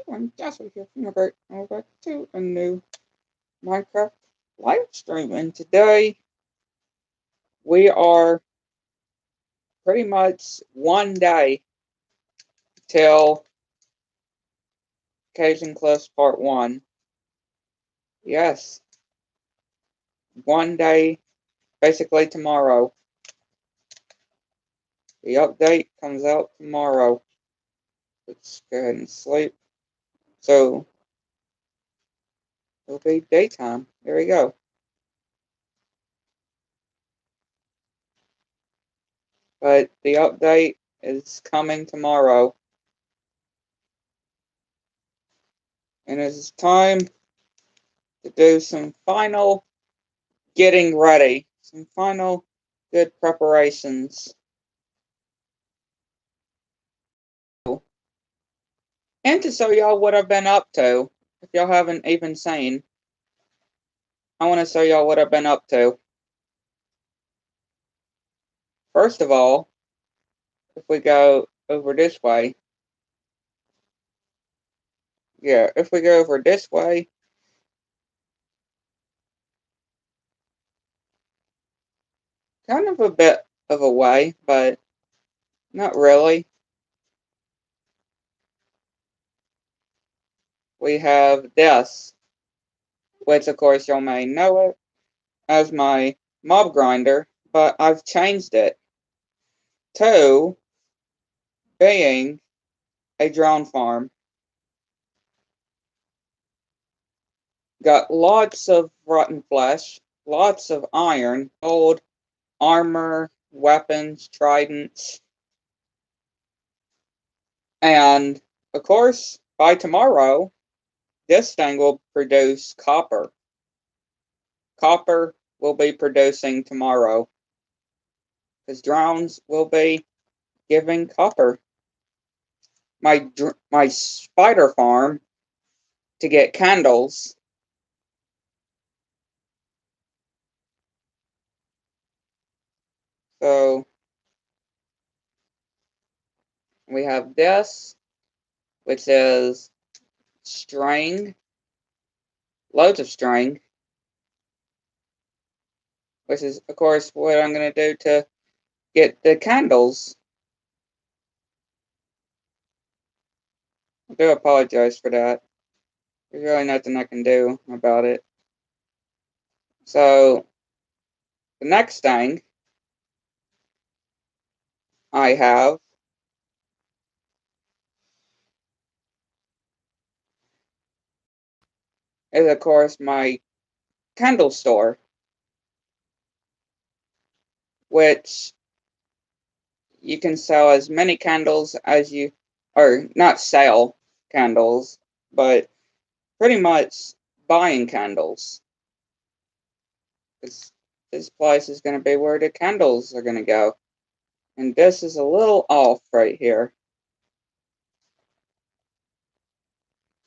everyone, Joshua here from the Welcome back to a new Minecraft live stream. And today we are pretty much one day till Caves and Cliffs Part 1. Yes, one day, basically tomorrow. The update comes out tomorrow. Let's go ahead and sleep. So it'll be daytime. There we go. But the update is coming tomorrow. And it's time to do some final getting ready. Some final good preparations. And to show y'all what I've been up to. If y'all haven't even seen, I want to show y'all what I've been up to. First of all, if we go over this way. Yeah, if we go over this way. Kind of a bit of a way, but not really. We have this, which of course y'all may know it as my mob grinder, but I've changed it to being a drone farm. Got lots of rotten flesh, lots of iron, gold, armor, weapons, tridents. And, of course, by tomorrow, this thing will produce copper. Copper will be producing tomorrow. Because drones will be giving copper. My spider farm to get candles. So we have this, which is string, loads of string, which is, of course, what I'm going to do to get the candles. I do apologize for that. There's really nothing I can do about it. So, the next thing I have is, of course, my candle store, which you can sell as many candles as you, or not sell candles, but pretty much buying candles. This place is going to be where the candles are going to go. And this is a little off right here.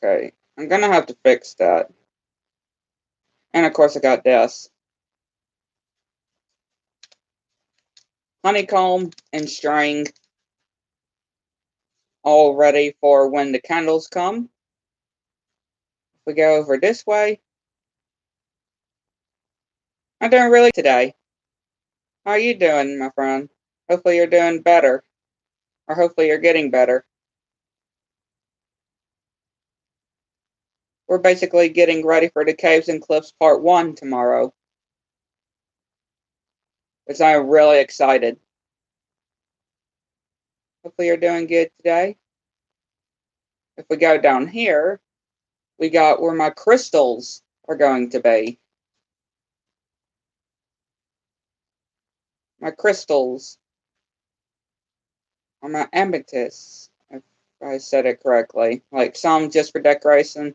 Okay, I'm going to have to fix that. And of course I got this. Honeycomb and string all ready for when the candles come. If we go over this way. I'm doing really today. How are you doing, my friend? Hopefully you're doing better. Or hopefully you're getting better. We're basically getting ready for the Caves and Cliffs Part 1 tomorrow. Which I am really excited. Hopefully you're doing good today. If we go down here, we got where my crystals are going to be. My crystals. Or my amethysts, if I said it correctly. Like some just for decoration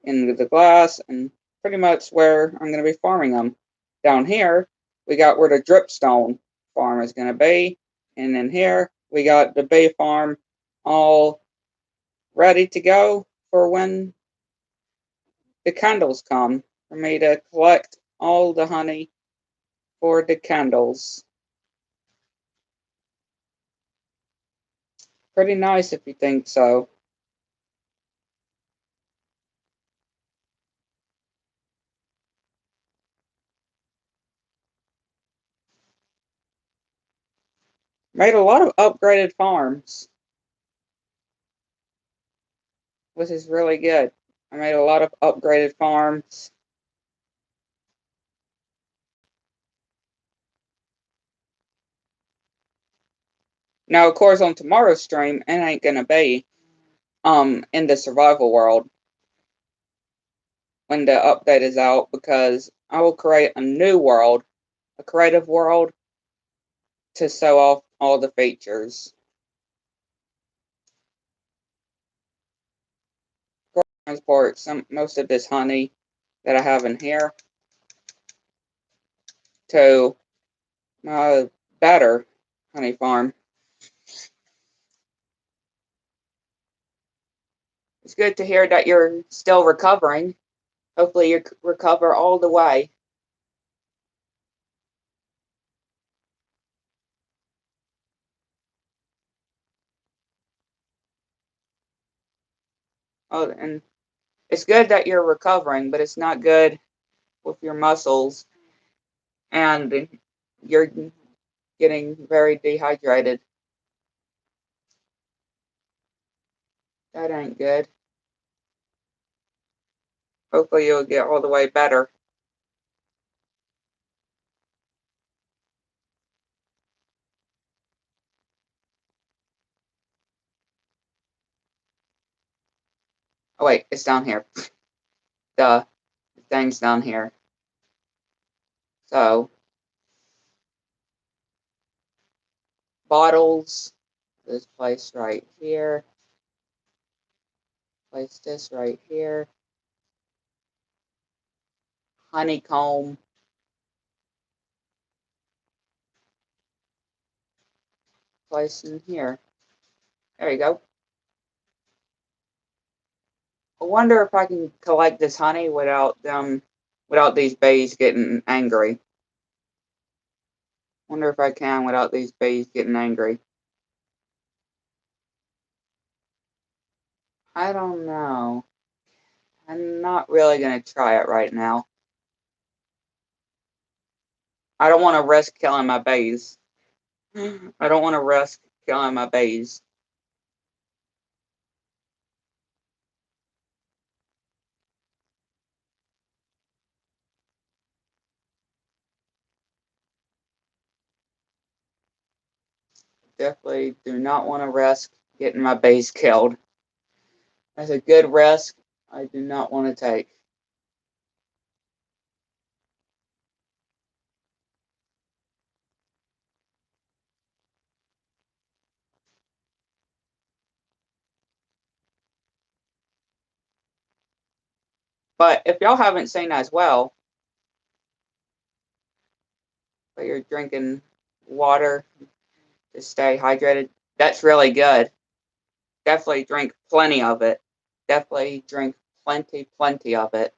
in the glass, and pretty much where I'm going to be farming them. Down here, we got where the dripstone farm is going to be. And then here, we got the bee farm all ready to go for when the candles come. For me to collect all the honey for the candles. Pretty nice if you think so. Made a lot of upgraded farms, which is really good. I made a lot of upgraded farms. Now, of course, on tomorrow's stream, it ain't gonna be in the survival world when the update is out, because I will create a new world, a creative world, to show off all the features. Transport most of this honey that I have in here to my better honey farm. It's good to hear that you're still recovering. Hopefully you recover all the way. Oh, and it's good that you're recovering, but it's not good with your muscles, and you're getting very dehydrated. That ain't good. Hopefully you'll get all the way better. Oh wait, it's down here. The thing's down here. So, bottles, this place right here. Place this right here. Honeycomb. Place in here. There you go. I wonder if I can collect this honey without these bees getting angry. Wonder if I can without these bees getting angry. I don't know. I'm not really going to try it right now. I don't want to risk killing my bees. I don't want to risk killing my bees. Definitely do not want to risk getting my bees killed. That's a good risk I do not want to take. But if y'all haven't seen as well, but you're drinking water to stay hydrated, that's really good. Definitely drink plenty of it. Definitely drink plenty of it.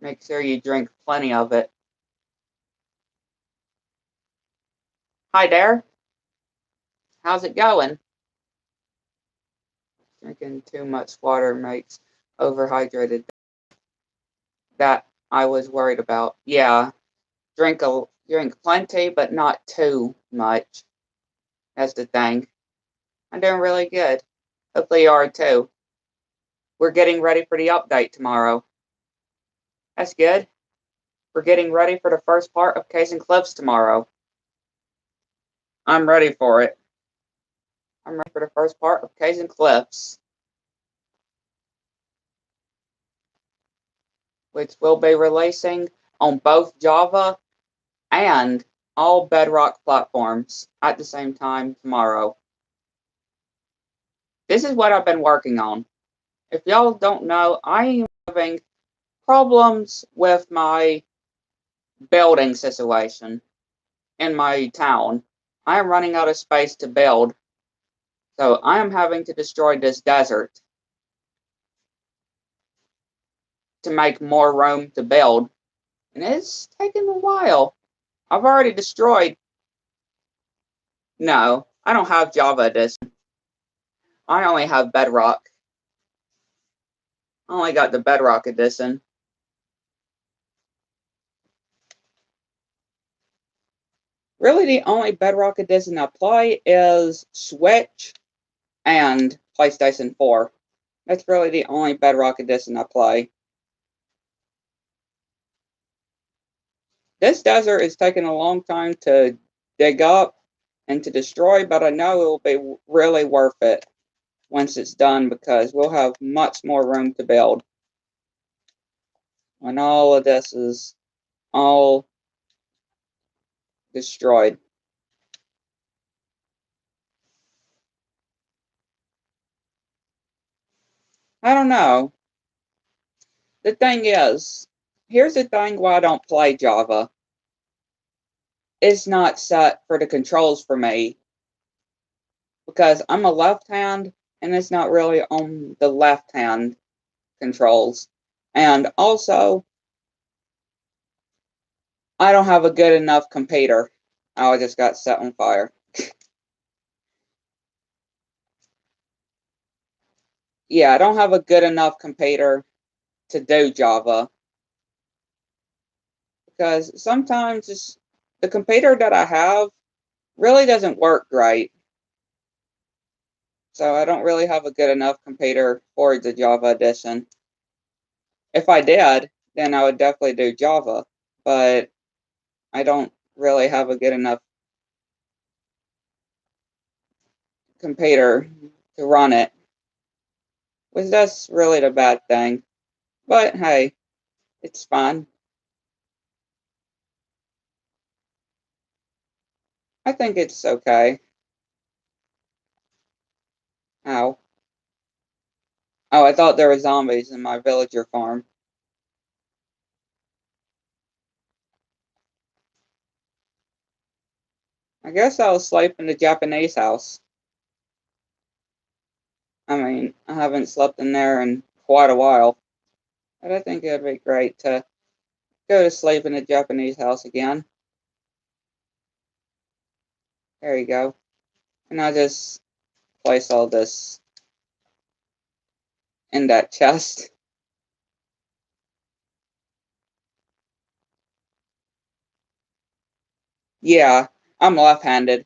Make sure you drink plenty of it. Hi there. How's it going? Drinking too much water makes overhydrated. That I was worried about. Yeah, drink plenty, but not too much. That's the thing. I'm doing really good. Hopefully you are too. We're getting ready for the update tomorrow. That's good. We're getting ready for the first part of Caves and Cliffs tomorrow. I'm ready for it. I'm ready for the first part of Caves and Cliffs, which will be releasing on both Java and all bedrock platforms at the same time tomorrow. This is what I've been working on. If y'all don't know, I am having problems with my building situation in my town. I am running out of space to build, so I am having to destroy this desert to make more room to build, and it's taking a while. I've already destroyed. No, I don't have Java Edition. I only have Bedrock. I only got the Bedrock Edition. Really, the only Bedrock edition I play is Switch and PlayStation 4. That's really the only Bedrock edition I play. This desert is taking a long time to dig up and to destroy, but I know it will be really worth it once it's done because we'll have much more room to build when all of this is all destroyed. I don't know. The thing is, here's the thing why I don't play Java. It's not set for the controls for me because I'm a left hand and it's not really on the left hand controls. And also, I don't have a good enough computer. I just got set on fire. Yeah, I don't have a good enough computer to do Java because sometimes the computer that I have really doesn't work great. So I don't really have a good enough computer for the Java edition. If I did, then I would definitely do Java, but I don't really have a good enough computer to run it, which that's really the bad thing. But hey, it's fine. I think it's okay. Ow. Oh, I thought there were zombies in my villager farm. I guess I'll sleep in the Japanese house. I mean, I haven't slept in there in quite a while, but I think it'd be great to go to sleep in the Japanese house again. There you go. And I'll just place all this in that chest. Yeah, I'm left-handed.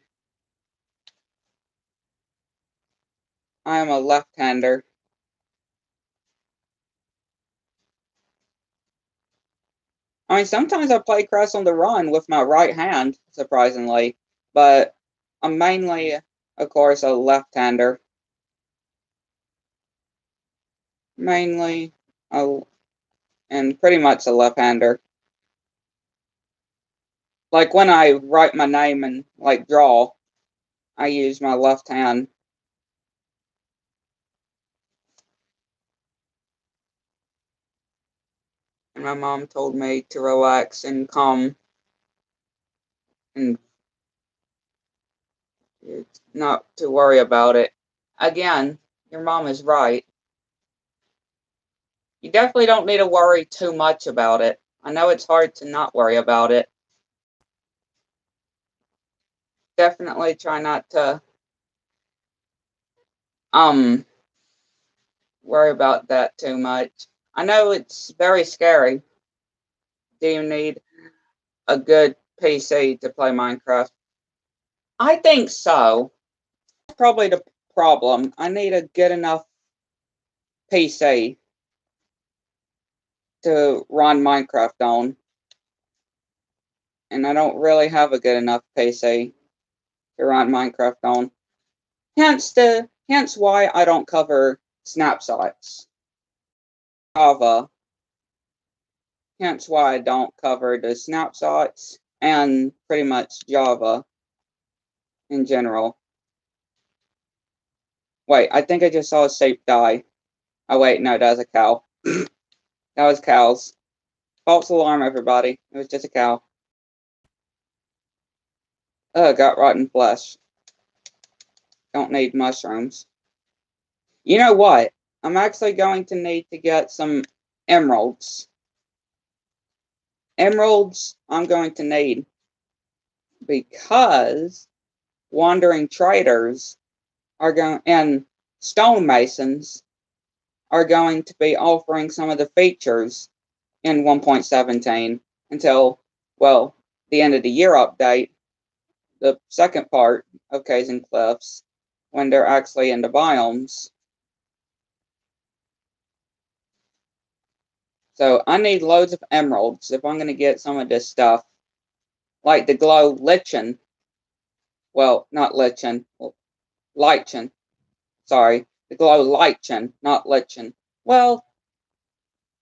I am a left-hander. I mean, sometimes I play Crash on the Run with my right hand, surprisingly, but I'm mainly, of course, a left-hander. Mainly, a, and pretty much a left-hander. Like when I write my name and like draw, I use my left hand. And my mom told me to relax and calm and not to worry about it. Again, your mom is right. You definitely don't need to worry too much about it. I know it's hard to not worry about it. Definitely try not to um worry about that too much. I know it's very scary. Do you need a good PC to play Minecraft? I think so. That's probably the problem. I need a good enough PC to run Minecraft on, and I don't really have a good enough PC to run Minecraft on. Hence why I don't cover snapshots. Java. Hence why I don't cover the snapshots and pretty much Java in general. Wait, I think I just saw a sheep die. Oh wait, no, that was a cow. That was cows. False alarm, everybody. It was just a cow. Got rotten flesh. Don't need mushrooms. You know what? I'm actually going to need to get some emeralds. Emeralds I'm going to need because wandering traders are going and stonemasons are going to be offering some of the features in 1.17 until, well, the end of the year update. the second part of caves and cliffs when they're actually in the biomes. So I need loads of emeralds if I'm going to get some of this stuff. Like the glow lichen. Well, not lichen. Lichen. Sorry. The glow lichen, not lichen. Well,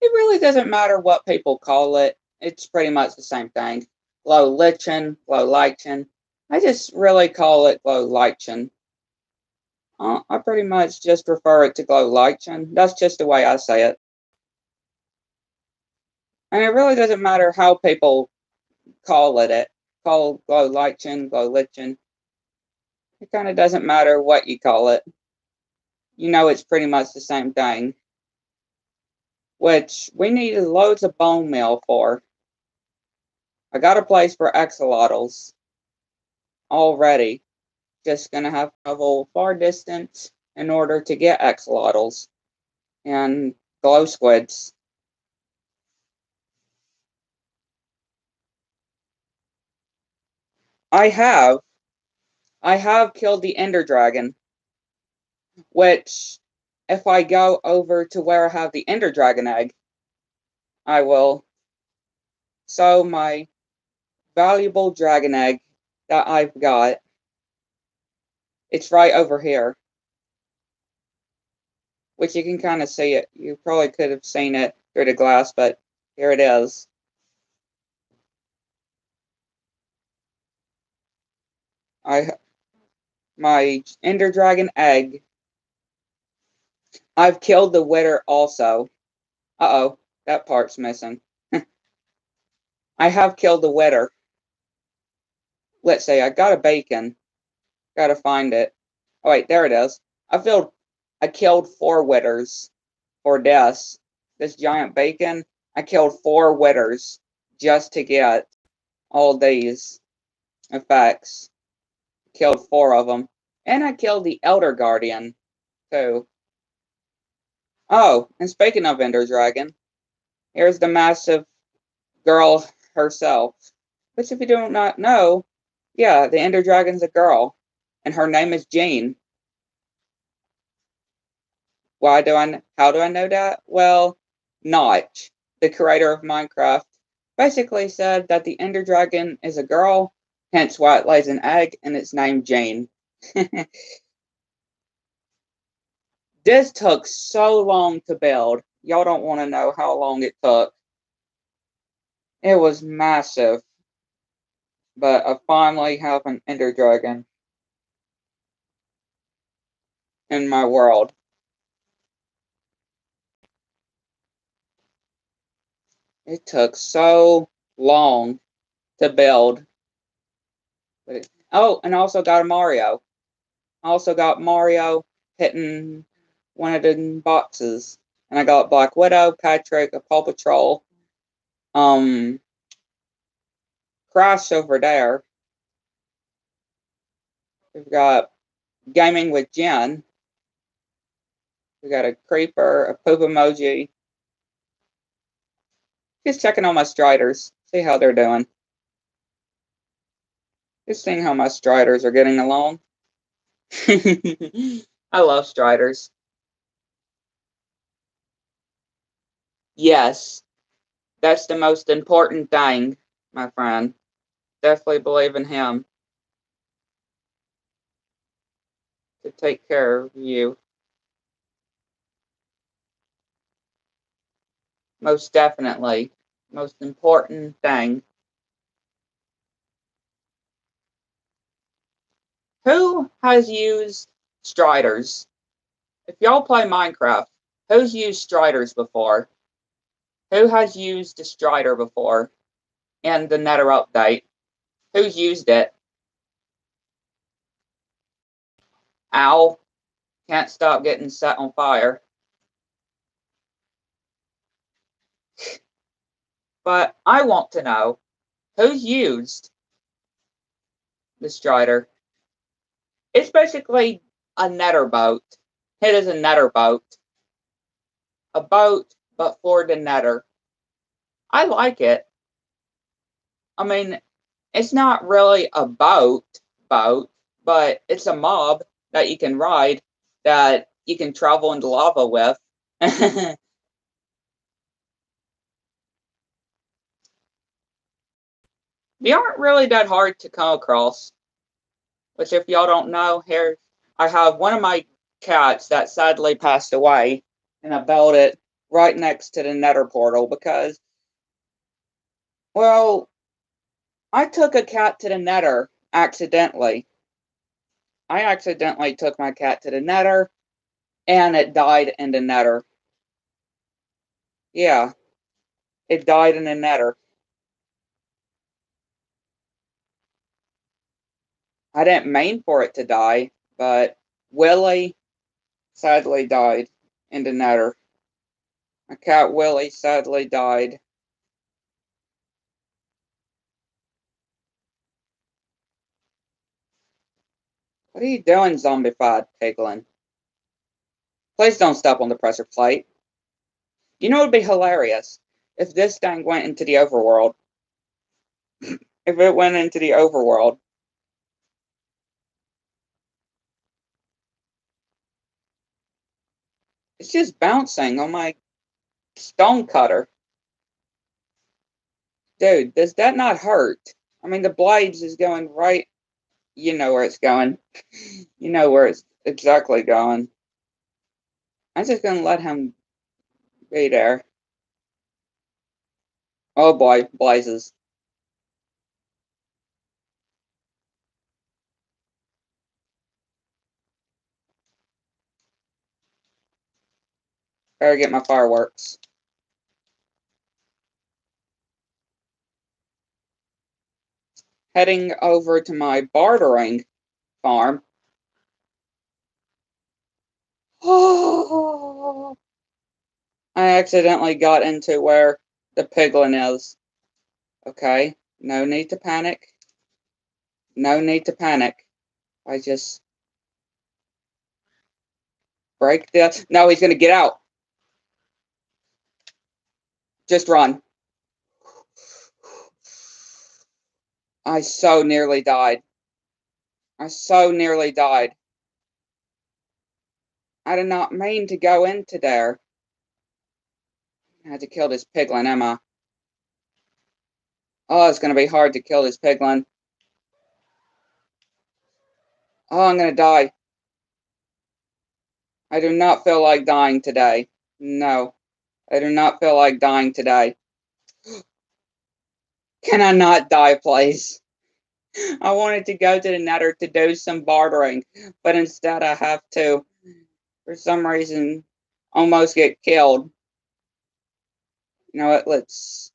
it really doesn't matter what people call it. It's pretty much the same thing. Glow lichen, glow lichen. I just really call it glow lichen. I pretty much just refer it to glow lichen. That's just the way I say it. And it really doesn't matter how people call it. Call glow lichen, glow lichen. It kind of doesn't matter what you call it. You know it's pretty much the same thing. Which we need loads of bone meal for. I got a place for axolotls already. Just gonna have to travel far distance in order to get axolotls and glow squids. I have killed the ender dragon, which if I go over to where I have the ender dragon egg, I will sow my valuable dragon egg that I've got. It's right over here, which you can kind of see it. You probably could have seen it through the glass, but here it is. My ender dragon egg. I've killed the wither also. Uh-oh, that part's missing. I have killed the wither. Let's see, I got a bacon. Gotta find it. Oh wait, there it is. I killed 4 withers for deaths. This giant bacon, I killed 4 withers just to get all these effects. Killed 4 of them. And I killed the Elder Guardian, too. Oh, and speaking of Ender Dragon, here's the massive girl herself. Which if you do not know, yeah, the Ender Dragon's a girl. And her name is Jean. How do I know that? Well, Notch, the creator of Minecraft, basically said that the Ender Dragon is a girl, hence why it lays an egg, and it's named Jane. This took so long to build. Y'all don't want to know how long it took. It was massive. But I finally have an Ender Dragon in my world. It took so long to build. Oh, and I also got a Mario. I also got Mario hitting one of the boxes. And I got Black Widow, Patrick, a Paw Patrol, Crash over there. We've got Gaming with Jen. We got a Creeper, a poop emoji. Just checking on my Striders. See how they're doing. Just seeing how my Striders are getting along. I love Striders. Yes, that's the most important thing, my friend. Definitely believe in him to take care of you. Most definitely. Most important thing. Who has used Striders? If y'all play Minecraft, who's used Striders before? Who has used a Strider before in the Nether update? Who's used it? Ow. Can't stop getting set on fire. But I want to know, who's used the Strider? It's basically a Nether boat. It is a Nether boat. A boat, but for the Nether. I like it. I mean, it's not really a boat. boat, but it's a mob that you can ride, that you can travel into lava with. They aren't really that hard to come across. Which, if y'all don't know, here I have one of my cats that sadly passed away, and I built it right next to the nether portal because, well, I took a cat to the nether accidentally. I accidentally took my cat to the nether, and it died in the nether. Yeah, it died in the nether. I didn't mean for it to die, but Willie sadly died in the nether. My cat Willie sadly died. What are you doing, zombified piglin? Please don't step on the pressure plate. You know it would be hilarious if this thing went into the overworld. If it went into the overworld. It's just bouncing on my stone cutter. Dude, does that not hurt? I mean, the blades is going right. You know where it's going. You know where it's exactly going. I'm just going to let him be there. Oh boy, blazes. Better get my fireworks. Heading over to my bartering farm. Oh, I accidentally got into where the piglin is. Okay, no need to panic. No need to panic. I just break this. No, he's going to get out. Just run. I so nearly died. I so nearly died. I did not mean to go into there. I had to kill this piglin, Emma. Oh, it's going to be hard to kill this piglin. Oh, I'm going to die. I do not feel like dying today. No, I do not feel like dying today. Can I not die, please? I wanted to go to the nether to do some bartering, but instead I have to, for some reason, almost get killed. You know what? Let's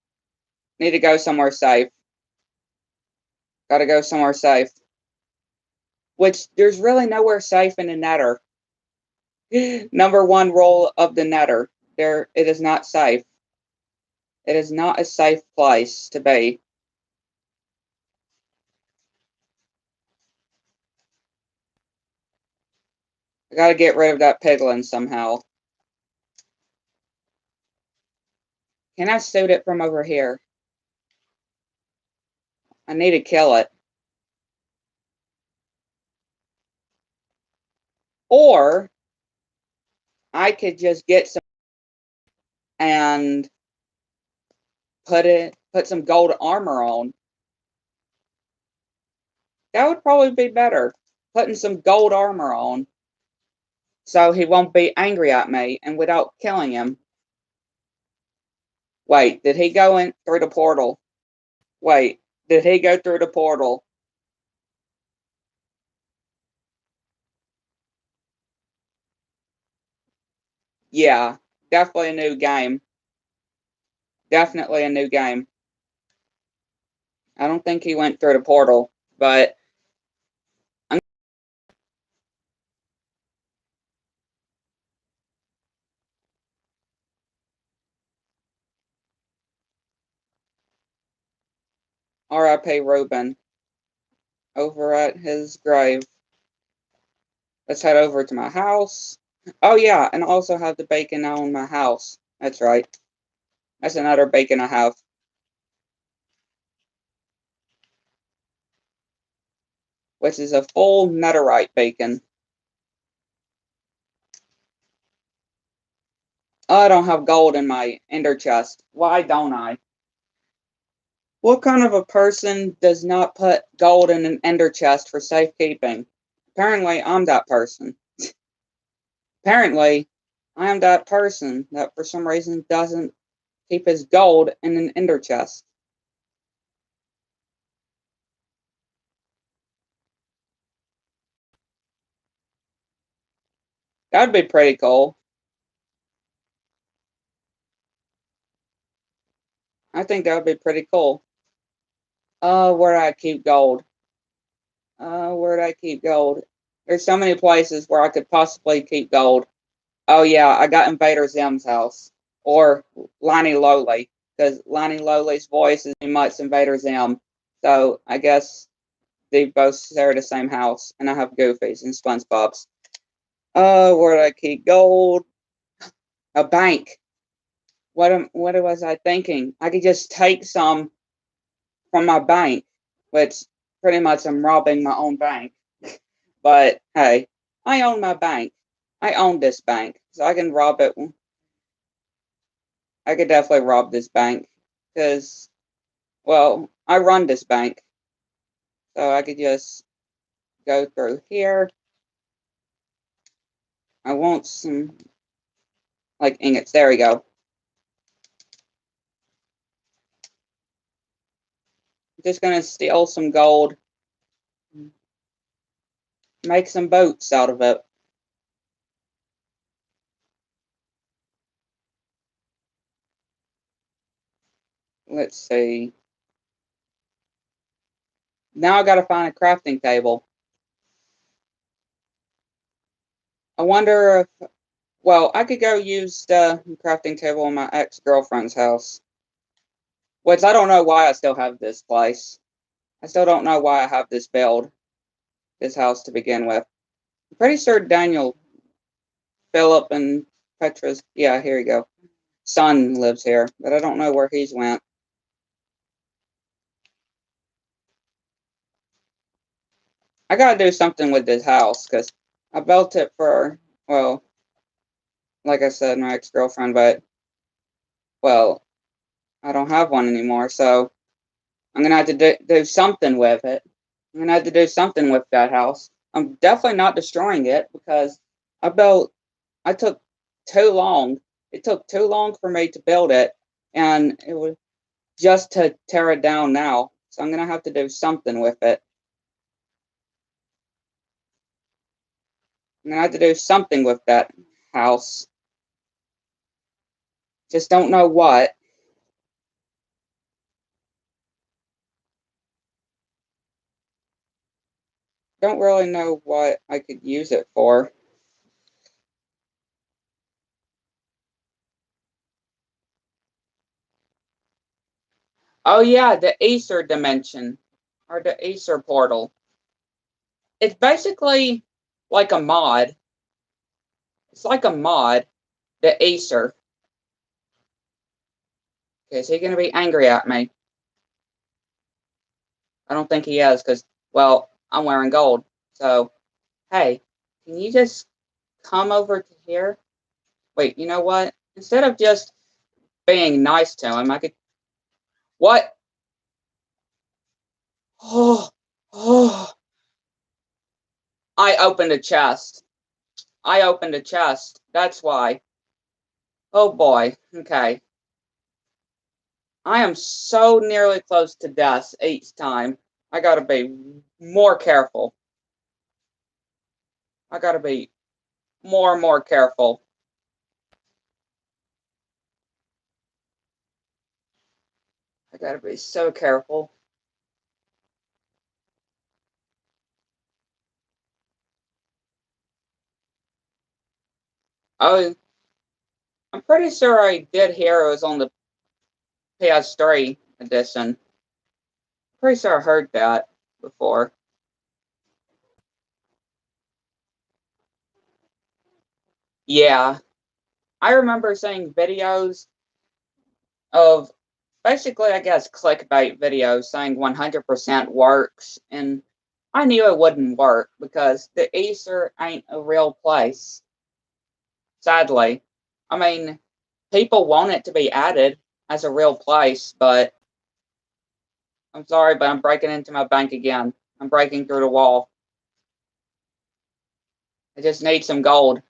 need to go somewhere safe. Gotta go somewhere safe. Which there's really nowhere safe in the nether. Number one rule of the nether. It is not safe. It is not a safe place to be. I gotta get rid of that piglin somehow. Can I shoot it from over here? I need to kill it. Or I could just get some and put some gold armor on. That would probably be better. Putting some gold armor on so he won't be angry at me and without killing him. Wait, did he go in through the portal? Wait, did he go through the portal? Yeah, definitely a new game. Definitely a new game. I don't think he went through the portal, but R.I.P. Ruben over at his grave. Let's head over to my house. Oh yeah, and I also have the bacon on my house. That's right. That's another bacon I have. which is a full netherite beacon. I don't have gold in my ender chest. Why don't I? What kind of a person does not put gold in an ender chest for safekeeping? Apparently, I'm that person. Apparently, I am that person that for some reason doesn't keep his gold in an ender chest. That'd be pretty cool. I think that would be pretty cool. Where do I keep gold? Where do I keep gold? There's so many places where I could possibly keep gold. Oh yeah, I got Invader Zim's house. Or Lonnie Lowly. Because Lonnie Lowly's voice is pretty much Invader Zim. So I guess they both share the same house. And I have Goofy's and SpongeBob's. Where do I keep gold? A bank. What was I thinking? I could just take some from my bank, which pretty much I'm robbing my own bank. But hey, I own my bank. I own this bank, so I can rob it. I could definitely rob this bank because, well, I run this bank, so I could just go through here. I want some like ingots. There we go. I'm just gonna steal some gold, make some boats out of it. Let's see. Now I gotta find a crafting table. I wonder if, well, I could go use the crafting table in my ex-girlfriend's house. Which I don't know why I still have this place. I still don't know why I have this build, this house to begin with. I'm pretty sure Daniel, Philip, and Petra's, yeah, here you go. Son lives here, but I don't know where he's went. I gotta do something with this house, because I built it for, well, like I said, my ex-girlfriend, but, well, I don't have one anymore, so I'm gonna have to do something with it. I'm gonna have to do something with that house. I'm definitely not destroying it, because I took too long. It took too long for me to build it, and it was just to tear it down now. So I'm gonna have to do something with it. I'm gonna have to do something with that house. Just don't know what. Don't really know what I could use it for. Oh yeah, the Acer dimension or the Acer portal. It's basically like a mod. It's like a mod, the Acer. Okay, is he gonna be angry at me? I don't think he is, because, well, I'm wearing gold. So, hey, can you just come over to here? Wait, you know what? Instead of just being nice to him, I could. What? Oh, oh. I opened a chest. I opened a chest. That's why. Oh boy. Okay. I am so nearly close to death each time. I gotta be more careful. I gotta be more and more careful. I gotta be so careful. Oh, I'm pretty sure I did hear it was on the PS3 edition. Pretty sure I heard that before. Yeah, I remember seeing videos of basically, I guess, clickbait videos saying 100% works, and I knew it wouldn't work because the Easter ain't a real place. Sadly. I mean, people want it to be added as a real place, but I'm sorry, but I'm breaking into my bank again. I'm breaking through the wall. I just need some gold.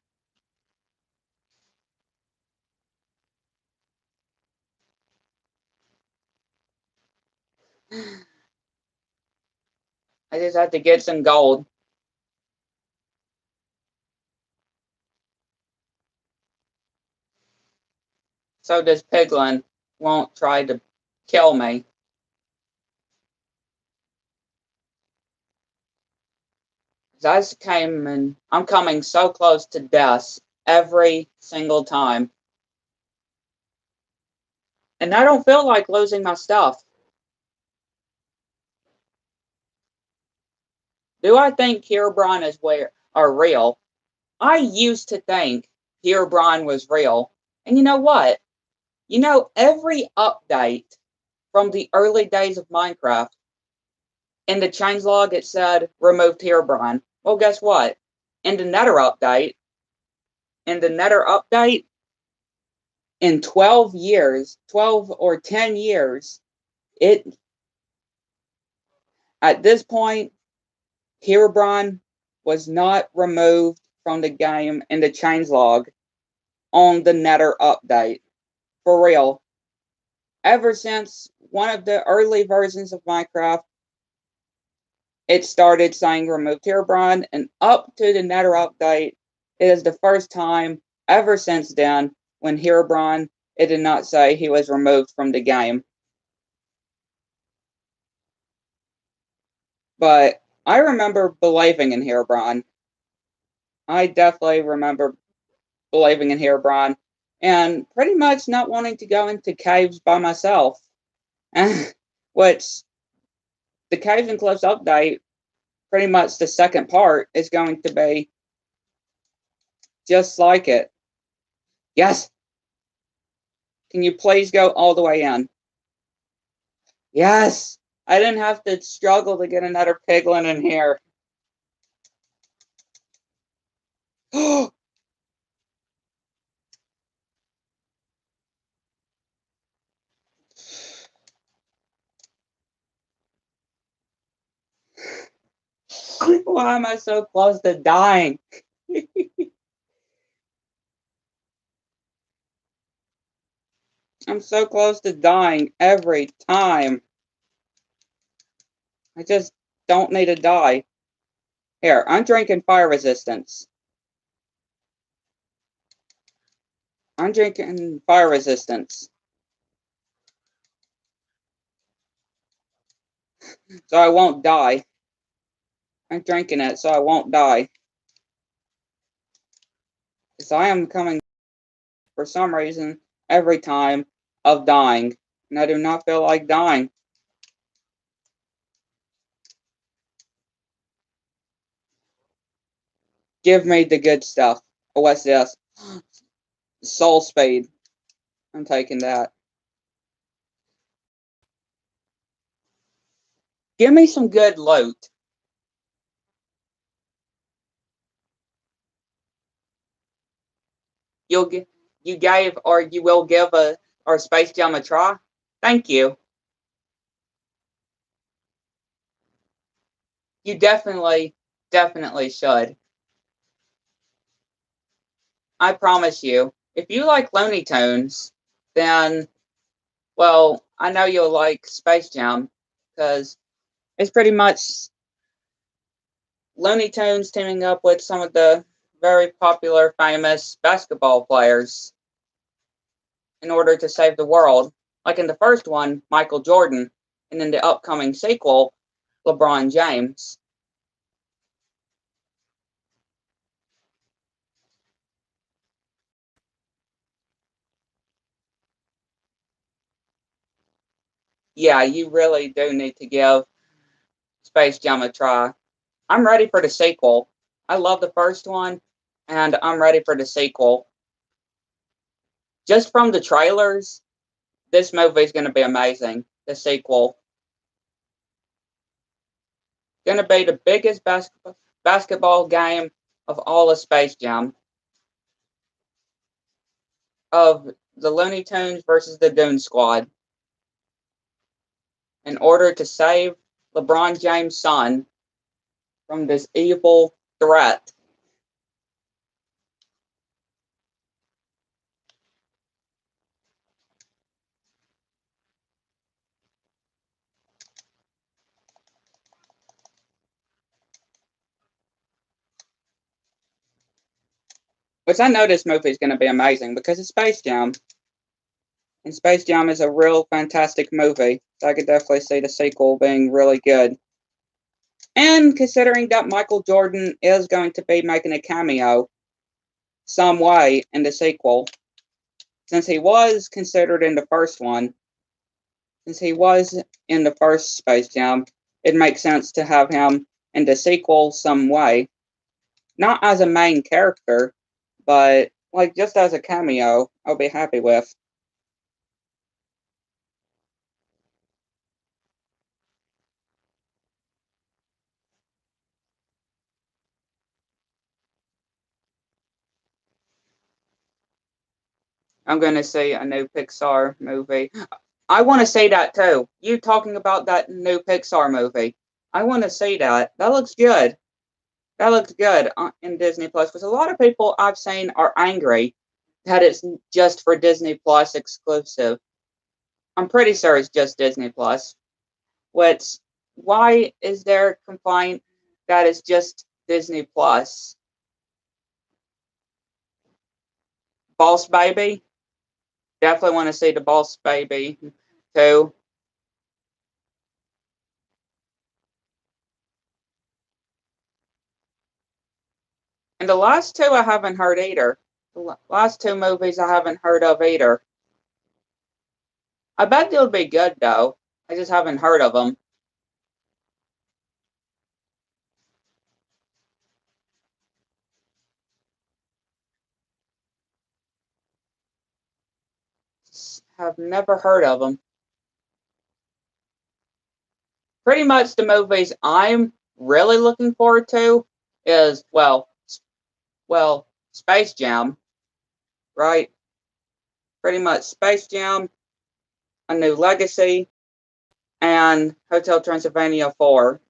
I just have to get some gold. So this piglin won't try to kill me. I'm coming so close to death every single time. And I don't feel like losing my stuff. Do I think Herobrine are real? I used to think Herobrine was real. And you know what? You know, every update from the early days of Minecraft, in the changelog it said removed Herobrine. Well, guess what? In the Nether update, in the Nether update, in 12 years, 12 or 10 years, it at this point, Herobrine was not removed from the game in the changelog on the Nether update. For real. Ever since one of the early versions of Minecraft, it started saying remove Herobrine, and up to the Nether update, it is the first time ever since then when Herobrine, it did not say he was removed from the game. But I remember believing in Herobrine. I definitely remember believing in Herobrine and pretty much not wanting to go into caves by myself. Which the Caves and Cliffs update, pretty much the second part, is going to be just like it. Yes. Can you please go all the way in? Yes. I didn't have to struggle to get another piglin in here. Why am I so close to dying? I'm so close to dying every time. I just don't need to die. Here, I'm drinking fire resistance. I'm drinking fire resistance. So I won't die. I'm drinking it so I won't die. Because I am coming, for some reason, every time of dying. And I do not feel like dying. Give me the good stuff. Oh, what's this? Soul Speed. I'm taking that. Give me some good loot. You gave or you will give our Space Jam a try? Thank you. You definitely should. I promise you. If you like Looney Tunes, then, well, I know you'll like Space Jam because it's pretty much Looney Tunes teaming up with some of the very popular, famous basketball players in order to save the world. Like in the first one, Michael Jordan, and in the upcoming sequel, LeBron James. Yeah, you really do need to give Space Jam a try. I'm ready for the sequel. I love the first one, and I'm ready for the sequel. Just from the trailers, this movie is going to be amazing. The sequel. going to be the biggest basketball game of all of Space Jam, of the Looney Tunes versus the Goon Squad, in order to save LeBron James' son from this evil threat. Which I know this movie is going to be amazing because it's Space Jam. And Space Jam is a real fantastic movie. So I could definitely see the sequel being really good. And considering that Michael Jordan is going to be making a cameo some way in the sequel, since he was considered in the first one, since he was in the first Space Jam, it makes sense to have him in the sequel some way. Not as a main character, but like just as a cameo, I'll be happy with. I'm going to see a new Pixar movie. I want to see that too. You talking about that new Pixar movie. I want to see that. That looks good. That looks good in Disney Plus. Because a lot of people I've seen are angry that it's just for Disney Plus exclusive. I'm pretty sure it's just Disney Plus. Which, why is there a complaint that it's just Disney Plus? Boss Baby? Definitely want to see the Boss Baby too. And the last two I haven't heard either. The last two movies I haven't heard of either. I bet they'll be good though. I just haven't heard of them. Have never heard of them. Pretty much the movies I'm really looking forward to is well, Space Jam, right? Pretty much Space Jam, A New Legacy, and Hotel Transylvania 4.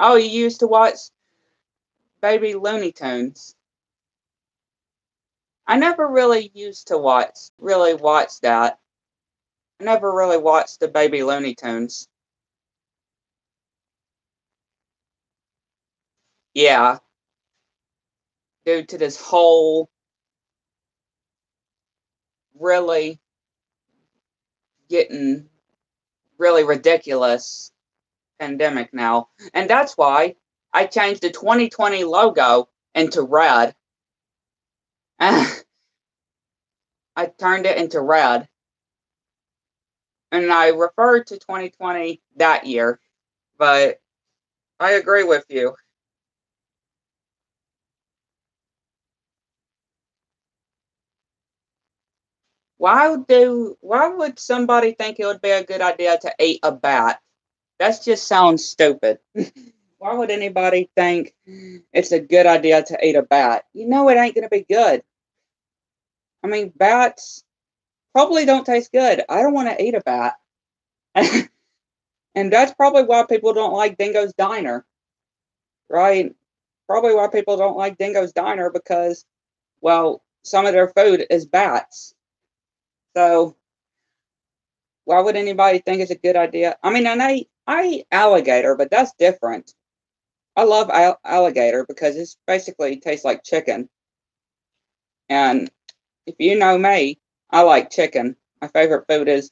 Oh, you used to watch Baby Looney Tunes. I never really used to watch that. I never really watched the Baby Looney Tunes. Yeah, due to this whole really getting really ridiculous pandemic now. And that's why I changed the 2020 logo into red. I turned it into red. And I referred to 2020 that year. But I agree with you. Why would somebody think it would be a good idea to eat a bat? That just sounds stupid. Why would anybody think it's a good idea to eat a bat? You know it ain't gonna be good. I mean, bats probably don't taste good. I don't want to eat a bat. And that's probably why people don't like Dingo's Diner, right? Probably why people don't like Dingo's Diner because, well, some of their food is bats. So why would anybody think it's a good idea? I mean, and I eat alligator, but that's different. I love alligator because it basically tastes like chicken. And if you know me, I like chicken. My favorite food is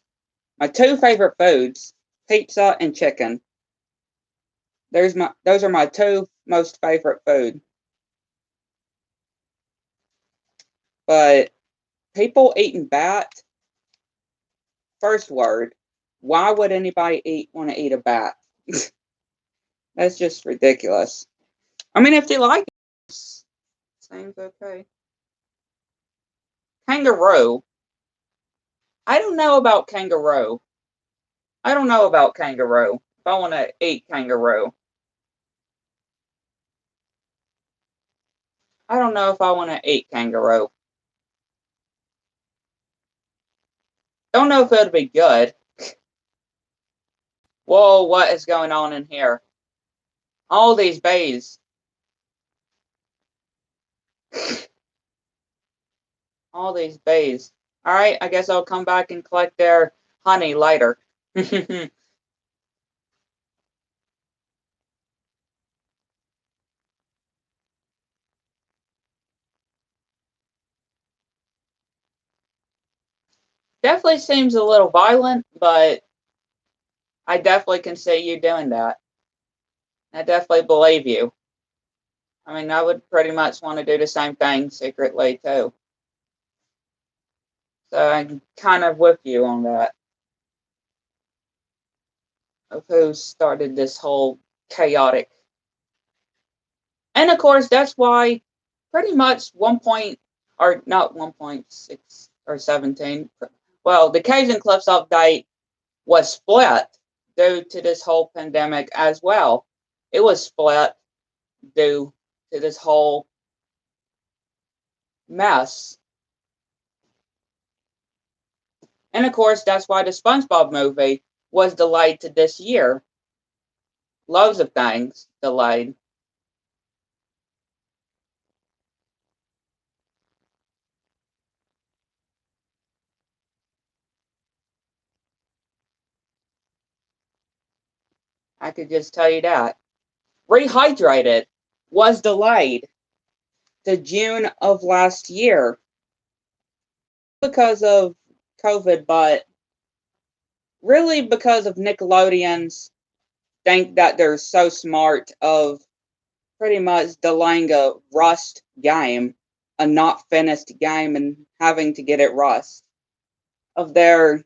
my two favorite foods, pizza and chicken. Those are my two most favorite food. But people eating bat, first word, why would anybody want to eat a bat? That's just ridiculous. I mean, if they like it, seems okay. Kangaroo. I don't know about kangaroo. I don't know about kangaroo. If I want to eat kangaroo. I don't know if I want to eat kangaroo. Don't know if it'll be good. Whoa, what is going on in here? All these bees. All these bees. Alright, I guess I'll come back and collect their honey later. Definitely seems a little violent, but I definitely can see you doing that. I definitely believe you. I mean, I would pretty much want to do the same thing secretly, too. So I'm kind of with you on that. Of who started this whole chaotic. And of course, that's why pretty much 1 point, or not 1.6 or 17. Well, the Cajun Cliffs update was split due to this whole pandemic as well. It was split due to this whole mess. And of course, that's why the SpongeBob movie was delayed to this year. Loads of things delayed. I could just tell you that. Rehydrated was delayed to June of last year because of COVID, but really because of Nickelodeon's think that they're so smart of pretty much delaying a Rust game, a not finished game, and having to get it Rust. Of their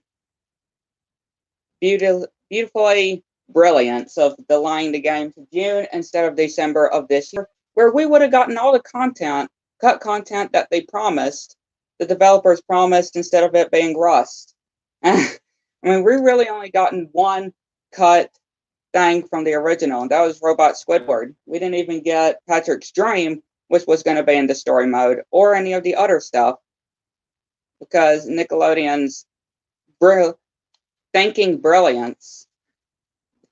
beautifully brilliance of delaying the game to June instead of December of this year, where we would have gotten all the cut content that they promised, the developers promised, instead of it being Rust. I mean, we really only gotten one cut thing from the original, and that was Robot Squidward. We didn't even get Patrick's Dream, which was going to be in the story mode, or any of the other stuff, because Nickelodeon's thinking brilliance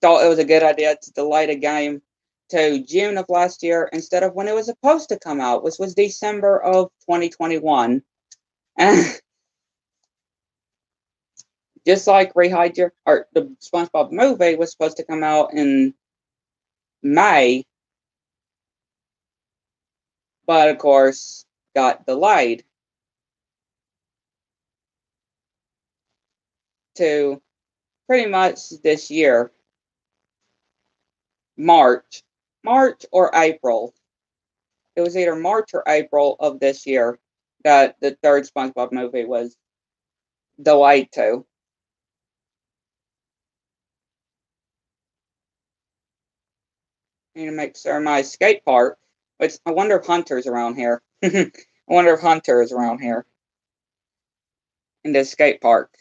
thought it was a good idea to delay the game to June of last year instead of when it was supposed to come out, which was December of 2021. Just like Rehydrate, or the SpongeBob movie was supposed to come out in May, but of course got delayed to pretty much this year, March or April. It was either March or April of this year that the third SpongeBob movie was delayed to. I need to make sure my skate park, which I wonder if Hunter's around here. I wonder if Hunter is around here in this skate park.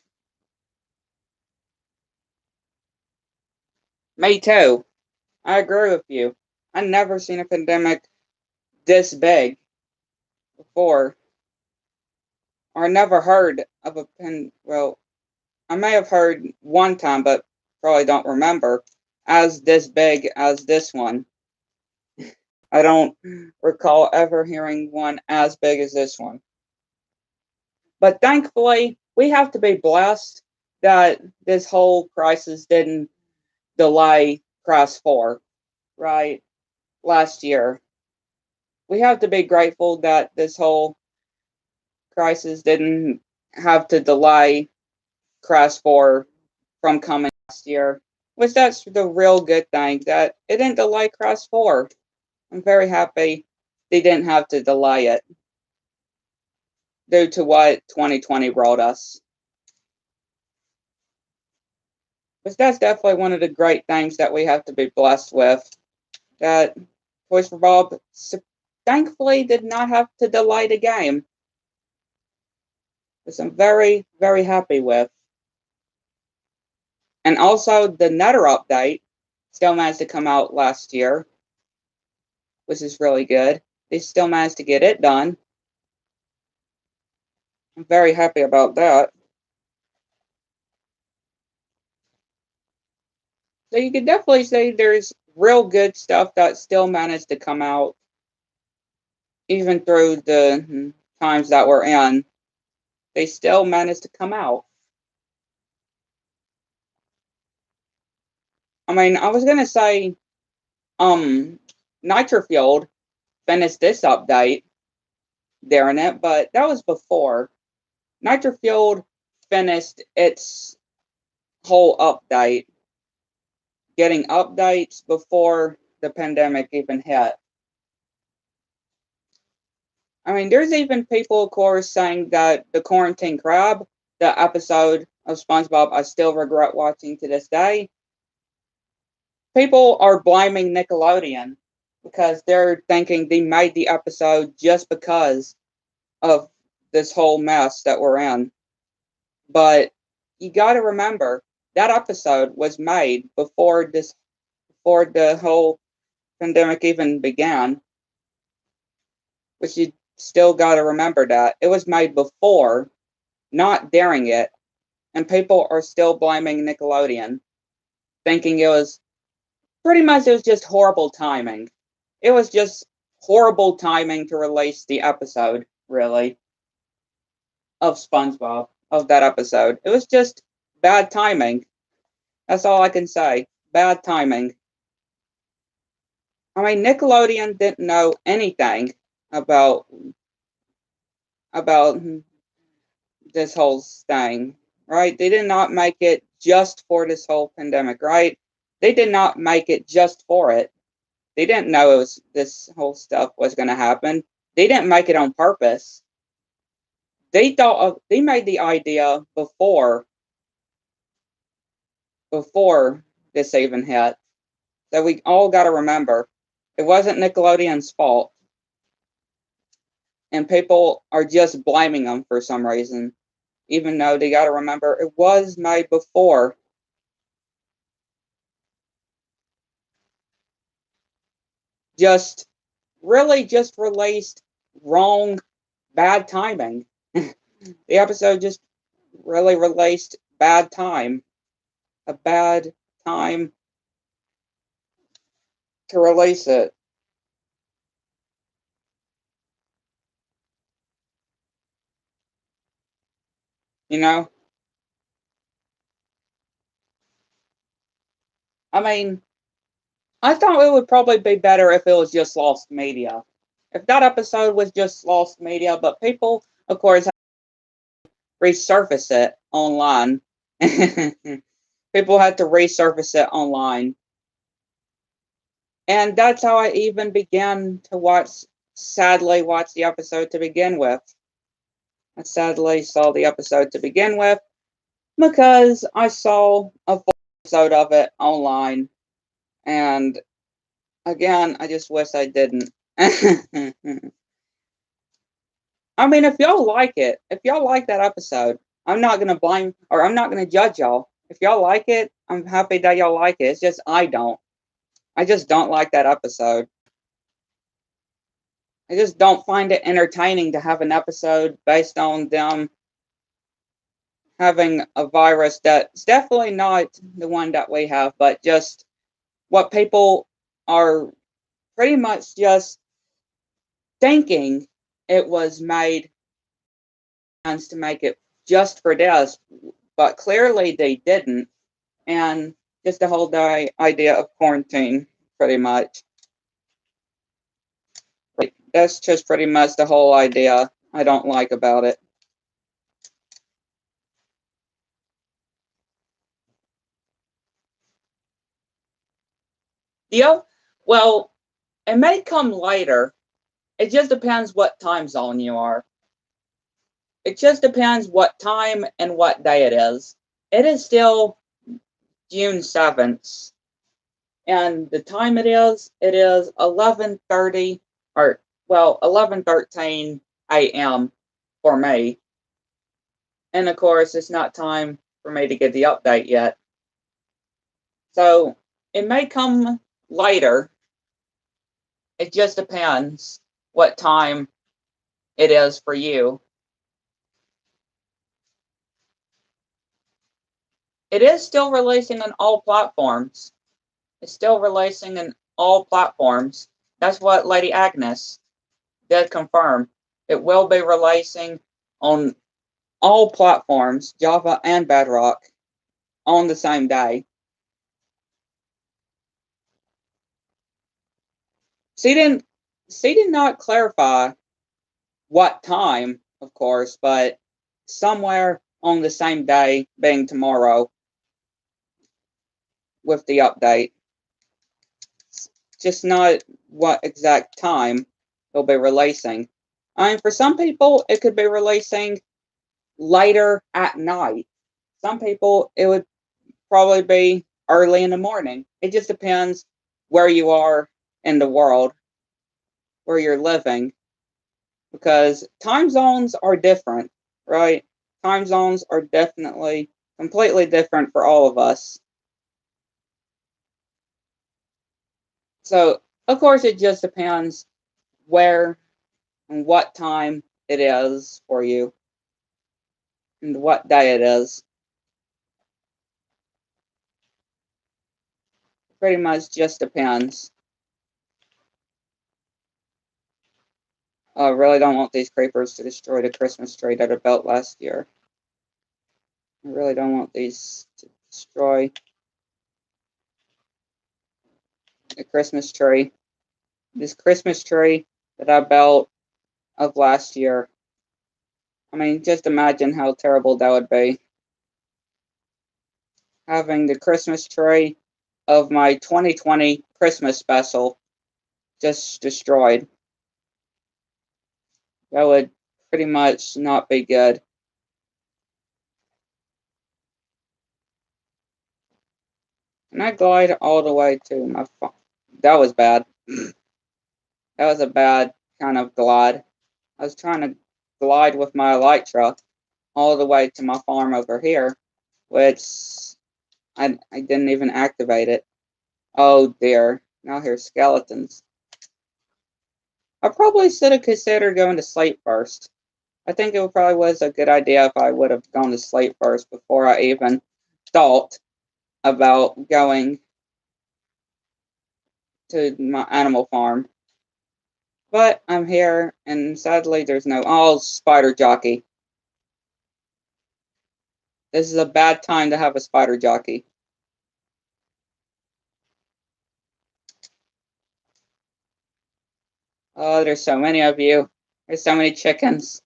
Me too. I agree with you. I've never seen a pandemic this big before. Or I never heard of a well, I may have heard one time, but probably don't remember, as this big as this one. I don't recall ever hearing one as big as this one. But thankfully, we have to be blessed that this whole crisis didn't delay Crash 4, right? Last year. We have to be grateful that this whole crisis didn't have to delay Crash 4 from coming last year. Which that's the real good thing, that it didn't delay Crash 4. I'm very happy they didn't have to delay it due to what 2020 brought us. But that's definitely one of the great things that we have to be blessed with. That Toys for Bob thankfully did not have to delay the game. which I'm very, very happy with. And also the Nether update still managed to come out last year, which is really good. They still managed to get it done. I'm very happy about that. So you could definitely say there's real good stuff that still managed to come out, even through the times that we're in. They still managed to come out. I mean, I was gonna say, Nitrofield finished this update during it, but that was before. Nitrofield finished its whole update, getting updates before the pandemic even hit. I mean, there's even people, of course, saying that the Quarantine Crab, the episode of SpongeBob I still regret watching to this day, people are blaming Nickelodeon because they're thinking they made the episode just because of this whole mess that we're in. But you got to remember that episode was made before the whole pandemic even began, which you still got to remember that it was made before, not during it, and people are still blaming Nickelodeon, thinking it was just horrible timing. It was just horrible timing to release the episode, really, of SpongeBob, of that episode. It was just bad timing. That's all I can say. Bad timing. I mean, Nickelodeon didn't know anything about about this whole thing, right? They did not make it just for this whole pandemic, right? They did not make it just for it. They didn't know this whole stuff was going to happen. They didn't make it on purpose. They made the idea before this even hit. So we all got to remember, it wasn't Nickelodeon's fault, and people are just blaming them for some reason, even though they got to remember it was made before. Just released wrong, bad timing. The episode just really released bad time, a bad time to release it. You know, I mean, I thought it would probably be better if it was just lost media. If that episode was just lost media, but people, of course, resurface it online. People had to resurface it online. And that's how I even began to sadly watch the episode to begin with. I sadly saw the episode to begin with because I saw a full episode of it online. And again, I just wish I didn't. I mean, if y'all like it, if y'all like that episode, I'm not gonna blame or I'm not gonna judge y'all. If y'all like it, I'm happy that y'all like it. It's just I don't. I just don't like that episode. I just don't find it entertaining to have an episode based on them having a virus that's definitely not the one that we have, but just what people are pretty much just thinking it was made to make it just for this, but clearly they didn't. And just the whole idea of quarantine, pretty much. That's just pretty much the whole idea I don't like about it. Yeah, well, it may come later. It just depends what time zone you are. It just depends what time and what day it is. It is still June 7th. And the time it is 11:30 or 11:13 a.m. for me. And of course, it's not time for me to get the update yet. So it may come later. It just depends what time it is for you. It is still releasing on all platforms. It's still releasing in all platforms. That's what Lady Agnes did confirm. It will be releasing on all platforms, Java and Bedrock, on the same day. She did not clarify what time, of course, but somewhere on the same day, being tomorrow, with the update. Just not what exact time they'll be releasing. I mean, for some people, it could be releasing later at night. Some people, it would probably be early in the morning. It just depends where you are in the world, where you're living, because time zones are different, right? Time zones are definitely completely different for all of us. So, of course, it just depends where and what time it is for you and what day it is. Pretty much just depends. I really don't want these creepers to destroy the Christmas tree that I built last year. I really don't want these to destroy the Christmas tree. This Christmas tree that I built of last year. I mean, just imagine how terrible that would be. Having the Christmas tree of my 2020 Christmas special just destroyed. That would pretty much not be good. And I glide all the way to my phone. That was bad. That was a bad kind of glide. I was trying to glide with my Elytra all the way to my farm over here, which I didn't even activate it. Oh dear. Now here's skeletons. I probably should have considered going to sleep first. I think it probably was a good idea if I would have gone to sleep first before I even thought about going to my animal farm. But I'm here, and sadly there's no... Oh, spider jockey. This is a bad time to have a spider jockey. Oh, there's so many of you. There's so many chickens.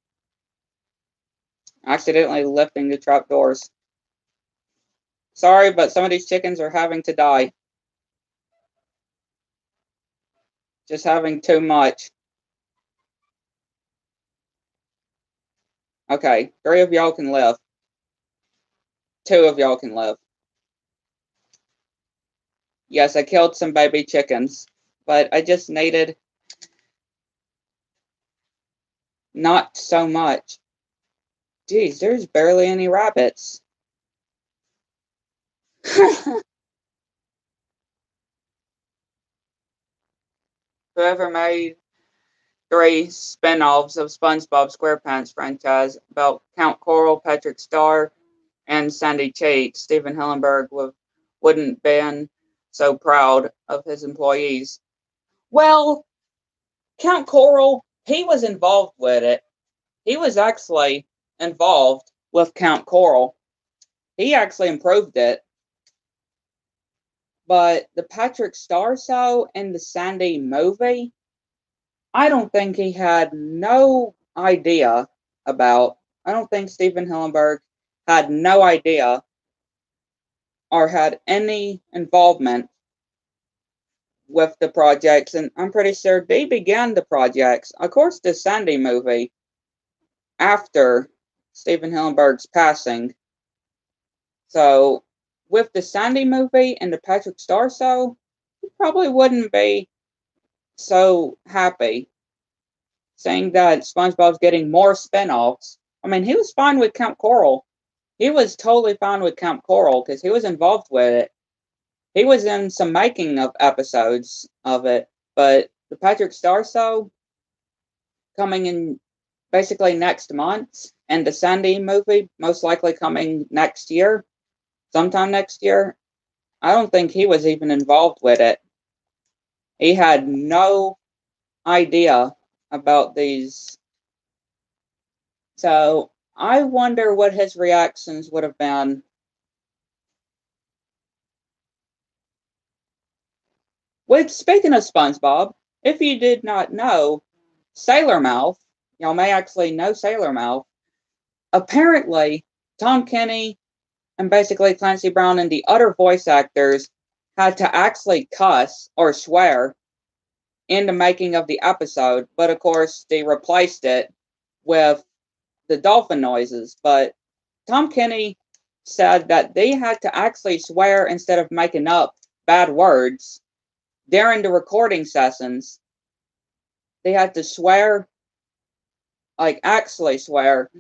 Accidentally lifting the trapdoors. Sorry, but some of these chickens are having to die. Just having too much. Okay, 3 of y'all can live. 2 of y'all can live. Yes, I killed some baby chickens, but I just needed not so much. Geez, there's barely any rabbits. Whoever made 3 spin-offs of SpongeBob SquarePants franchise about Count Coral, Patrick Star, and Sandy Cheek, Stephen Hillenburg wouldn't been so proud of his employees. Well, Count Coral, he was involved with it. He was actually involved with Count Coral. He actually improved it. But the Patrick Star show and the Sandy movie, I don't think he had no idea about. I don't think Stephen Hillenburg had no idea or had any involvement with the projects, and I'm pretty sure they began the projects. Of course, the Sandy movie after Stephen Hillenburg's passing. So, with the Sandy movie and the Patrick Star show, he probably wouldn't be so happy saying that SpongeBob's getting more spinoffs I mean, he was fine with Count Coral. He was totally fine with Count Coral because he was involved with it. He was in some making of episodes of it, but the Patrick Star Show coming in basically next month, and the Sandy movie most likely coming next year, sometime next year. I don't think he was even involved with it. He had no idea about these. So I wonder what his reactions would have been. With speaking of SpongeBob, if you did not know, Sailor Mouth, y'all may actually know Sailor Mouth. Apparently, Tom Kenny and basically Clancy Brown and the other voice actors had to actually cuss or swear in the making of the episode, but of course they replaced it with the dolphin noises. But Tom Kenny said that they had to actually swear instead of making up bad words during the recording sessions. They had to swear, like actually swear,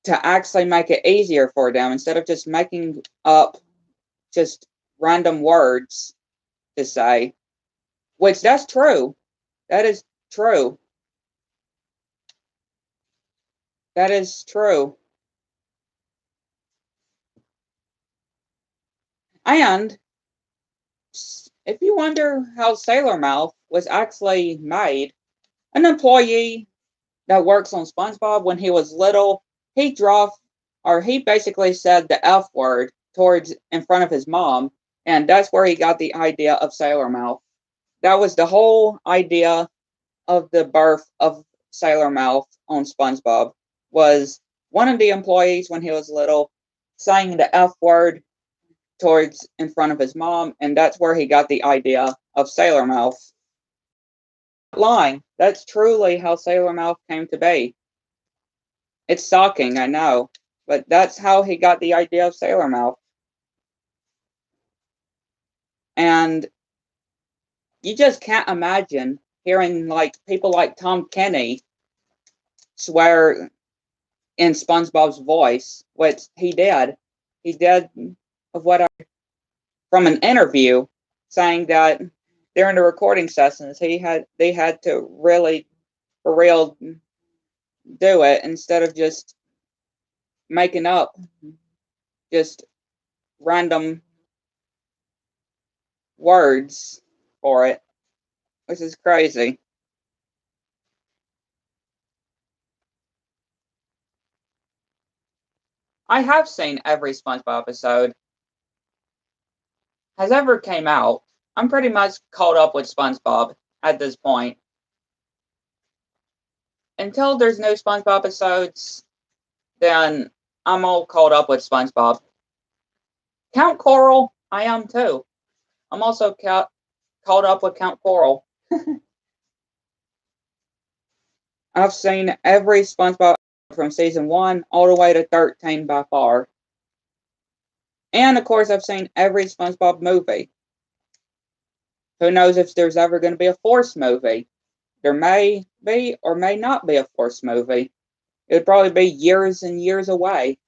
to actually make it easier for them instead of just making up just random words to say, which that's true. That is true. That is true. And if you wonder how Sailor Mouth was actually made, an employee that works on SpongeBob when he was little, he basically said the F word towards in front of his mom, and that's where he got the idea of Sailor Mouth. That was the whole idea of the birth of Sailor Mouth on SpongeBob, was one of the employees when he was little saying the F word towards in front of his mom, and that's where he got the idea of Sailor Mouth. Lying. That's truly how Sailor Mouth came to be. It's shocking, I know, but that's how he got the idea of Sailor Mouth. And you just can't imagine hearing like people like Tom Kenny swear in SpongeBob's voice, which he did. He did of what I from an interview saying that during the recording sessions they had to really for real do it instead of just making up just random words for it, which is crazy. I have seen every SpongeBob episode has ever came out. I'm pretty much caught up with SpongeBob at this point. Until there's no SpongeBob episodes, then I'm all caught up with SpongeBob. Count Coral, I am too. I'm also caught up with Count Coral. I've seen every SpongeBob from season 1 all the way to 13 by far. And of course, I've seen every SpongeBob movie. Who knows if there's ever going to be a fourth movie? There may be or may not be a fourth movie. It would probably be years and years away,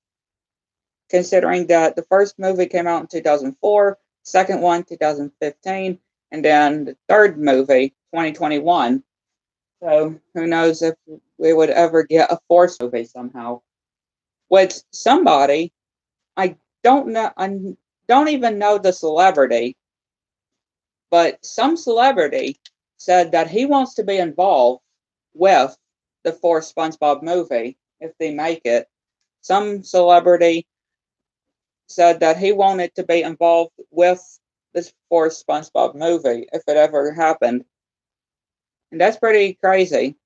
considering that the first movie came out in 2004, second one 2015, and then the third movie 2021. So who knows if we would ever get a fourth movie somehow. Which somebody, I don't know, I don't even know the celebrity, but some celebrity said that he wants to be involved with the fourth SpongeBob movie if they make it. Some celebrity said that he wanted to be involved with this fourth SpongeBob movie if it ever happened. And that's pretty crazy.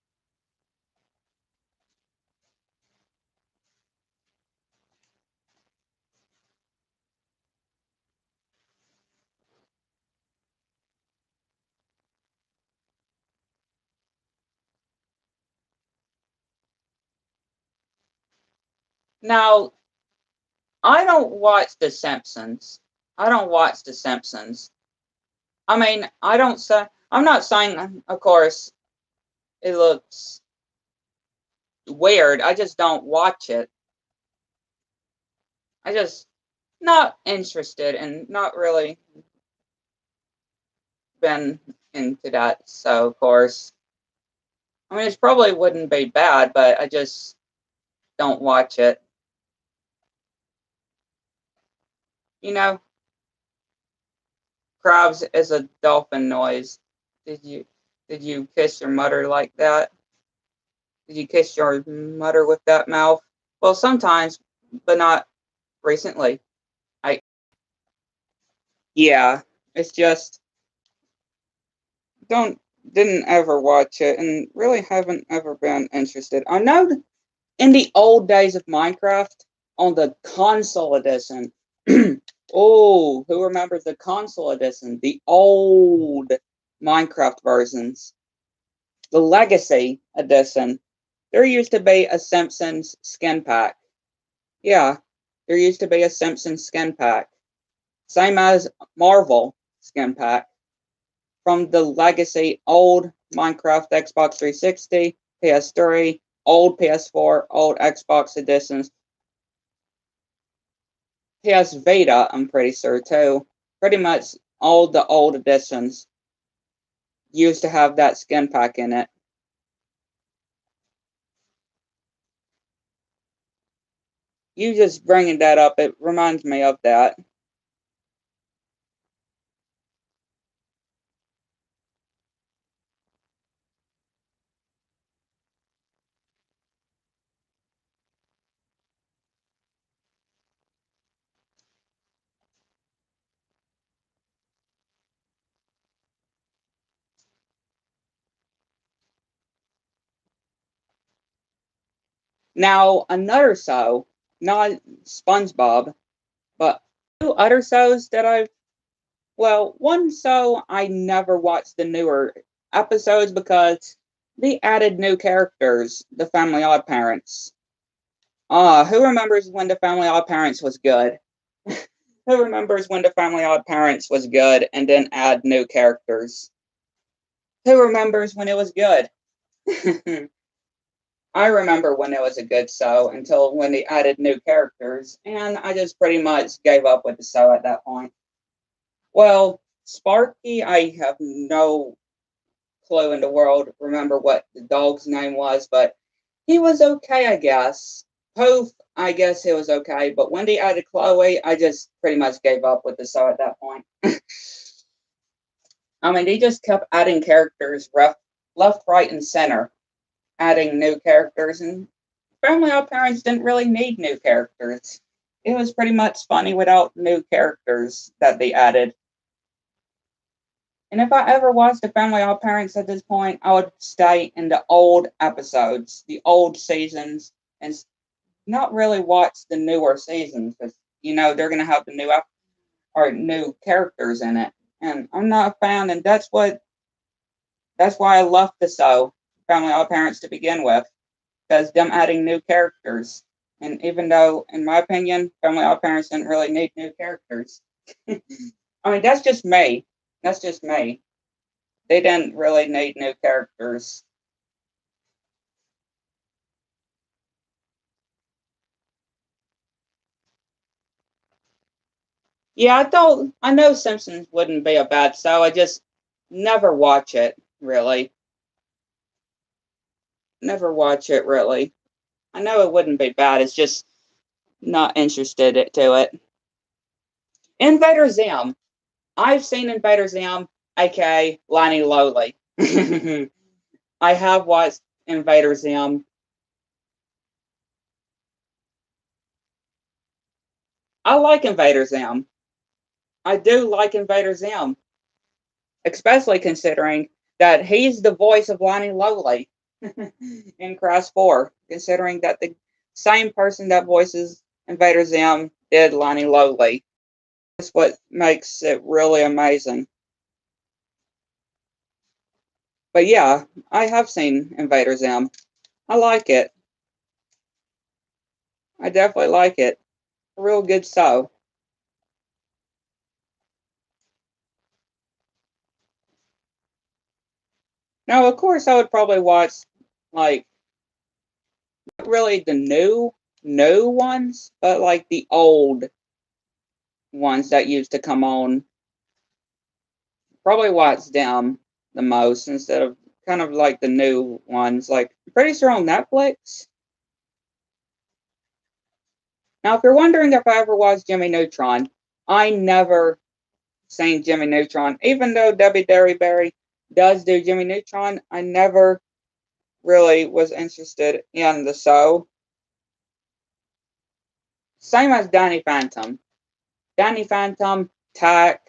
Now, I don't watch The Simpsons. I don't watch The Simpsons. I mean, I don't say, I'm not saying, of course, it looks weird. I just don't watch it. I just not interested and not really been into that. So of course, I mean, it probably wouldn't be bad, but I just don't watch it. You know, crabs is a dolphin noise. Did you did you kiss your mother like that? Did you kiss your mother with that mouth? Well, sometimes, but not recently. I Yeah, it's just don't didn't ever watch it and really haven't ever been interested. I know in the old days of Minecraft on the console edition. Oh, who remembers the console edition? The old Minecraft versions. The Legacy edition. There used to be a Simpsons skin pack. Yeah, there used to be a Simpsons skin pack. Same as Marvel skin pack. From the Legacy old Minecraft Xbox 360, PS3, old PS4, old Xbox editions, PS Vita, I'm pretty sure too. Pretty much all the old editions used to have that skin pack in it. You just bringing that up, it reminds me of that. Now, another show, not SpongeBob, but two other shows that well, one show I never watched the newer episodes because they added new characters, the Family Odd Parents. Who remembers when the Family Odd Parents was good? Who remembers when the Family Odd Parents was good and then add new characters? Who remembers when it was good? I remember when it was a good show until when they added new characters, and I just pretty much gave up with the show at that point. Well, Sparky, I have no clue in the world remember what the dog's name was, but he was okay, I guess. Poof, I guess he was okay, but when they added Chloe, I just pretty much gave up with the show at that point. I mean, they just kept adding characters left, right, and center, adding new characters, and Family Odd Parents didn't really need new characters. It was pretty much funny without new characters that they added. And if I ever watched the Family Odd Parents at this point, I would stay in the old episodes, the old seasons, and not really watch the newer seasons because they're gonna have the new characters in it, and I'm not a fan, and that's why I left the show Family Odd Parents to begin with, because them adding new characters, and even though, in my opinion, Family Odd Parents didn't really need new characters. I mean, that's just me. That's just me. They didn't really need new characters. Yeah, I know Simpsons wouldn't be a bad show. I just never watch it, really. Never watch it, really. I know it wouldn't be bad. It's just not interested to it. Invader Zim. I've seen Invader Zim, aka Lonnie Lowly. I have watched Invader Zim. I like Invader Zim. I do like Invader Zim, especially considering that he's the voice of Lonnie Lowly in Crash 4, considering that the same person that voices Invader Zim did Lonnie Lowly. That's what makes it really amazing. But yeah, I have seen Invader Zim. I like it. I definitely like it. A real good show. Now, of course, I would probably watch like really the new ones, but like the old ones that used to come on. Probably watch them the most instead of kind of like the new ones. Like, I'm pretty sure on Netflix. Now, if you're wondering if I ever watched Jimmy Neutron, I never seen Jimmy Neutron. Even though Debbie Derryberry does do Jimmy Neutron, I never really was interested in the show. Same as Danny Phantom. Danny Phantom, Tack,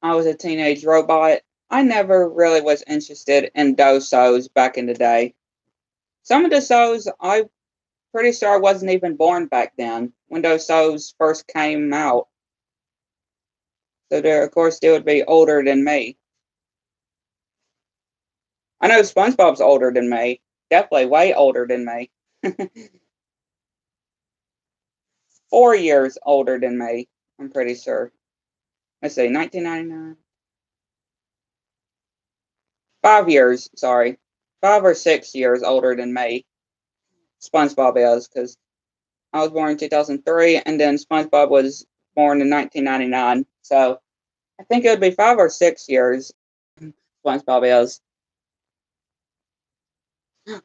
I Was a Teenage Robot. I never really was interested in those shows back in the day. Some of the shows, I'm pretty sure I wasn't even born back then when those shows first came out. So, of course, they would be older than me. I know SpongeBob's older than me. Definitely way older than me. 4 years older than me, I'm pretty sure. Let's see, 1999. 5 years, sorry. 5 or 6 years older than me. SpongeBob is, because I was born in 2003, and then SpongeBob was born in 1999. So I think it would be 5 or 6 years. SpongeBob is.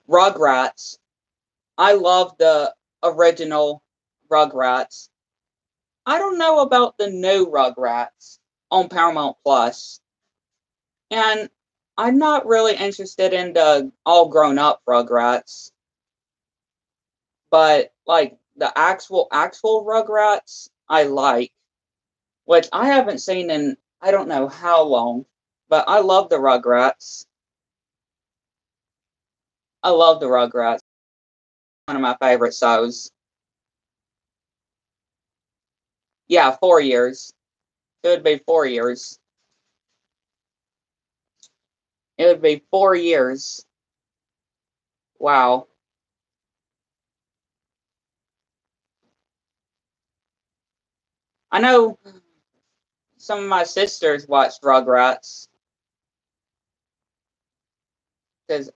Rugrats. I love the original Rugrats. I don't know about the new Rugrats on Paramount Plus. And I'm not really interested in the all grown up Rugrats. But like the actual Rugrats I like, which I haven't seen in I don't know how long, but I love the Rugrats. I love the Rugrats. One of my favorite shows. Yeah, 4 years. It would be 4 years. It would be 4 years. Wow. I know some of my sisters watched Rugrats because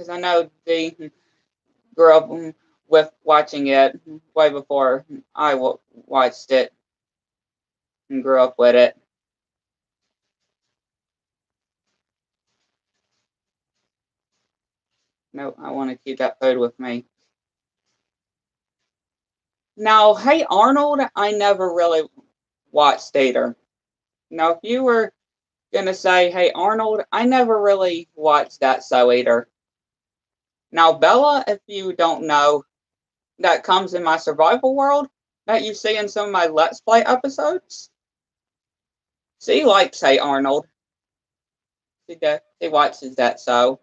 I know they grew up with watching it way before I watched it and grew up with it. No, I want to keep that food with me. Now, Hey Arnold, I never really watched either. Now, if you were gonna say Hey Arnold, I never really watched that show either. Now, Bella, if you don't know, that comes in my survival world that you see in some of my Let's Play episodes. She likes Hey Arnold. She watches that show.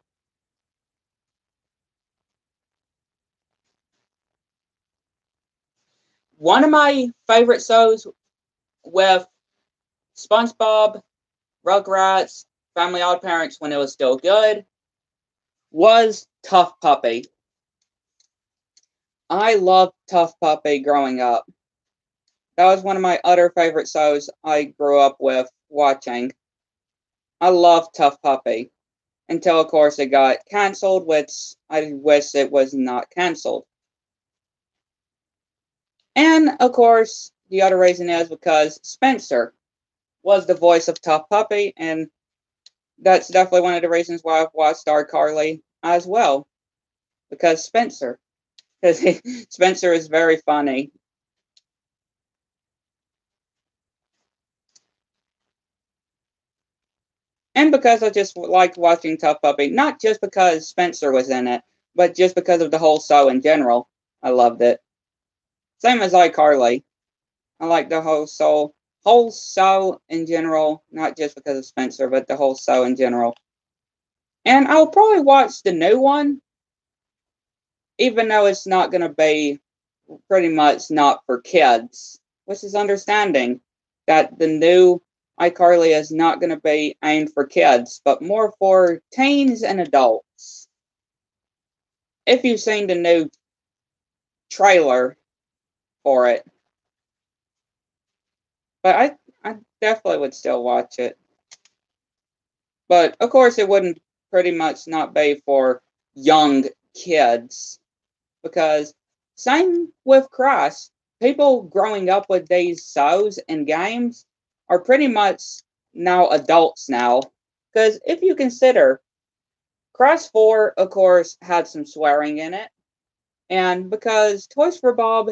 One of my favorite shows with SpongeBob, Rugrats, Family Odd Parents when it was still good was Tough Puppy. I loved Tough Puppy growing up. That was one of my other favorite shows I grew up with watching. I loved Tough Puppy. Until, of course, it got canceled, which I wish it was not canceled. And, of course, the other reason is because Spencer was the voice of Tough Puppy, and that's definitely one of the reasons why I've watched iCarly as well. Because Spencer. Because Spencer is very funny. And because I just liked watching Tough Puppy, not just because Spencer was in it, but just because of the whole show in general. I loved it. Same as iCarly. I like the whole show in general, not just because of Spencer, but the whole show in general. And I'll probably watch the new one, even though it's not going to be pretty much not for kids, which is understanding that the new iCarly is not going to be aimed for kids, but more for teens and adults. If you've seen the new trailer for it. But I definitely would still watch it. But of course, it wouldn't pretty much not be for young kids, because same with Cross. People growing up with these shows and games are pretty much now adults now. Because if you consider, Cross 4, of course, had some swearing in it. And because Toys for Bob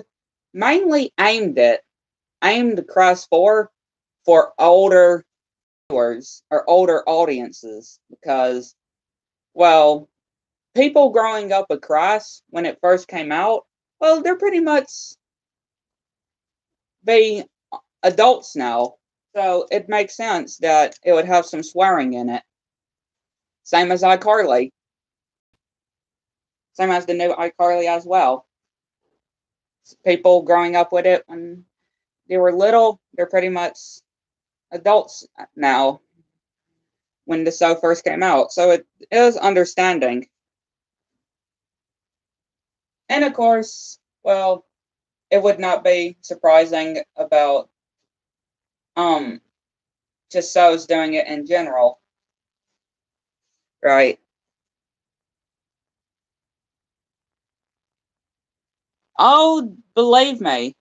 mainly aimed Cross 4 for older viewers or older audiences. Because, well, people growing up with Cross when it first came out, well, they're pretty much be adults now. So it makes sense that it would have some swearing in it. Same as iCarly. Same as the new iCarly as well. People growing up with it when they were little, they're pretty much adults now when the show first came out. So it is understanding. And of course, well, it would not be surprising about just shows doing it in general. Right. Oh, believe me,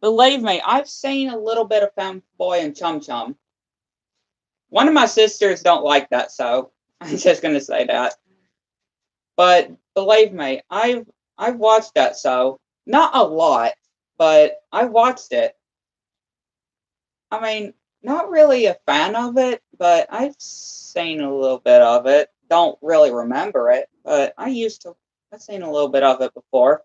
I've seen a little bit of Fanboy and Chum Chum. One of my sisters don't like that, so I'm just gonna say that. But believe me, I've watched that show. Not a lot, but I've watched it. I mean, not really a fan of it, but I've seen a little bit of it. Don't really remember it, but I've seen a little bit of it before.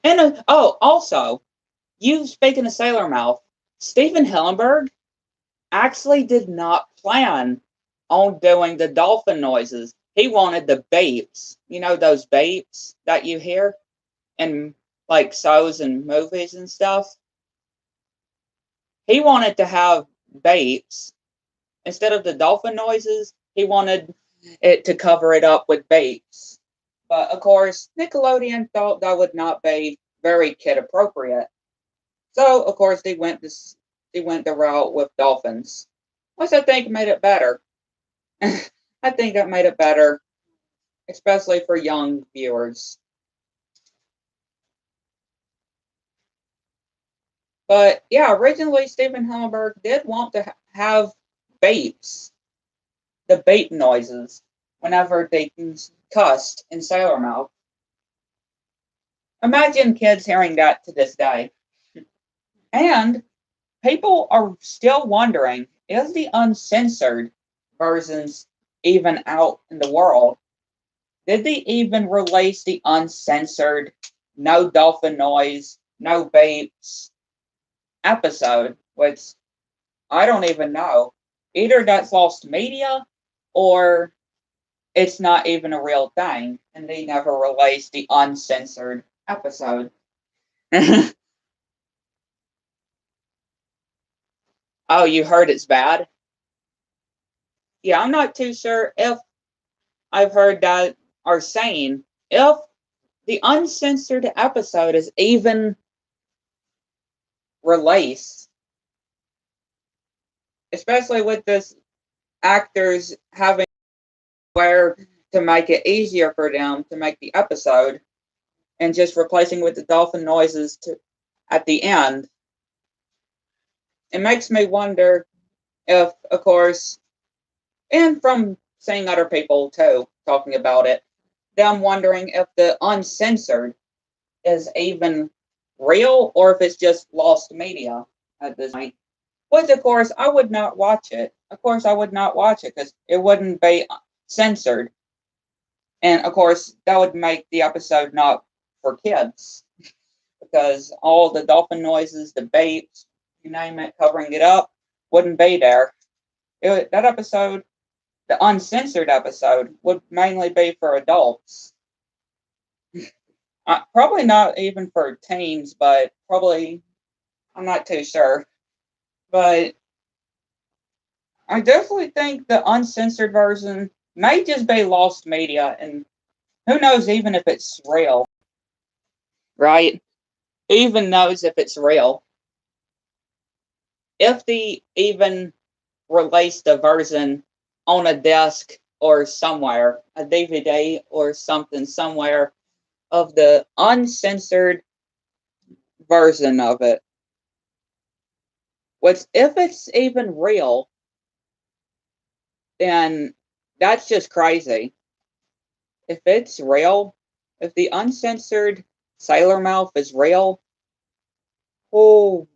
And also, you speaking of Sailor Mouth, Stephen Hillenburg actually did not plan on doing the dolphin noises. He wanted the beeps. You know those beeps that you hear in like shows and movies and stuff? He wanted to have beeps. Instead of the dolphin noises, he wanted it to cover it up with beeps. But of course, Nickelodeon thought that would not be very kid appropriate. So of course they went the route with dolphins, which I think made it better. I think that made it better, especially for young viewers. But yeah, originally Stephen Hillenburg did want to have beeps, the beep noises, whenever they cussed in Sailor Mouth. Imagine kids hearing that to this day. And people are still wondering, is the uncensored versions even out in the world? Did they even release the uncensored, no dolphin noise, no beeps episode? Which I don't even know. Either that's lost media or it's not even a real thing and they never released the uncensored episode. Oh, you heard it's bad? Yeah, I'm not too sure if I've heard that are saying if the uncensored episode is even released, especially with this actors having where to make it easier for them to make the episode and just replacing with the dolphin noises to at the end. It makes me wonder if, of course, and from seeing other people too talking about it, them wondering if the uncensored is even real or if it's just lost media at this point. Which, of course, I would not watch it. Of course, I would not watch it because it wouldn't be censored. And, of course, that would make the episode not for kids because all the dolphin noises, the baits, you name it, covering it up, wouldn't be there. That episode, the uncensored episode, would mainly be for adults. Probably not even for teens, but probably, I'm not too sure. But I definitely think the uncensored version may just be lost media, and who knows even if it's real. right? Who even knows if it's real? If they even released a version on a desk or somewhere, a DVD or something somewhere of the uncensored version of it, which if it's even real, then that's just crazy. If it's real, if the uncensored sailor mouth is real, oh,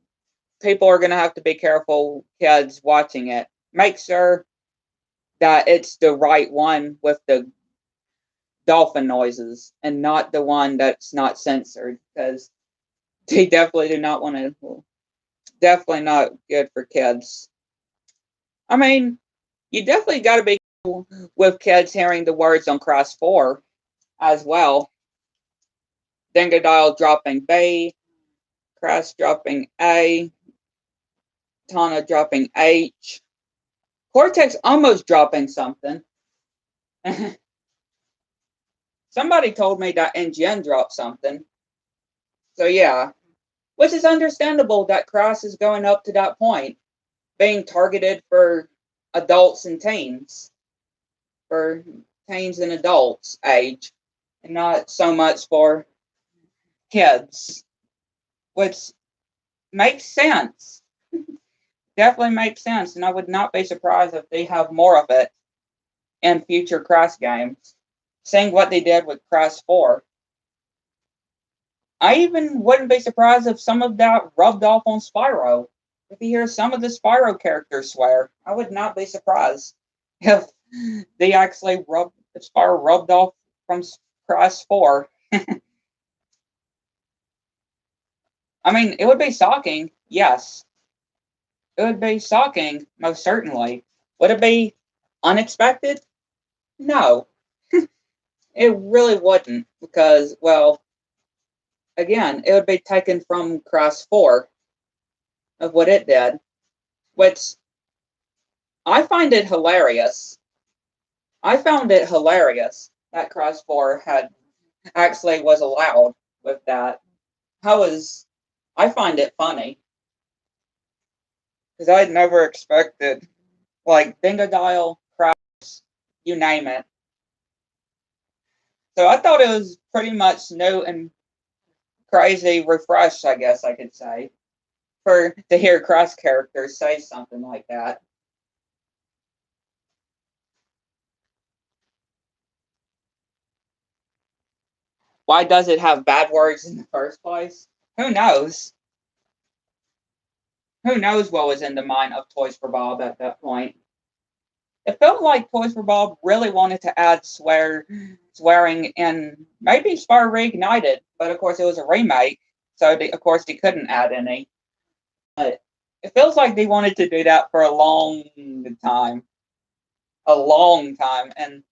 people are going to have to be careful, kids watching it. Make sure that it's the right one with the dolphin noises and not the one that's not censored, because they definitely do not want to, definitely not good for kids. I mean, you definitely got to be careful with kids hearing the words on Cross 4 as well. Dingodile dropping B, Crash dropping A, Tana dropping H, Cortex almost dropping something. Somebody told me that NGN dropped something. So yeah, which is understandable that Crash is going up to that point, being targeted for adults and teens, for teens and adults age, and not so much for kids, which makes sense. Definitely makes sense, and I would not be surprised if they have more of it in future Crash games. Seeing what they did with Crash 4. I even wouldn't be surprised if some of that rubbed off on Spyro. If you hear some of the Spyro characters swear, I would not be surprised if they actually Spyro rubbed off from Crash 4. I mean, it would be shocking, yes. It would be shocking, most certainly. Would it be unexpected? No, it really wouldn't, because, well, again, it would be taken from Crash 4 of what it did, which I find it hilarious. I found it hilarious that Crash 4 had actually was allowed with that. I find it funny because I'd never expected, like, Dingodile, Crash, you name it. So I thought it was pretty much new and crazy refresh, I guess I could say, for to hear Crash characters say something like that. Why does it have bad words in the first place? Who knows? Who knows what was in the mind of Toys for Bob at that point? It felt like Toys for Bob really wanted to add swearing in maybe Spyro Reignited, but of course it was a remake, so of course they couldn't add any. But it feels like they wanted to do that for a long time, and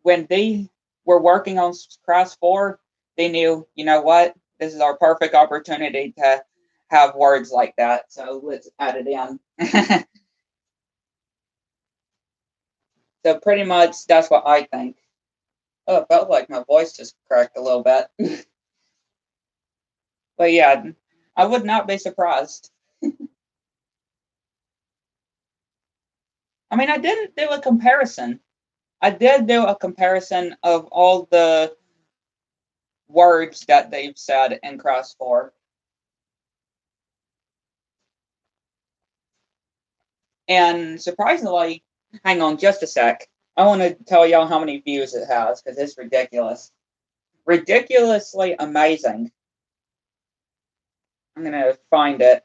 when they were working on Crash 4, they knew, you know what, this is our perfect opportunity to have words like that, so let's add it in. So pretty much that's what I think. Oh, it felt like my voice just cracked a little bit. But yeah, I would not be surprised. I mean, I didn't do a comparison. I did do a comparison of all the words that they've said in Cross 4. And surprisingly, hang on just a sec. I want to tell y'all how many views it has because it's ridiculous. Ridiculously amazing. I'm going to find it.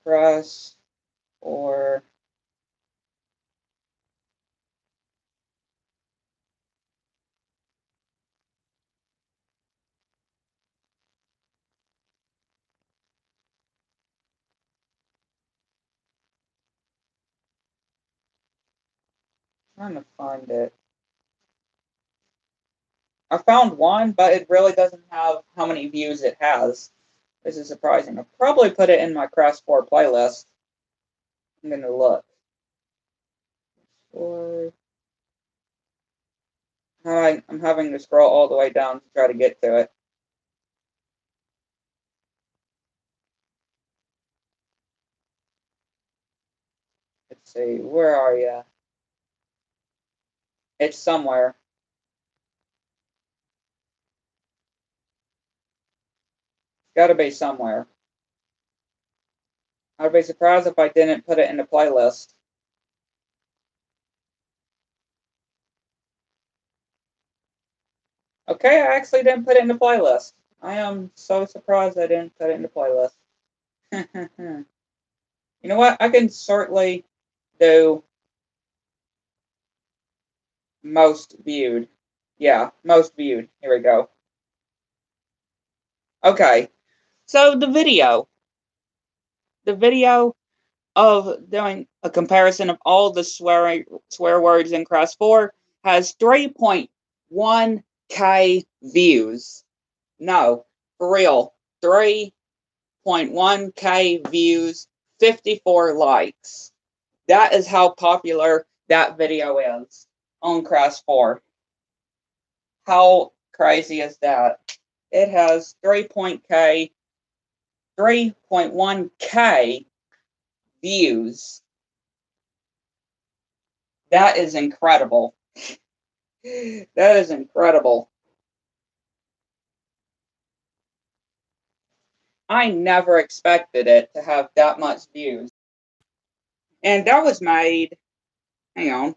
Cross 4. I'm trying to find it. I found one, but it really doesn't have how many views it has. This is surprising. I'll probably put it in my Crash 4 playlist. I'm going to look. 4. Alright, I'm having to scroll all the way down to try to get to it. Let's see, where are you? It's somewhere. It's gotta be somewhere. I'd be surprised if I didn't put it in the playlist. Okay, I actually didn't put it in the playlist. I am so surprised I didn't put it in the playlist. You know what? I can certainly do most viewed. Yeah, most viewed. Here we go. Okay, so the video of doing a comparison of all the swear words in Crash 4 has 3.1K views. No, for real, 3.1K views, 54 likes. That is how popular that video is on Crash 4. How crazy is that? It has 3.1K views. That is incredible. That is incredible. I never expected it to have that much views. And that was made, hang on,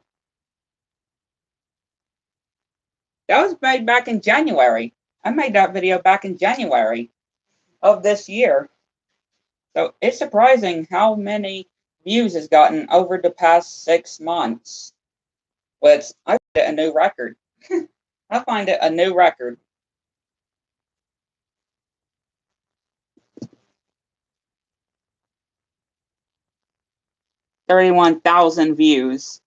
that was made back in January. I made that video back in January of this year. So it's surprising how many views has gotten over the past 6 months. Which I find it a new record. I find it a new record. 31,000 views.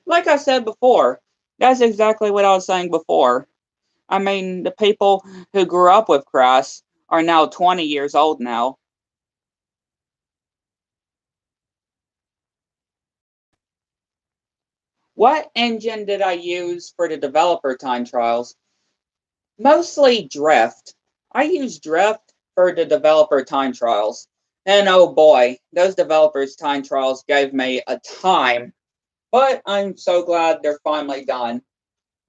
Like I said before, that's exactly what I was saying before. I mean, the people who grew up with Crash are now 20 years old now. What engine did I use for the developer time trials? Mostly Drift. I use Drift for the developer time trials. And oh boy, those developers time trials gave me a time. But I'm so glad they're finally done.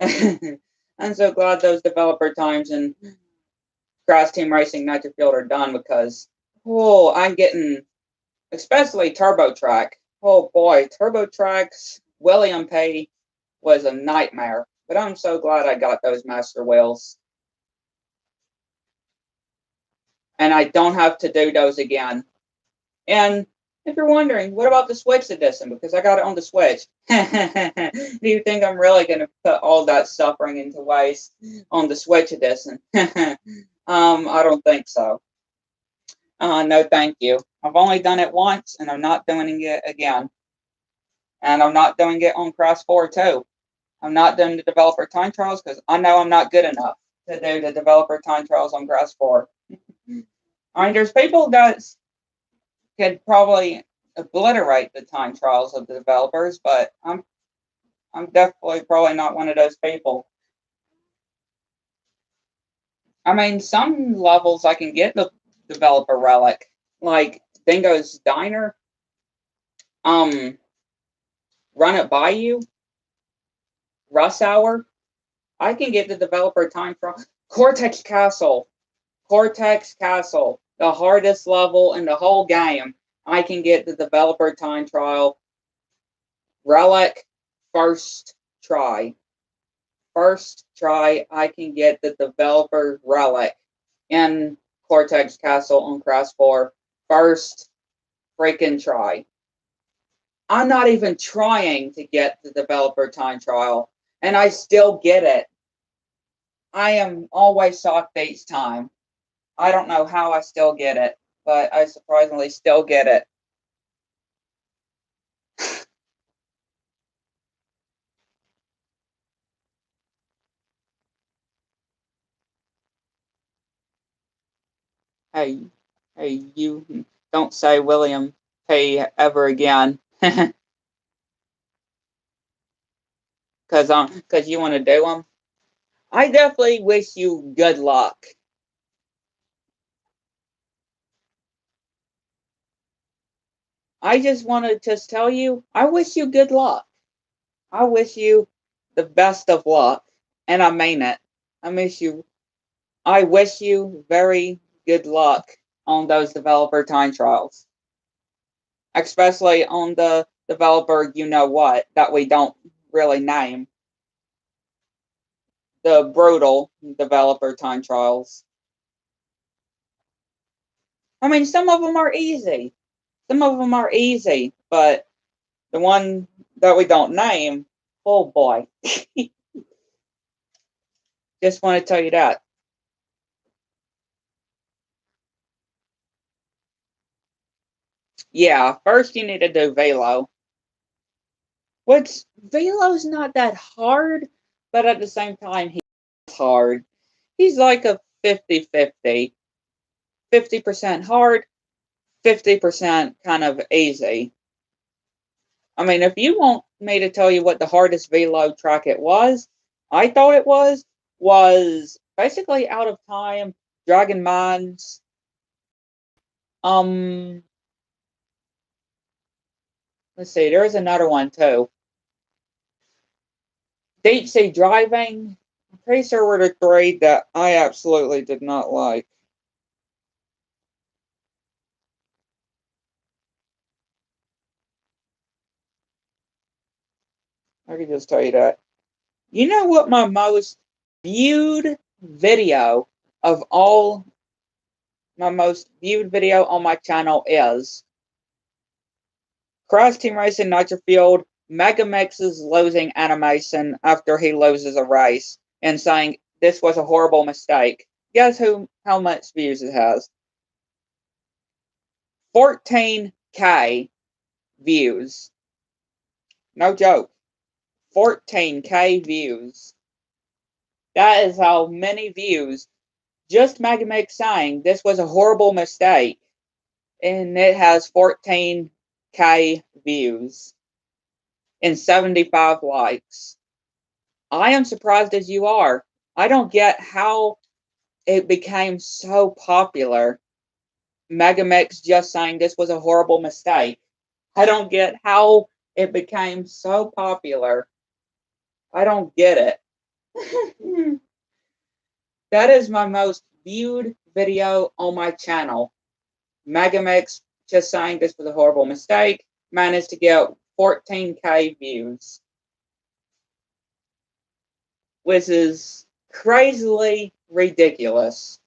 I'm so glad those developer times and Crash Team Racing Nitro Field are done because, oh, I'm getting, especially Turbo Track. Oh boy, Turbo Track's William Pay was a nightmare. But I'm so glad I got those Master Wheels. And I don't have to do those again. And if you're wondering, what about the Switch edition? Because I got it on the Switch. Do you think I'm really going to put all that suffering into waste on the Switch edition? I don't think so. No, thank you. I've only done it once, and I'm not doing it again. And I'm not doing it on Crash 4 too. I'm not doing the developer time trials because I know I'm not good enough to do the developer time trials on Crash 4. I mean, there's people that could probably obliterate the time trials of the developers, but I'm definitely probably not one of those people. I mean, some levels I can get the developer relic, like Dingo's Diner, Run It By You, Rush Hour. I can get the developer time from Cortex Castle. Cortex Castle, the hardest level in the whole game. I can get the developer time trial relic first try. First try, I can get the developer relic in Cortex Castle on Crash 4. First freaking try. I'm not even trying to get the developer time trial, and I still get it. I am always shocked each time. I don't know how I still get it, but I surprisingly still get it. Hey, hey, you don't say William P ever again. Cause you want to do them. I definitely wish you good luck. I just want to just tell you, I wish you good luck. I wish you the best of luck, and I mean it. I wish you. I wish you very good luck on those developer time trials, especially on the developer you know what that we don't really name, the brutal developer time trials. I mean, some of them are easy. Some of them are easy, but the one that we don't name, oh boy. Just want to tell you that. Yeah, first you need to do Velo. Which Velo's not that hard, but at the same time, he's hard. He's like a 50-50. 50% hard, 50% kind of easy. I mean, if you want me to tell you what the hardest Velo track it was, I thought it was basically Out of Time, Dragon Mines, um, let's see, there's another one too. Deep Sea Driving. I'm pretty sure were the three that I absolutely did not like. I can just tell you that. You know what my most viewed video of all my most viewed video on my channel is? Crash Team Racing Nitro Field Megamix's losing animation after he loses a race and saying this was a horrible mistake. Guess how much views it has? 14K views. No joke. 14K views. That is how many views just Megamix saying this was a horrible mistake. And it has 14K views and 75 likes. I am surprised as you are. I don't get how it became so popular. Megamix just saying this was a horrible mistake. I don't get how it became so popular. I don't get it. That is my most viewed video on my channel. Megamix just saying this was a horrible mistake managed to get 14K views, which is crazily ridiculous.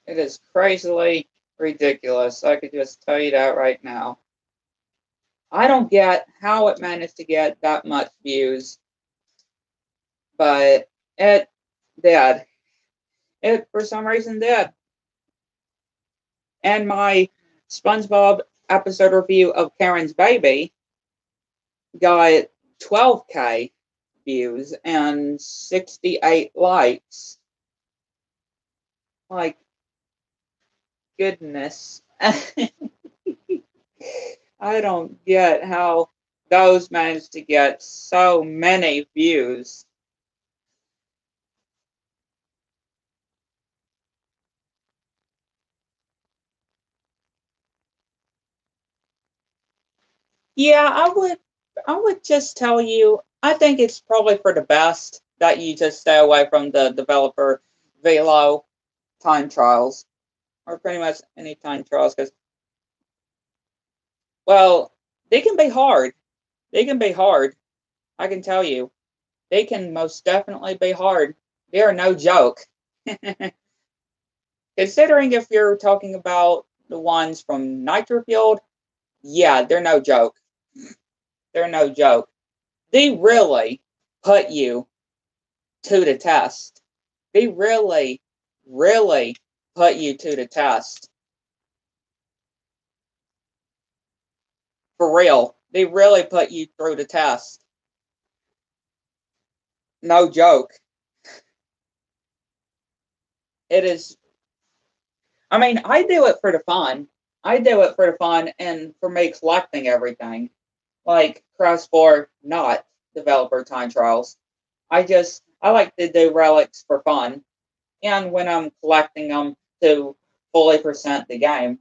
It is crazily ridiculous. I could just tell you that right now. I don't get how it managed to get that much views, but it did. It, for some reason, did. And my SpongeBob episode review of Karen's Baby got 12K views and 68 likes. Like, goodness. I don't get how those managed to get so many views. Yeah, I would just tell you, I think it's probably for the best that you just stay away from the developer Velo time trials or pretty much any time trials because, well, they can be hard. They can be hard. I can tell you. They can most definitely be hard. They are no joke. Considering if you're talking about the ones from Nitro Field, yeah, they're no joke. They're no joke. They really put you to the test. They really, really put you to the test. For real. They really put you through the test. No joke. It is. I mean, I do it for the fun. I do it for the fun and for me collecting everything. like Crash 4 not developer time trials. I like to do relics for fun, and when I'm collecting them to fully present the game.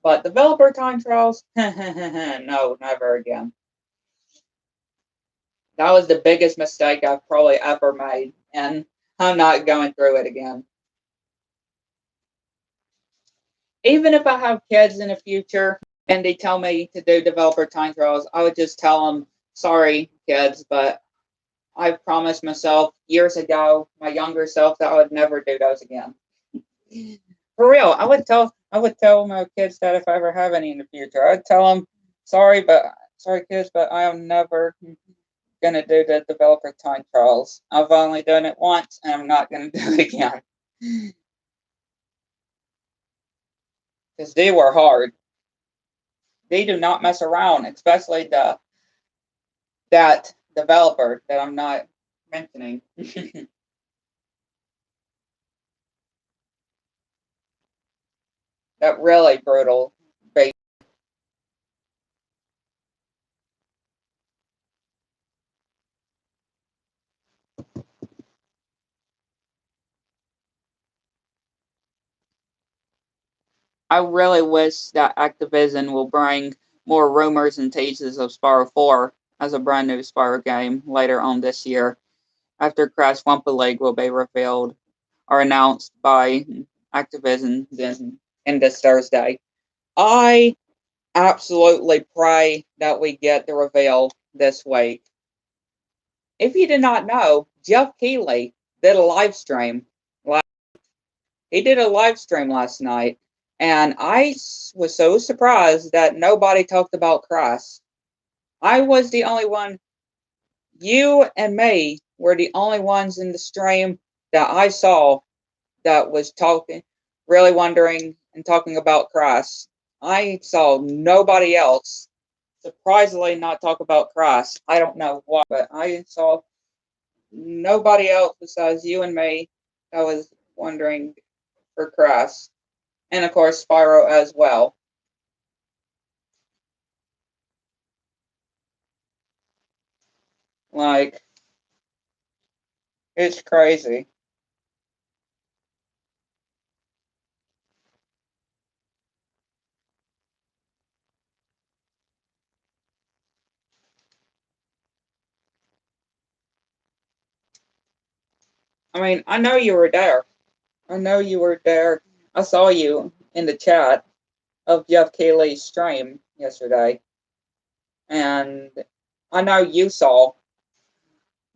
But developer time trials, no, never again. That was the biggest mistake I've probably ever made, and I'm not going through it again. Even if I have kids in the future and they tell me to do developer time trials, I would just tell them, sorry, kids, but I promised myself years ago, my younger self, that I would never do those again. For real, I would tell my kids that if I ever have any in the future, I'd tell them, sorry, kids, but I am never gonna do the developer time trials. I've only done it once, and I'm not gonna do it again because they were hard. They do not mess around, especially that developer that I'm not mentioning. That really brutal. I really wish that Activision will bring more rumors and teases of Spyro 4 as a brand new Spyro game later on this year, after Crash Wumpa League will be revealed or announced by Activision in this Thursday. I absolutely pray that we get the reveal this week. If you did not know, Jeff Keighley did a live stream. He did a live stream last night, and I was so surprised that nobody talked about Crash. I was the only one. You and me were the only ones in the stream that I saw that was talking, really wondering and talking about Crash. I saw nobody else, surprisingly, not talk about Crash. I don't know why, but I saw nobody else besides you and me that was wondering for Crash. And of course, Spyro as well. Like, it's crazy. I mean, I know you were there. I know you were there. I saw you in the chat of Jeff Keighley's stream yesterday. And I know you saw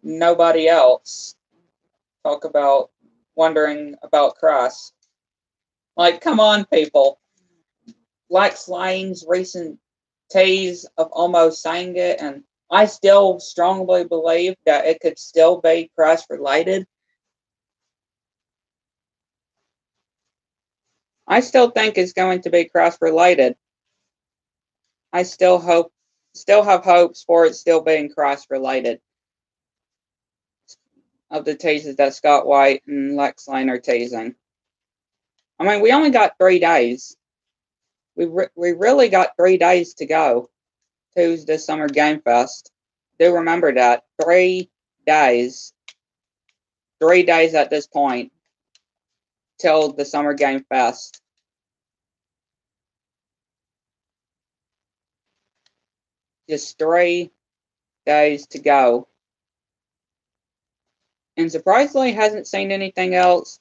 nobody else talk about wondering about Crash. Like, come on, people. Lex Lane's recent tease of almost saying it, and I still strongly believe that it could still be Crash related. I still think it's going to be Crash related. I still have hopes for it still being Crash related. Of the teases that Scott White and Lex Lane are teasing. I mean, we only got 3 days. We really got 3 days to go to the Summer Game Fest. Do remember that 3 days, 3 days at this point till the Summer Game Fest. Just 3 days to go. And surprisingly, hasn't seen anything else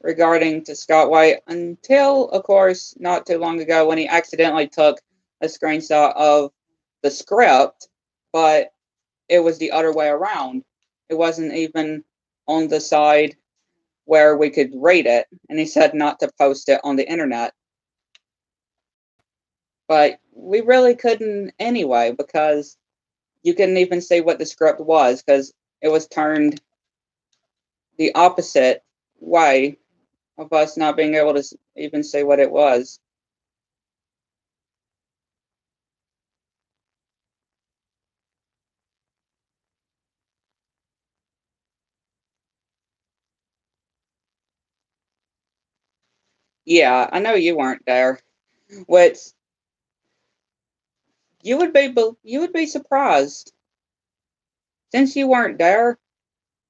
regarding to Scott White until, of course, not too long ago when he accidentally took a screenshot of the script, but it was the other way around. It wasn't even on the side where we could read it, and he said not to post it on the internet. But we really couldn't anyway, because you couldn't even see what the script was, because it was turned the opposite way of us not being able to even see what it was. Yeah, I know you weren't there, which You would be surprised. Since you weren't there,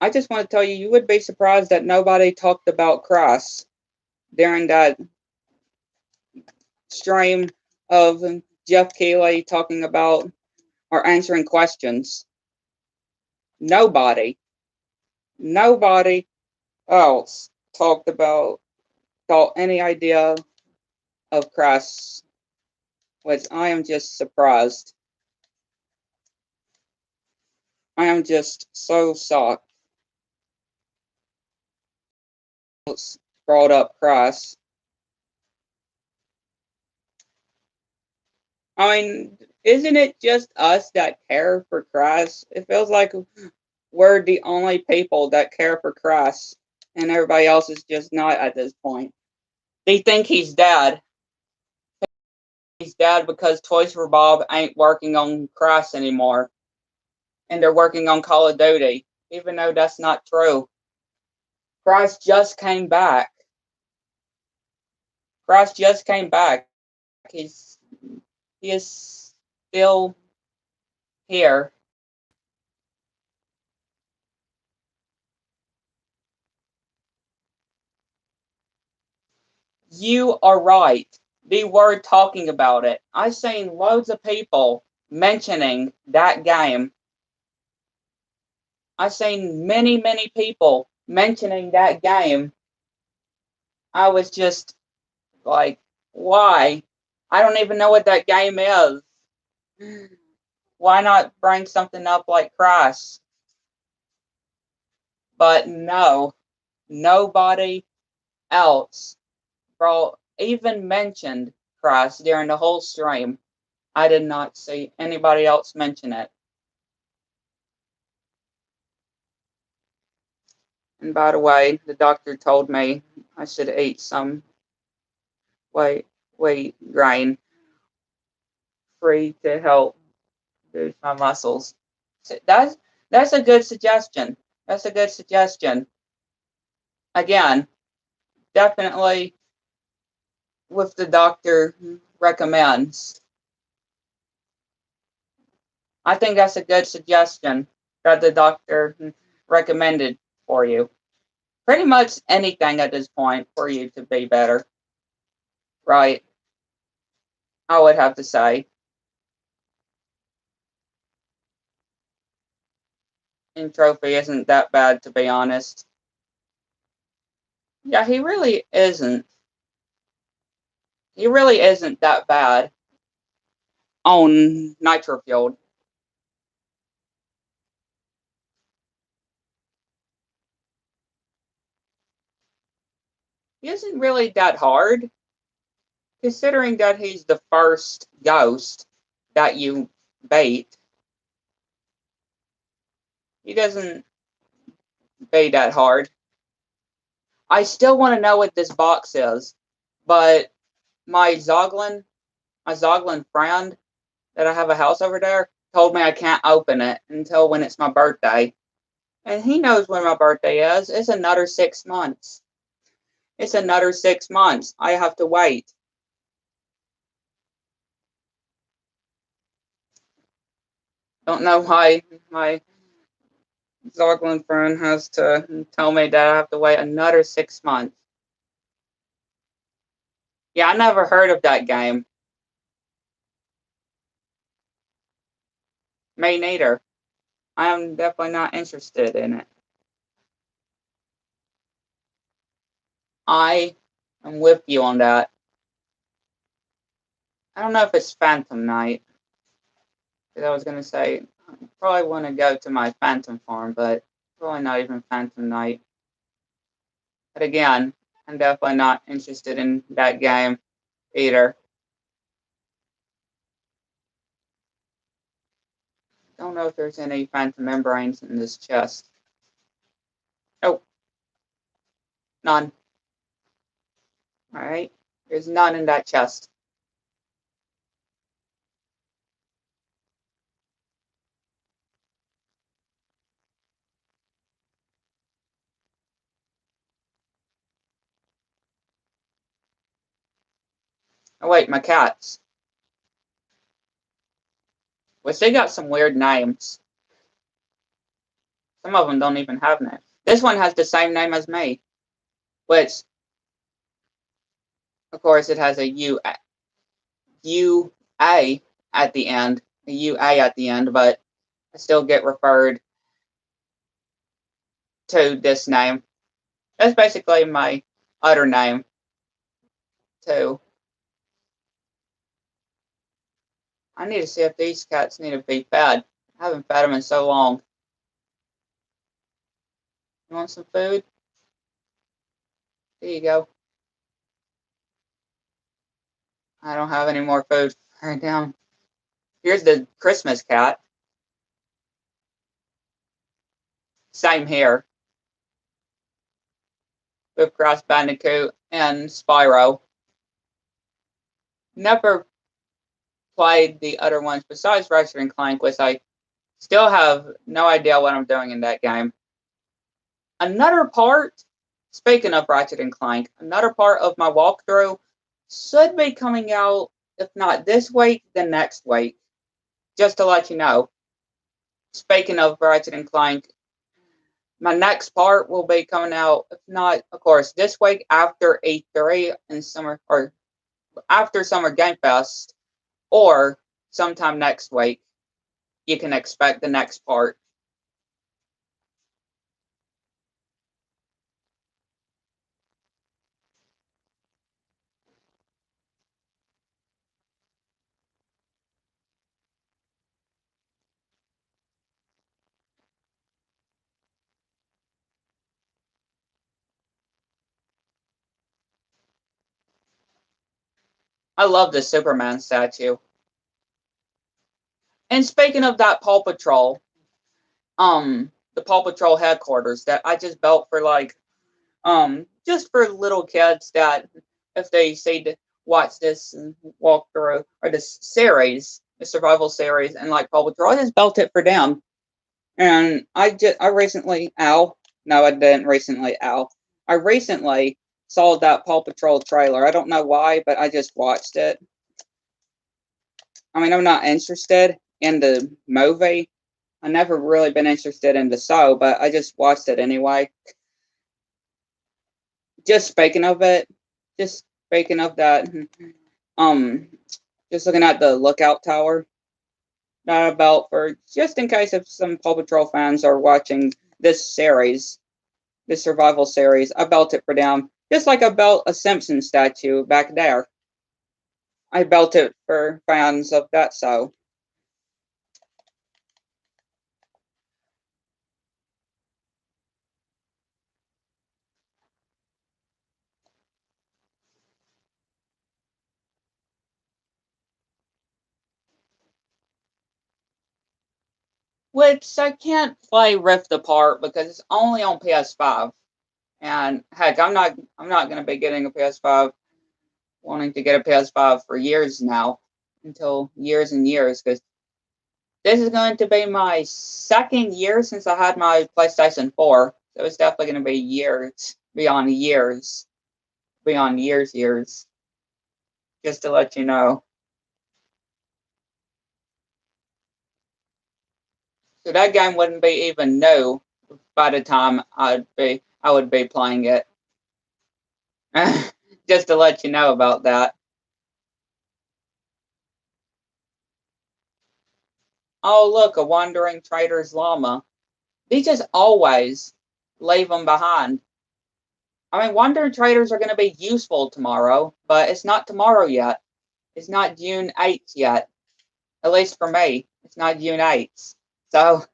I just want to tell you, you would be surprised that nobody talked about Christ during that stream of Jeff Keighley talking about or answering questions. Nobody, nobody else thought any idea of Christ, which I am just surprised. I am just so shocked. Brought up Christ. I mean, isn't it just us that care for Christ? It feels like we're the only people that care for Christ, and everybody else is just not at this point. They think he's dead. He's dead because Toys for Bob ain't working on Christ anymore, and they're working on Call of Duty, even though that's not true. Christ just came back. Christ just came back. He is still here. You are right. They were talking about it. I've seen loads of people mentioning that game. I've seen many, many people mentioning that game. I was just like, why? I don't even know what that game is. Why not bring something up like Christ? But no, nobody else brought even mentioned Christ during the whole stream. I did not see anybody else mention it. And by the way, the doctor told me I should eat some wheat grain free to help boost my muscles. So that's a good suggestion. That's a good suggestion. Again, definitely what the doctor recommends. I think that's a good suggestion that the doctor recommended for you. Pretty much anything at this point for you to be better. Right. I would have to say. And Trophy isn't that bad, to be honest. Yeah, he really isn't. He really isn't that bad on Nitro Fueled. He isn't really that hard, considering that he's the first ghost that you bait. He doesn't bait that hard. I still want to know what this box is, but my Zoglin friend that I have a house over there told me I can't open it until when it's my birthday. And he knows when my birthday is. It's another 6 months. It's another 6 months. I have to wait. Don't know why my Zoglin friend has to tell me that I have to wait another 6 months. Yeah, I never heard of that game. Me neither. I am definitely not interested in it. I am with you on that. I don't know if it's Phantom Night. Because I was going to say, I probably want to go to my Phantom farm, but probably not even Phantom Night. But again, I'm definitely not interested in that game either. Don't know if there's any Phantom membranes in this chest. Oh, none. Alright, there's none in that chest. Oh wait, my cats. Which they got some weird names. Some of them don't even have names. This one has the same name as me, which, of course, it has a U-A at the end. A U-A at the end, but I still get referred to this name. That's basically my other name, too. I need to see if these cats need to be fed. I haven't fed them in so long. You want some food? There you go. I don't have any more food right now. Here's the Christmas cat. Same here. With Crash Bandicoot and Spyro. Never played the other ones besides Ratchet and Clank, which I still have no idea what I'm doing in that game. Another part, speaking of Ratchet and Clank, another part of my walkthrough should be coming out, if not this week, then next week. Just to let you know. Speaking of Ratchet and Clank, my next part will be coming out, if not, of course, this week after E3 and summer, or after Summer Game Fest, or sometime next week. You can expect the next part. I love the Superman statue. And speaking of that Paw Patrol, the Paw Patrol headquarters that I just built for just for little kids that if they see to watch this and walk through or this series, the survival series, and like Paw Patrol, I just built it for them. And I recently, no, I didn't recently, I recently saw that Paw Patrol trailer. I don't know why, but I just watched it. I mean, I'm not interested in the movie. I never really been interested in the show, but I just watched it anyway. Just speaking of it, just speaking of that, um, just looking at the lookout tower that I built for, just in case if some Paw Patrol fans are watching this series, this survival series, I built it for them, just like I built a Simpson statue back there. I built it for fans of that show. Which I can't play Rift Apart because it's only on PS5. And heck, I'm not going to be getting a PS5, wanting to get a PS5 for years now, until years and years, because this is going to be my second year since I had my PlayStation 4. So it's definitely going to be years, beyond years, beyond years, just to let you know. So that game wouldn't be even new by the time I would be playing it. Just to let you know about that. Oh, look, a wandering trader's llama. They just always leave them behind. I mean, wandering traders are going to be useful tomorrow, but it's not tomorrow yet. It's not June 8th yet. At least for me, it's not June 8th. So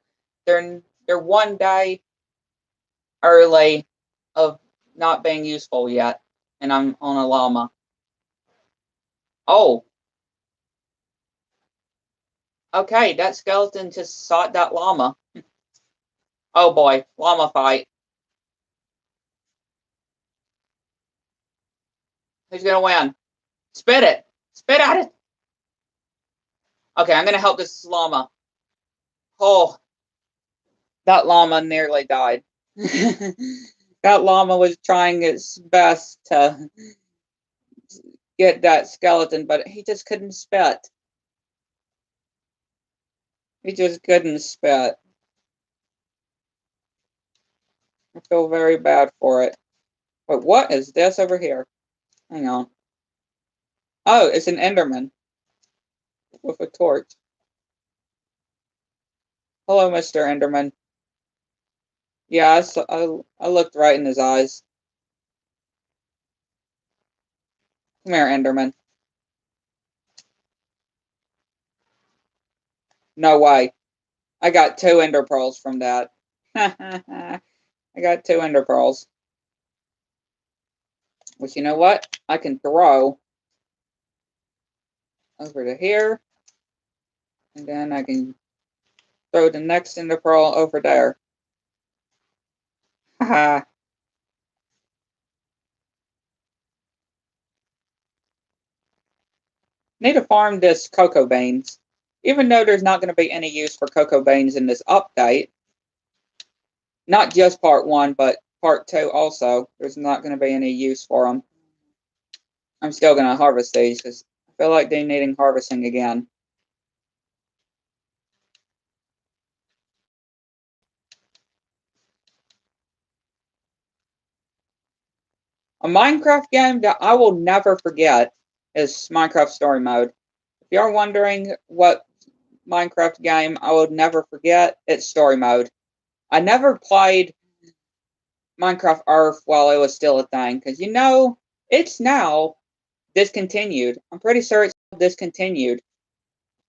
they're one day early of not being useful yet, and I'm on a llama. Oh, okay, that skeleton just sought that llama. Oh boy, llama fight. Who's gonna win? Spit it! Spit at it! Okay, I'm gonna help this llama. Oh, that llama nearly died. That llama was trying its best to get that skeleton, but he just couldn't spit. He just couldn't spit. I feel very bad for it. But what is this over here? Hang on. Oh, it's an Enderman with a torch. Hello, Mr. Enderman. Yeah, I looked right in his eyes. Come here, Enderman. No way. I got 2 ender pearls from that. I got 2 ender pearls. Which, you know what? I can throw over to here. And then I can throw the next ender pearl over there. Haha. Need to farm this cocoa beans. Even though there's not going to be any use for cocoa beans in this update. Not just part 1, but part 2 also. There's not going to be any use for them. I'm still going to harvest these because I feel like they're needing harvesting again. A Minecraft game that I will never forget is Minecraft Story Mode. If you're wondering what Minecraft game I would never forget, it's Story Mode. I never played Minecraft Earth while it was still a thing, because you know, it's now discontinued. I'm pretty sure it's discontinued.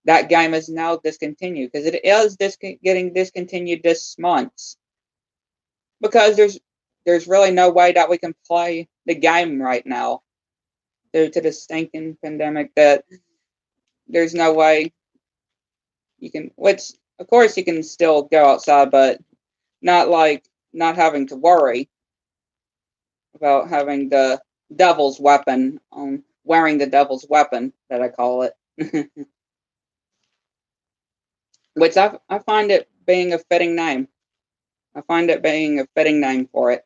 That game is now discontinued, because it is getting discontinued this month. Because there's really no way that we can play the game right now due to the stinking pandemic, that there's no way you can, which of course you can still go outside, but not like not having to worry about having the devil's weapon, wearing the devil's weapon that I call it. Which I find it being a fitting name. I find it being a fitting name for it.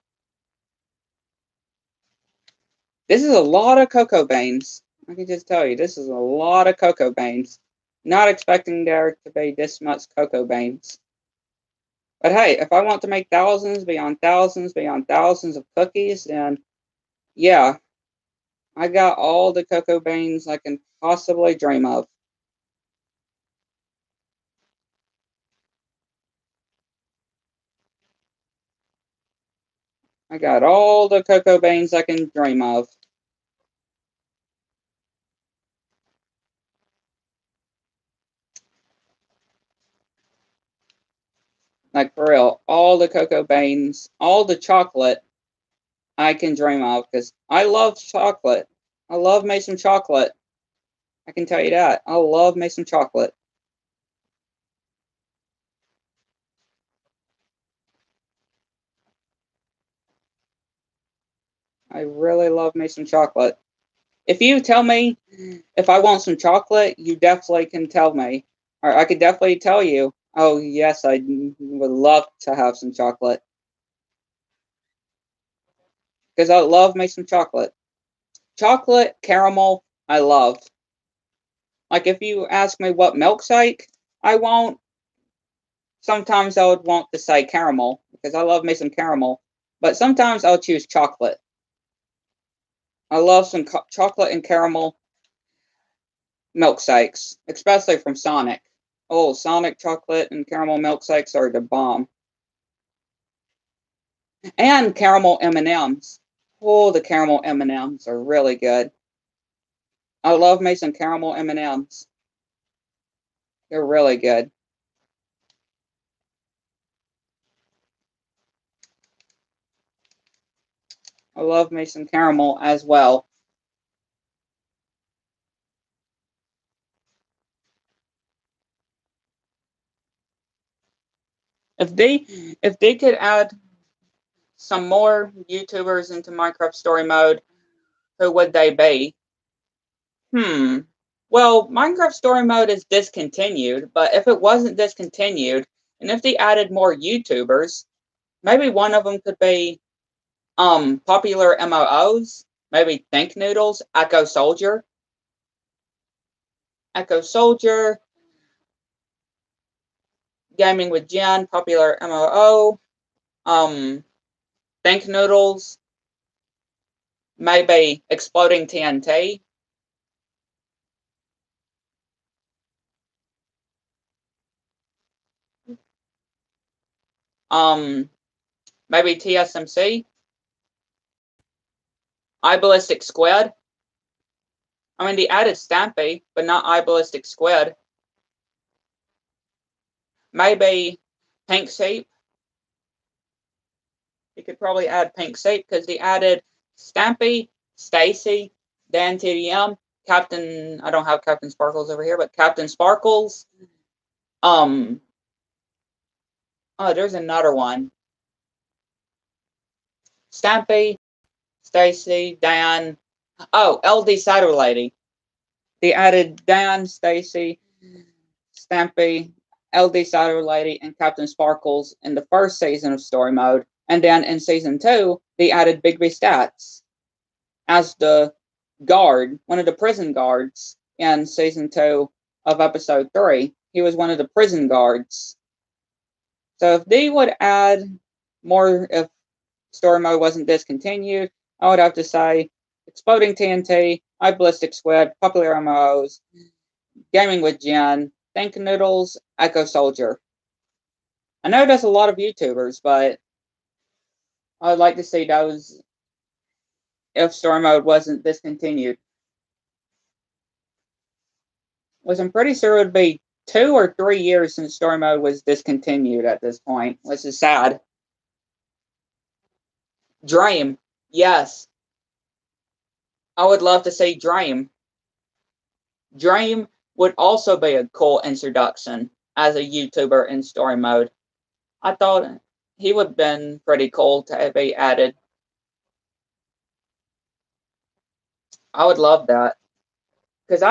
This is a lot of cocoa beans. I can just tell you, this is a lot of cocoa beans. Not expecting there to be this much cocoa beans. But hey, if I want to make thousands beyond thousands beyond thousands of cookies, then yeah, I got all the cocoa beans I can possibly dream of. I got all the cocoa beans I can dream of. Like for real, all the cocoa beans, all the chocolate I can dream of, because I love chocolate. I love me some chocolate. I can tell you that. I love me some chocolate. I really love me some chocolate. If you tell me if I want some chocolate, you definitely can tell me. Or I could definitely tell you, oh, yes, I would love to have some chocolate. Because I love me some chocolate. Chocolate, caramel, I love. Like if you ask me what milkshake I want, sometimes I would want to say caramel because I love me some caramel. But sometimes I'll choose chocolate. I love some chocolate and caramel milkshakes, especially from Sonic. Oh, Sonic chocolate and caramel milkshakes are the bomb. And caramel M&Ms. Oh, the caramel M&Ms are really good. I love me some caramel M&Ms. They're really good. I love me some caramel as well. If they could add some more YouTubers into Minecraft Story Mode, who would they be? Hmm. Well, Minecraft Story Mode is discontinued, but if it wasn't discontinued, and if they added more YouTubers, maybe one of them could be popular MOOs, maybe Think Noodles, Echo Soldier. Echo Soldier. Gaming with Jen, popular MMO. Think Noodles. Maybe Exploding TNT. Maybe TSMC. iBallistic Squid. I mean, they added Stampy, but not iBallistic Squid. Maybe Pink Sheep. You could probably add Pink Sheep because they added Stampy, Stacy, Dan TDM, Captain. I don't have Captain Sparkles over here, but Captain Sparkles. Oh, there's another one. Stampy, Stacy, Dan. Oh, LD Cider Lady. They added Dan, Stacy, Stampy, LD Cider Lady, and Captain Sparkles in the first season of Story Mode. And then in Season 2, they added Bigby Stats as the guard, one of the prison guards in Season 2 of Episode 3. He was one of the prison guards. So if they would add more, if Story Mode wasn't discontinued, I would have to say Exploding TNT, iBallistic Squid, Popular MMOs, Gaming with Jen, Think Noodles, Echo Soldier. I know there's a lot of YouTubers, but I would like to see those if Story Mode wasn't discontinued. Which I'm pretty sure it would be 2 or 3 years since Story Mode was discontinued at this point, which is sad. Dream, yes. I would love to see Dream. Dream would also be a cool introduction as a YouTuber in Story Mode. I thought he would have been pretty cool to be added. I would love that. Because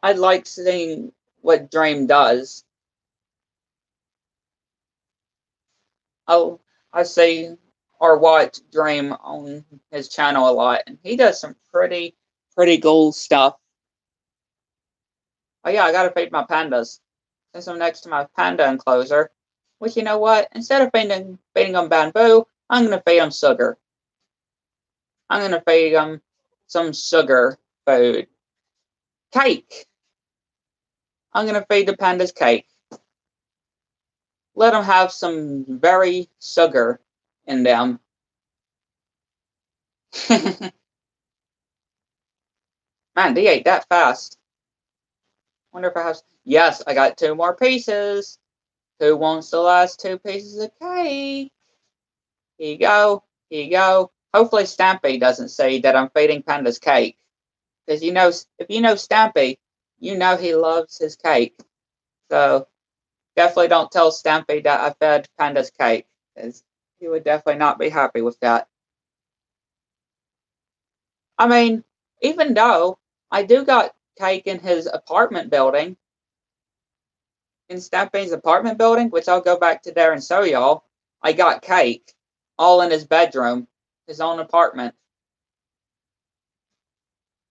I like seeing what Dream does. I see or watch Dream on his channel a lot, and he does some pretty cool stuff. Oh yeah, I gotta feed my pandas. Since I'm next to my panda enclosure, which you know what? Instead of feeding them bamboo, I'm gonna feed them sugar. I'm gonna feed them some sugar food. Cake. I'm gonna feed the pandas cake. Let them have some very sugar in them. Man, they ate that fast. Wonder if I have. Yes, I got 2 more pieces. Who wants the last 2 pieces of cake? Here you go. Here you go. Hopefully Stampy doesn't say that I'm feeding pandas cake. Because you know, if you know Stampy, you know he loves his cake. So definitely don't tell Stampy that I fed pandas cake. Because he would definitely not be happy with that. I mean, even though I do got cake in his apartment building, in Stampy's apartment building, which I'll go back to there and show y'all, I got cake all in his bedroom, his own apartment.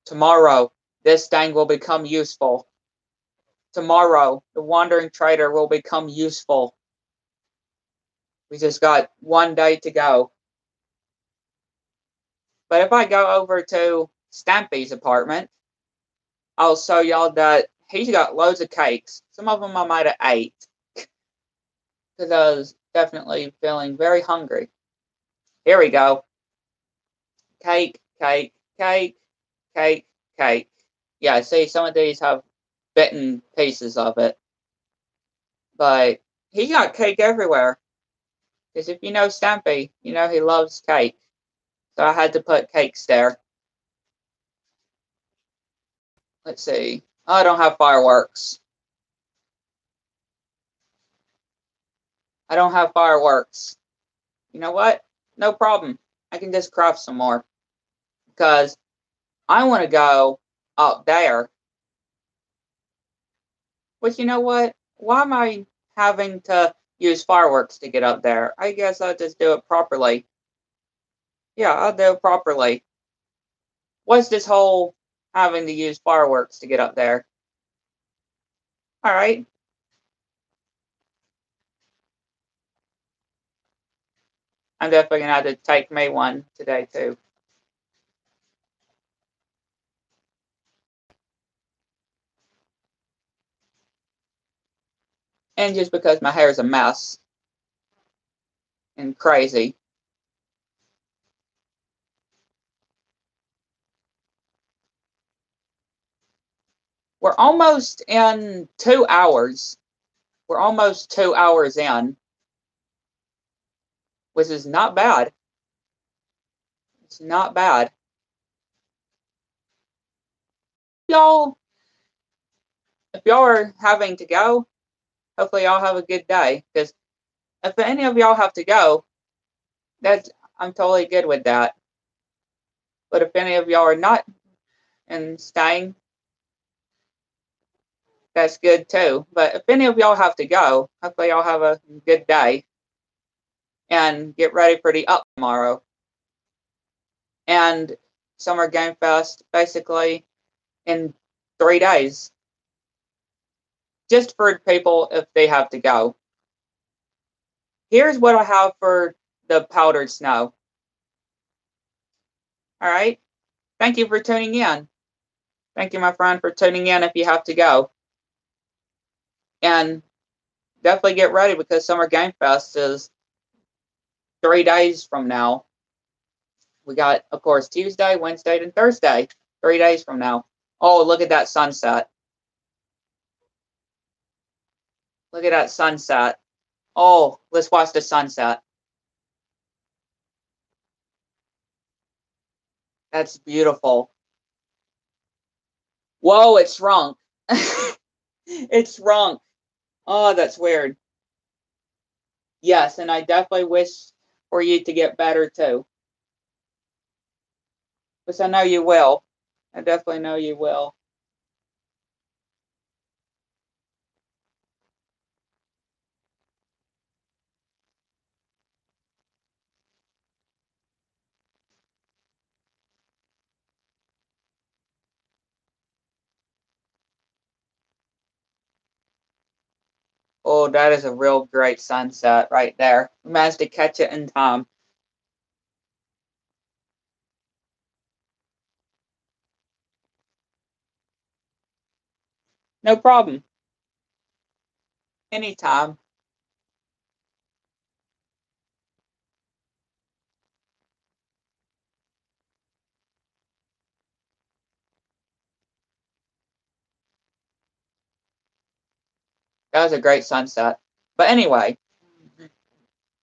Tomorrow, this thing will become useful. Tomorrow, the wandering trader will become useful. We just got 1 day to go. But if I go over to Stampy's apartment, I'll show y'all that he's got loads of cakes. Some of them I might have ate. Because I was definitely feeling very hungry. Here we go. Cake, cake, cake, cake, cake. Yeah, see, some of these have bitten pieces of it. But he got cake everywhere. Because if you know Stampy, you know he loves cake. So I had to put cakes there. Let's see. Oh, I don't have fireworks. I don't have fireworks. You know what? No problem. I can just craft some more. Because I want to go up there. But you know what? Why am I having to use fireworks to get up there? I guess I'll just do it properly. Yeah, I'll do it properly. What's this whole having to use fireworks to get up there? Alright. I'm definitely going to have to take me one today, too. And just because my hair is a mess and crazy. We're almost in 2 hours. We're almost 2 hours in, which is not bad. It's not bad. Y'all, if y'all are having to go, hopefully y'all have a good day. Because if any of y'all have to go, I'm totally good with that. But if any of y'all are not and staying, that's good too. But if any of y'all have to go, hopefully y'all have a good day and get ready for the up tomorrow. And Summer Game Fest basically in 3 days. Just for people if they have to go. Here's what I have for the powdered snow. All right. Thank you for tuning in. Thank you, my friend, for tuning in if you have to go. And definitely get ready because Summer Game Fest is 3 days from now. We got, of course, Tuesday, Wednesday, and Thursday. 3 days from now. Oh, look at that sunset. Look at that sunset. Oh, let's watch the sunset. That's beautiful. Whoa, it shrunk. It shrunk. Oh, that's weird. Yes, and I definitely wish for you to get better too. Because I know you will. I definitely know you will. Oh, that is a real great sunset right there. We managed to catch it in time. No problem. Anytime. That was a great sunset. But anyway,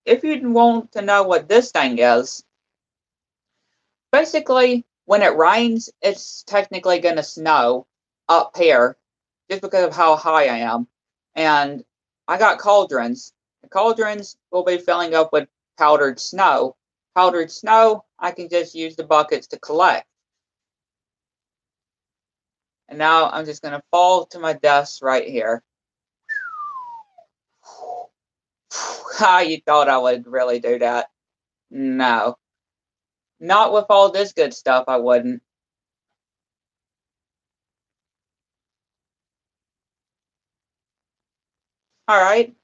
if you want to know what this thing is, basically, when it rains, it's technically going to snow up here just because of how high I am. And I got cauldrons. The cauldrons will be filling up with powdered snow. Powdered snow, I can just use the buckets to collect. And now I'm just going to fall to my desk right here. Ah, you thought I would really do that. No. Not with all this good stuff, I wouldn't. All right.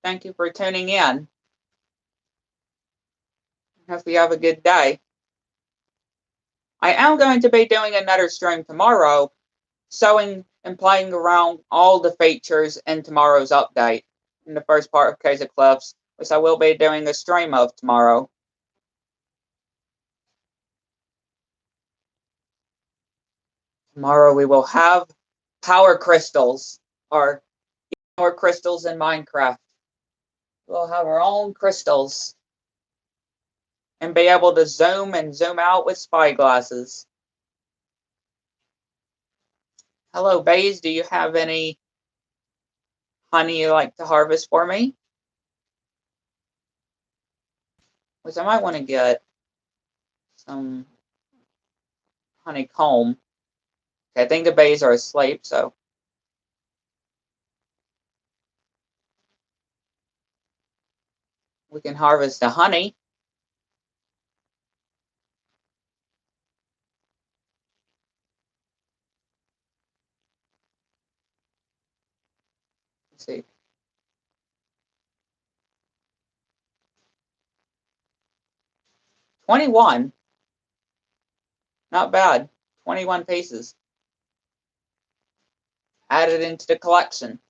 Thank you for tuning in. Hope you have a good day. I am going to be doing another stream tomorrow, showing and playing around all the features in tomorrow's update in the first part of Case of Cliffs, which I will be doing a stream of tomorrow. Tomorrow we will have power crystals, or power crystals in Minecraft. We'll have our own crystals and be able to zoom and zoom out with spy glasses. Hello, Bays. Do you have any honey you like to harvest for me? Because I might want to get some honeycomb. Okay, I think the bees are asleep, so we can harvest the honey. Let's see. 21. Not bad. 21 pieces. Added into the collection.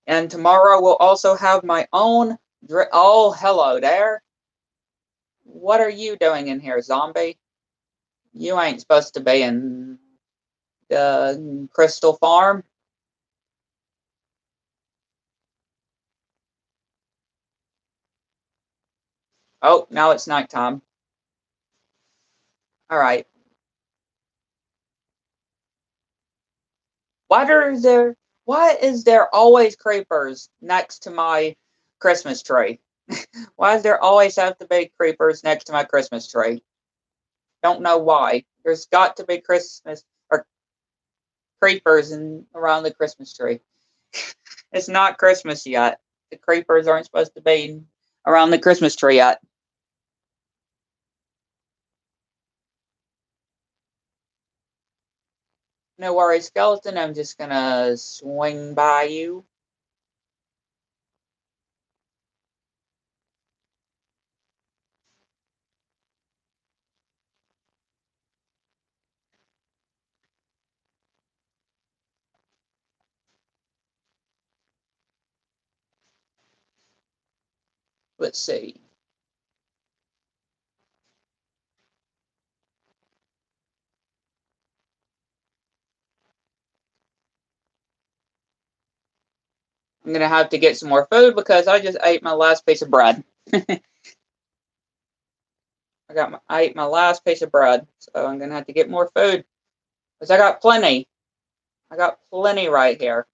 And tomorrow we'll also have my own... Oh, hello there. What are you doing in here, zombie? You ain't supposed to be in the crystal farm. Oh, now it's nighttime. All right. Why is there always creepers next to my Christmas tree? Why does there always have to be creepers next to my Christmas tree? Don't know why. There's got to be Christmas or creepers around the Christmas tree. It's not Christmas yet. The creepers aren't supposed to be around the Christmas tree yet. No worries, skeleton. I'm just gonna swing by you. Let's see. I'm gonna have to get some more food because I just ate my last piece of bread. I ate my last piece of bread, so I'm gonna have to get more food because I got plenty. I got plenty right here.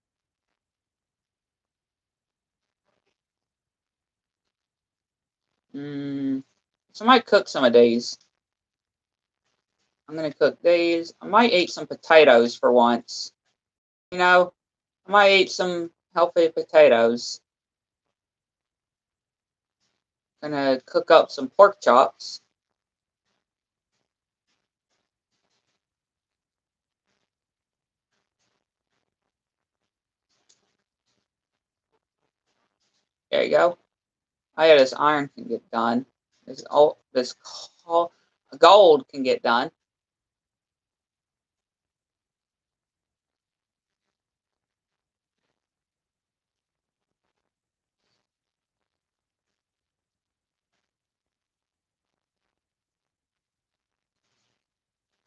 So I might cook some of these. I'm gonna cook these. I might eat some potatoes for once. You know, I might eat some healthy potatoes. Gonna cook up some pork chops. There you go. Oh yeah, this iron can get done. This gold can get done.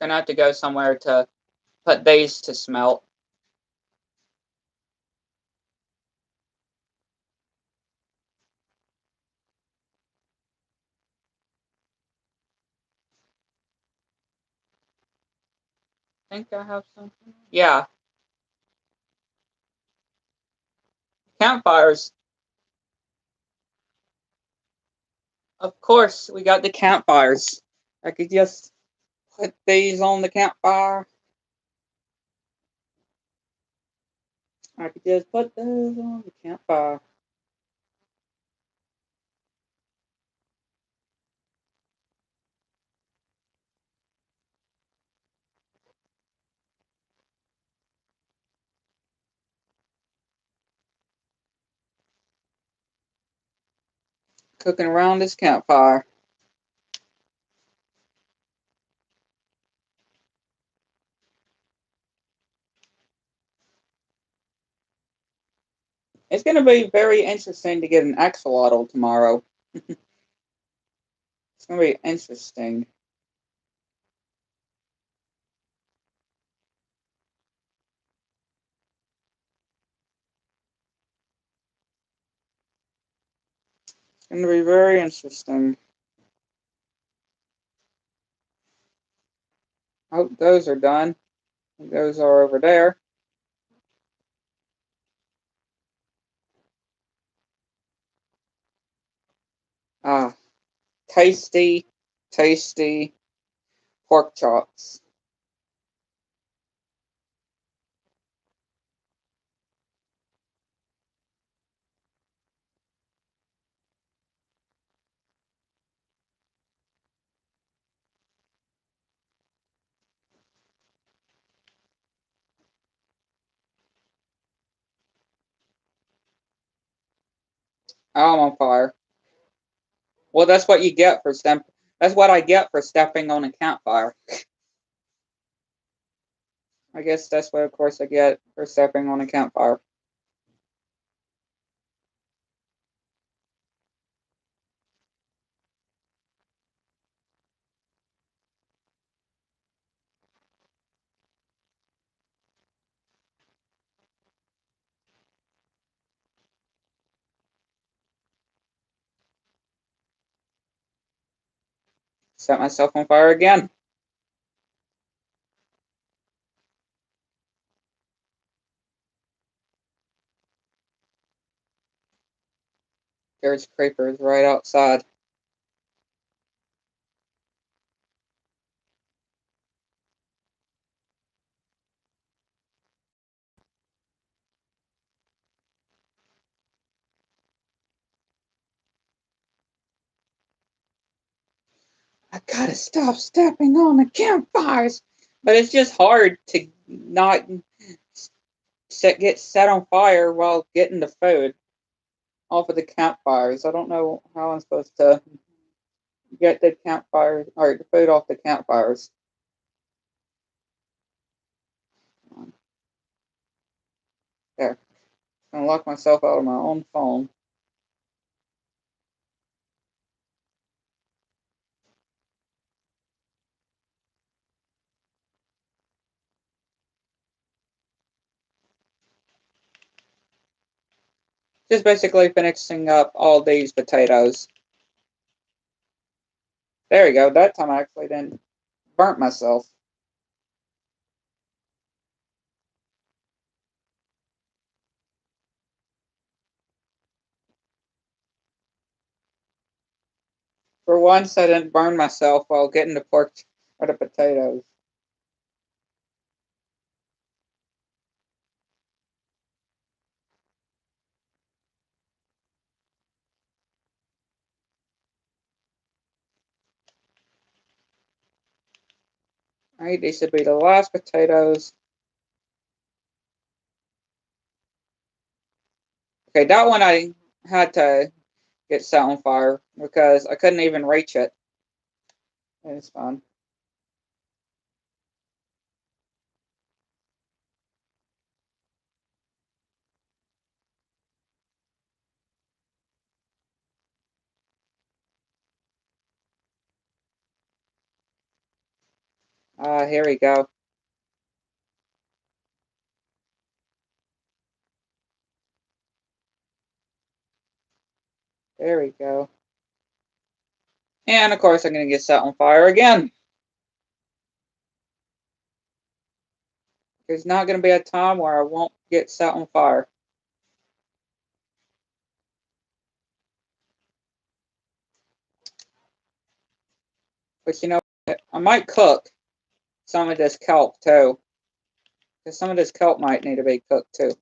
Gonna have to go somewhere to put these to smelt. I think I have something. Yeah, campfires. Of course, we got the campfires. I could just put these on the campfire. I could just put those on the campfire. Cooking around this campfire. It's going to be very interesting to get an axolotl tomorrow. It's going to be interesting. It's going to be very interesting. Oh, those are done. Those are over there. Ah, tasty, tasty pork chops. Oh, I'm on fire. Well, that's what you get for That's what I get for stepping on a campfire. I guess that's what, of course, I get for stepping on a campfire. Set myself on fire again. There's creepers right outside. I gotta stop stepping on the campfires. But it's just hard to not get set on fire while getting the food off of the campfires. I don't know how I'm supposed to get the campfire or the food off the campfires. There. I'm gonna lock myself out of my own phone. Just basically finishing up all these potatoes. There we go. That time I actually didn't burnt myself. For once, I didn't burn myself while getting the pork or the potatoes. All right, these should be the last potatoes. Okay, that one I had to get set on fire because I couldn't even reach it. It's fine. Here we go. There we go. And of course, I'm going to get set on fire again. There's not going to be a time where I won't get set on fire. But you know, I might cook some of this kelp too. Because some of this kelp might need to be cooked too.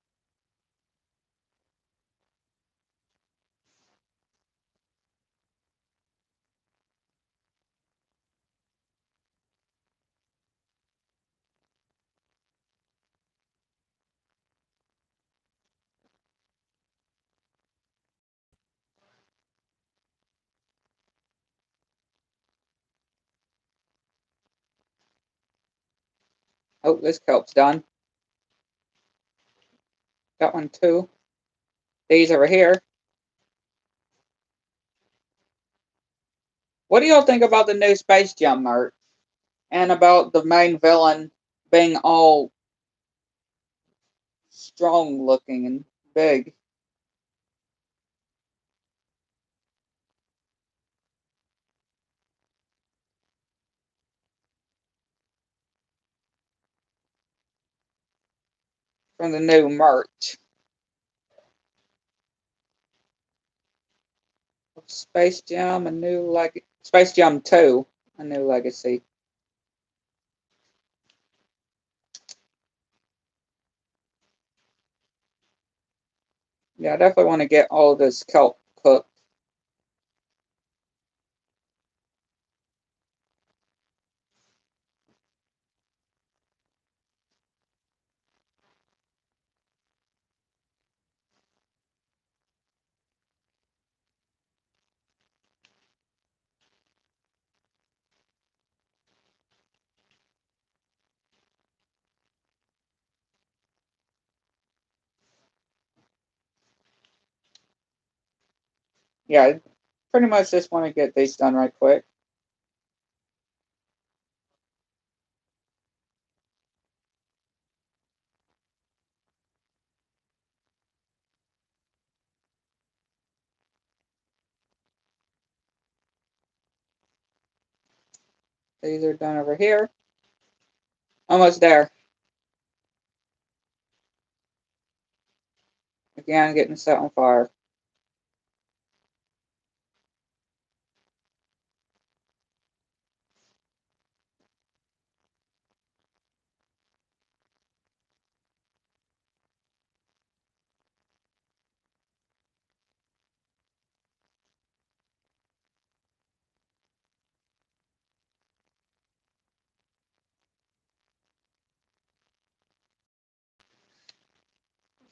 Oh, this kelp's done. Got one too. These over here. What do y'all think about the new Space Jam merch? And about the main villain being all strong looking and big? From the new merch. Space Jam, a new Space Jam 2, a new legacy. Yeah, I definitely want to get all this kelp cooked. Yeah, I pretty much just want to get these done right quick. These are done over here. Almost there. Again, getting set on fire.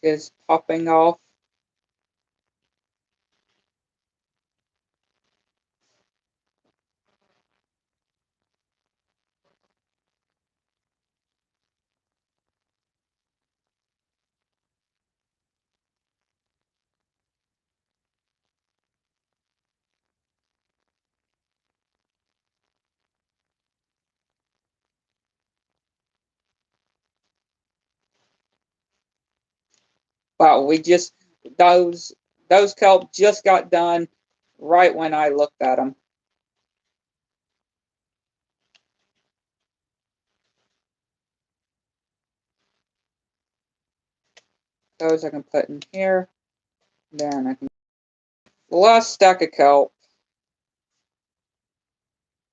Is popping off. Wow, we just those kelp just got done right when I looked at them. Those I can put in here. Then I can the last stack of kelp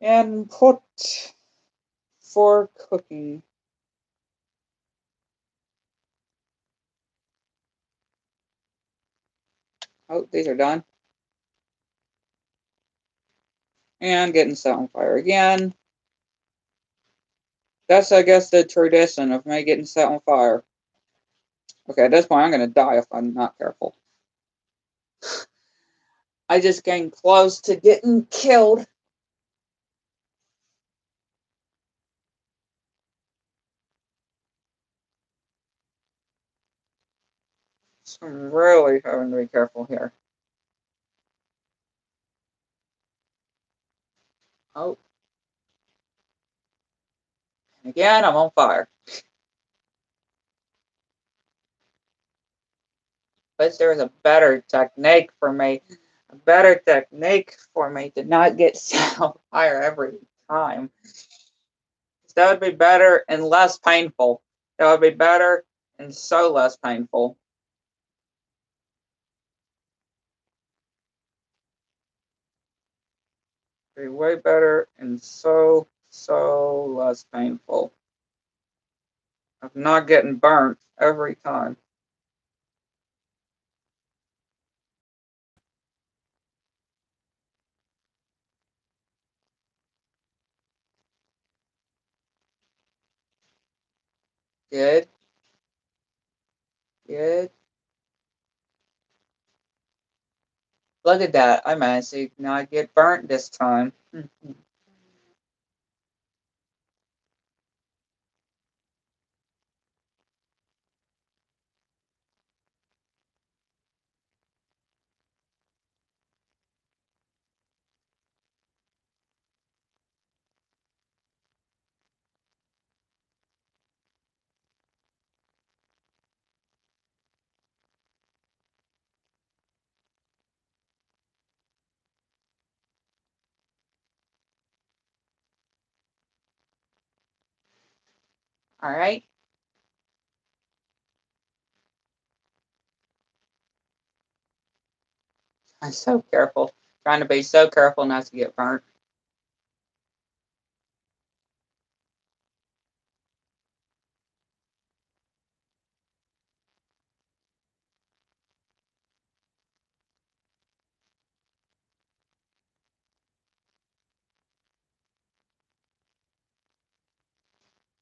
and put for cooking. Oh, these are done. And getting set on fire again. That's, I guess, the tradition of me getting set on fire. Okay, at this point, I'm going to die if I'm not careful. I just came close to getting killed. So I'm really having to be careful here. Oh. And again, I'm on fire. But there's a better technique for me. A better technique for me to not get set on fire every time. That would be better and less painful. That would be better and so less painful. Be way better and so less painful. Of not getting burnt every time. Good. Good. Look at that. I managed to not get burnt this time. All right. I'm so careful. Trying to be so careful not to get burnt.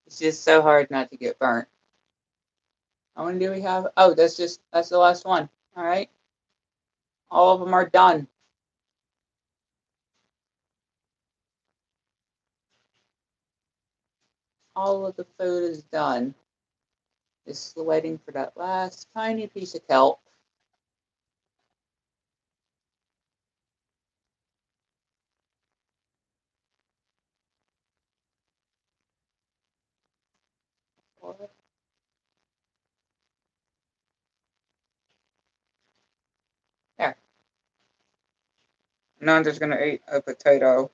It's just so hard not to get burnt. How many do we have? Oh, that's the last one. All right. All of them are done. All of the food is done. Just waiting for that last tiny piece of kelp. What? Yeah. Now I'm just gonna eat a potato.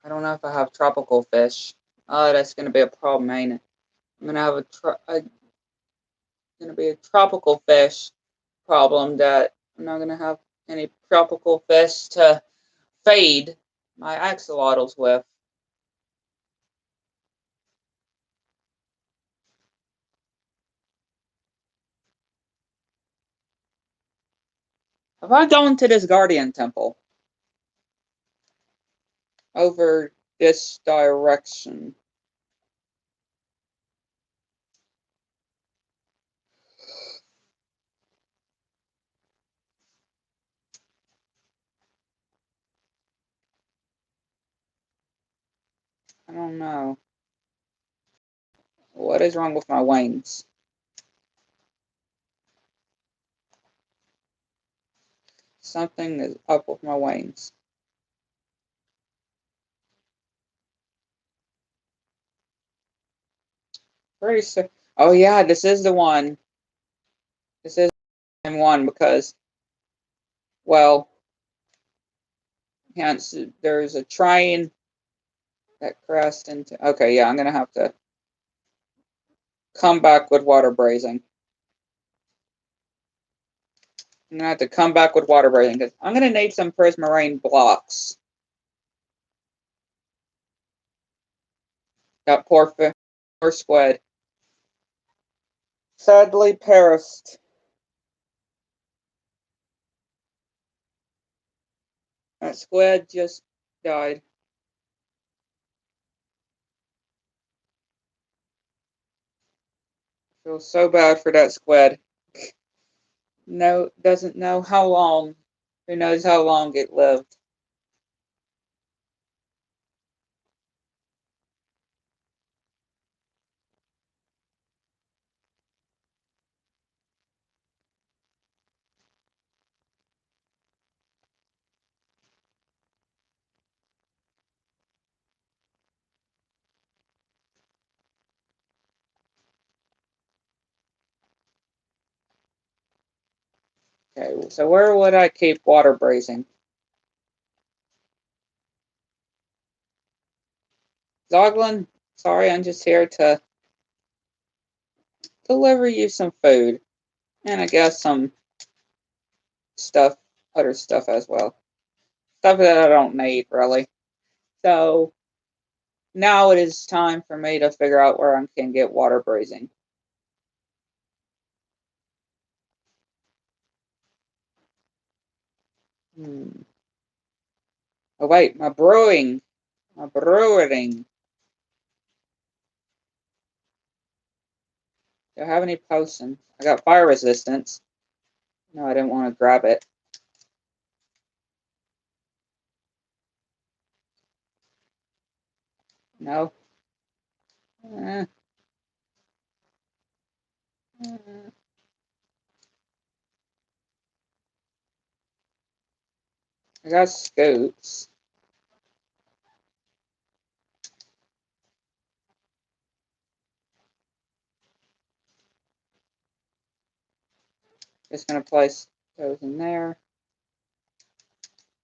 I don't know if I have tropical fish. Oh, that's gonna be a problem, ain't it? I'm gonna have gonna be a tropical fish problem that I'm not gonna have any tropical fish to feed my axolotls with. Have I gone to this guardian temple over this direction? I don't know. What is wrong with my wings? Something is up with my wings. Pretty sure. Oh yeah, this is the one. This is the same one because, well, hence there's a train that crashed into. Okay, yeah, I'm gonna have to come back with water brazing. I'm gonna have to come back with water brazing because I'm gonna need some prismarine blocks. That poor squid. Sadly perished. That squid just died. I feel so bad for that squid. No, doesn't know how long. Who knows how long it lived? Okay, so where would I keep water brazing? Zoglin, sorry, I'm just here to deliver you some food. And I guess some stuff, other stuff as well. Stuff that I don't need, really. So now it is time for me to figure out where I can get water brazing. Hmm. Oh, wait, my brewing. My brewing. Do I have any potions? I got fire resistance. No, I didn't want to grab it. No. Uh, uh, I got scoops. Just gonna place those in there.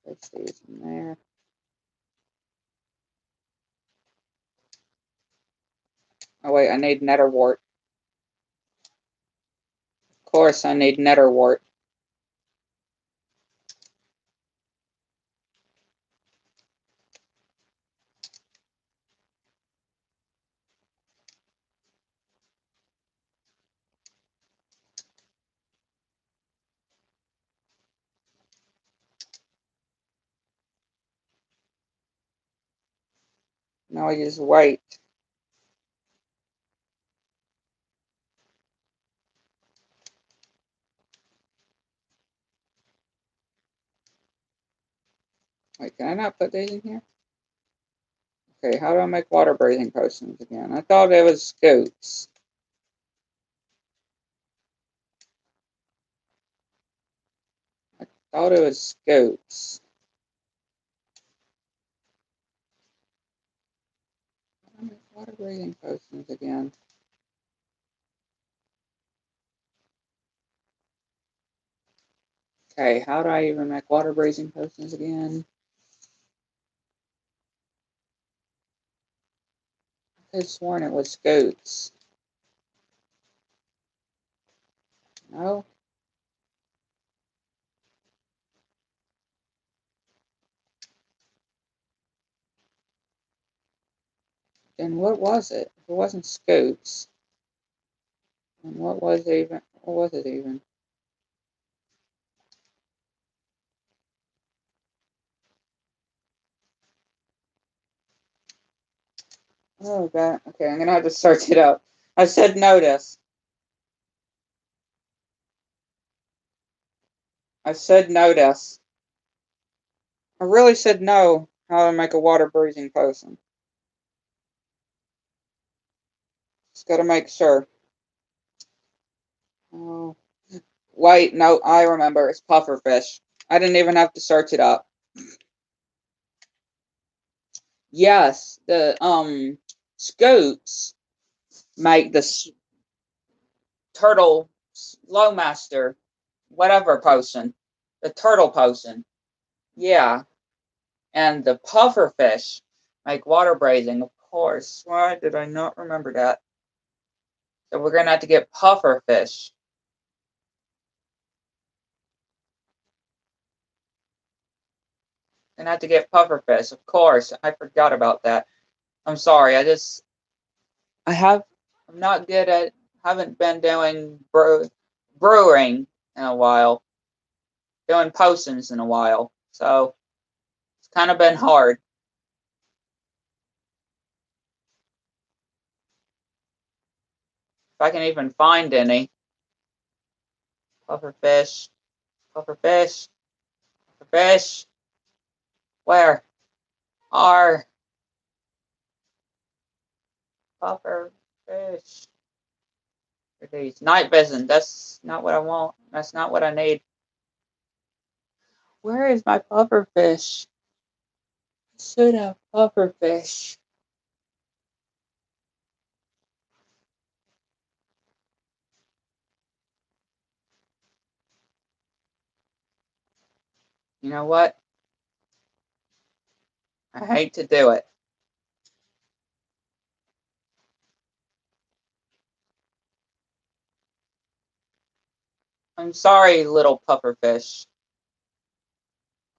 Place these in there. Oh wait, I need nether wart. Of course, I need nether wart. Now I just wait. Wait, can I not put these in here? Okay, how do I make water breathing potions again? I thought it was scoops. Thought it was scoots. Water breathing potions again. Okay, how do I even make water breathing potions again? I could have sworn it was scoots. No? Then what was it? If it wasn't scoots, then what was it even? What was it even? Oh god. Okay, I'm gonna have to search it up. I said notice. I said notice. I really said no how to make a water breathing potion. Just gotta make sure. Oh. Wait, no, I remember. It's pufferfish. I didn't even have to search it up. Yes, the scoots make the turtle slowmaster, whatever potion, the turtle potion. Yeah, and the pufferfish make water breathing, of course. Why did I not remember that? So we're gonna have to get pufferfish. Gonna have to get pufferfish, of course. I forgot about that. I'm sorry. I'm not good at. Haven't been doing brewing in a while. Doing potions in a while. So it's kind of been hard. If I can even find any. Pufferfish. Pufferfish. Pufferfish. Where are pufferfish? These night vision. That's not what I want. That's not what I need. Where is my pufferfish? I should have pufferfish. You know what? I hate to do it. I'm sorry, little pufferfish.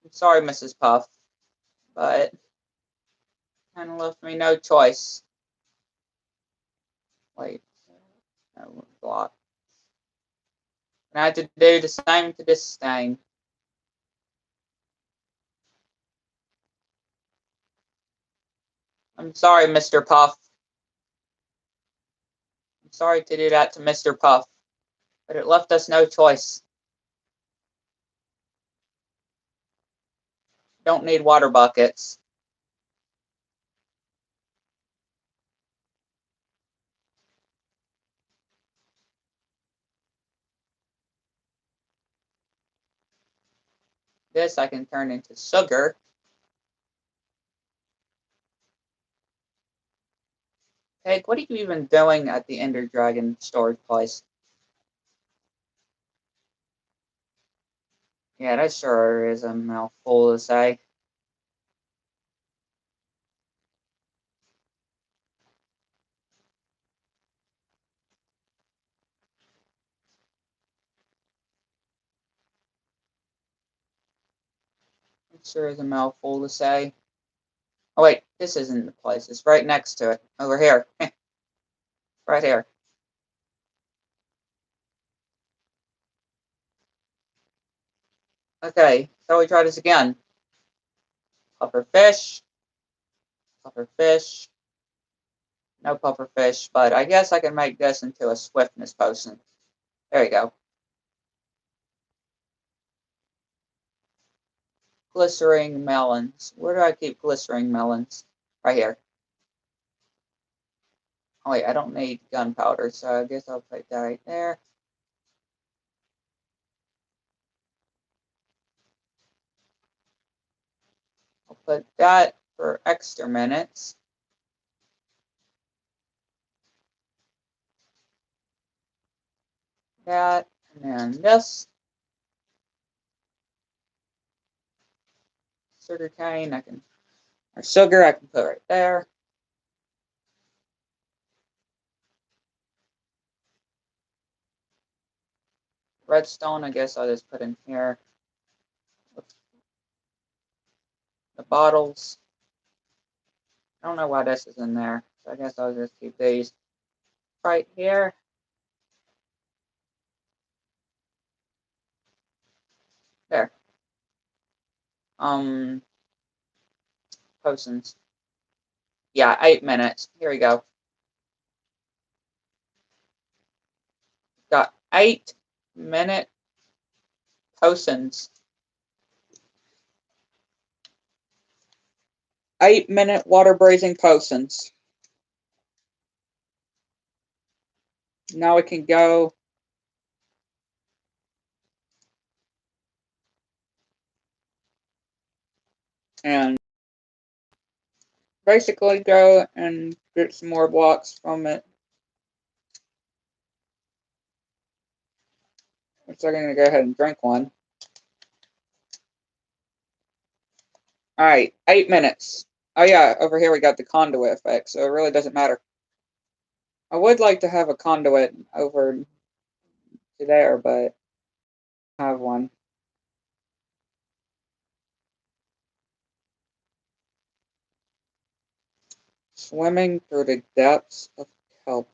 I'm sorry, Mrs. Puff, but kind of left me no choice. Wait, no, block. And I had to do the same to this thing. I'm sorry, Mr. Puff. I'm sorry to do that to Mr. Puff, but it left us no choice. Don't need water buckets. This I can turn into sugar. Hey, what are you even doing at the Ender Dragon storage place? Yeah, that sure is a mouthful to say. It sure is a mouthful to say. Oh wait, this isn't the place. It's right next to it. Over here. Right here. Okay, so we try this again. Puffer fish. Puffer fish. No puffer fish, but I guess I can make this into a swiftness potion. There you go. Glycerine melons. Where do I keep glycerine melons? Right here. Oh wait, I don't need gunpowder, so I guess I'll put that right there. put that for extra minutes. That, and then this. Sugar cane, or sugar, I can put right there. Redstone, I guess I'll just put in here. The bottles. I don't know why this is in there, so I guess I'll just keep these right here. There. Potions. Yeah, 8 minutes. Here we go. Got 8-minute potions. 8-minute water breathing potions. Now we can go and basically go and get some more blocks from it. So I'm going to go ahead and drink one. All right, 8 minutes. Oh yeah, over here we got the conduit effect, so it really doesn't matter. I would like to have a conduit over to there, but I have one. Swimming through the depths of kelp.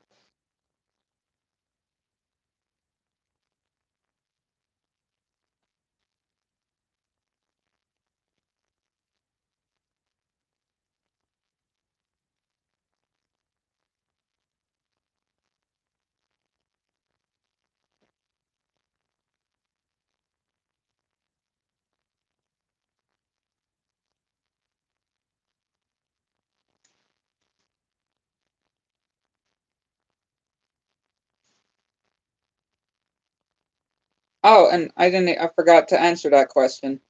Oh, and I forgot to answer that question.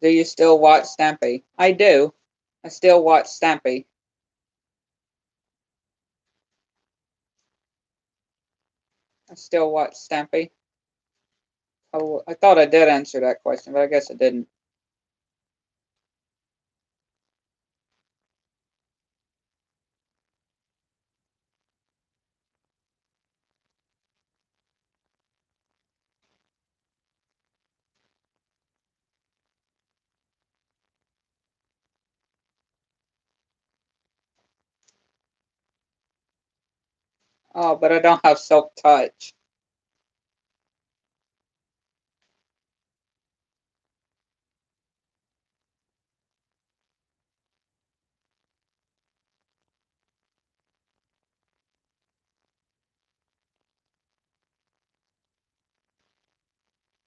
Do you still watch Stampy? I do. I still watch Stampy. I still watch Stampy. Oh, I thought I did answer that question, but I guess I didn't. Oh, but I don't have Silk Touch.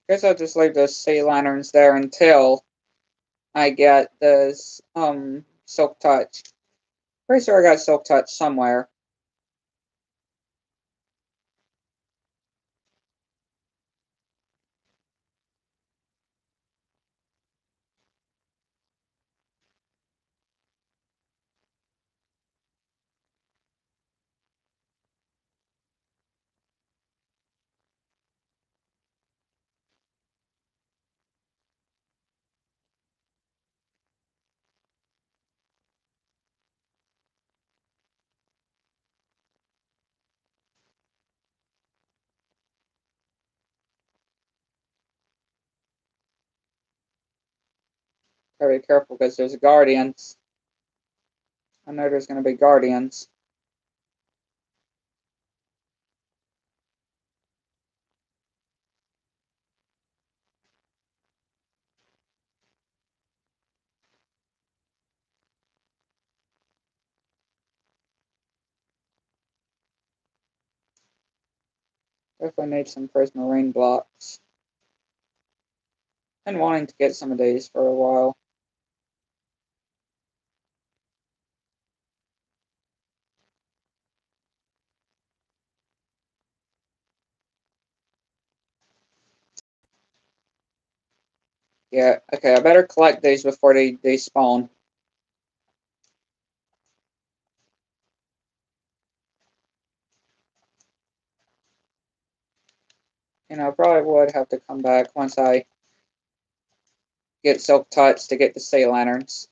Guess I'll just leave those sea lanterns there until I get this Silk Touch. Pretty sure I got Silk Touch somewhere. Gotta be careful because there's guardians. I know there's gonna be guardians. Definitely need some prismarine blocks. Been wanting to get some of these for a while. Yeah, okay, I better collect these before they spawn. You know, I probably would have to come back once I get Silk Touch to get the sea lanterns.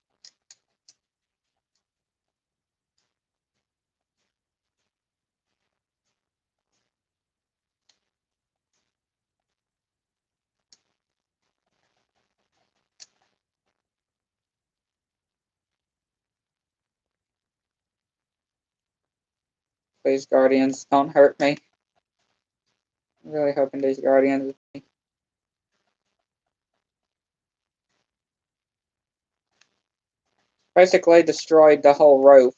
Please, Guardians, don't hurt me. I'm really hoping these Guardians. Basically destroyed the whole roof.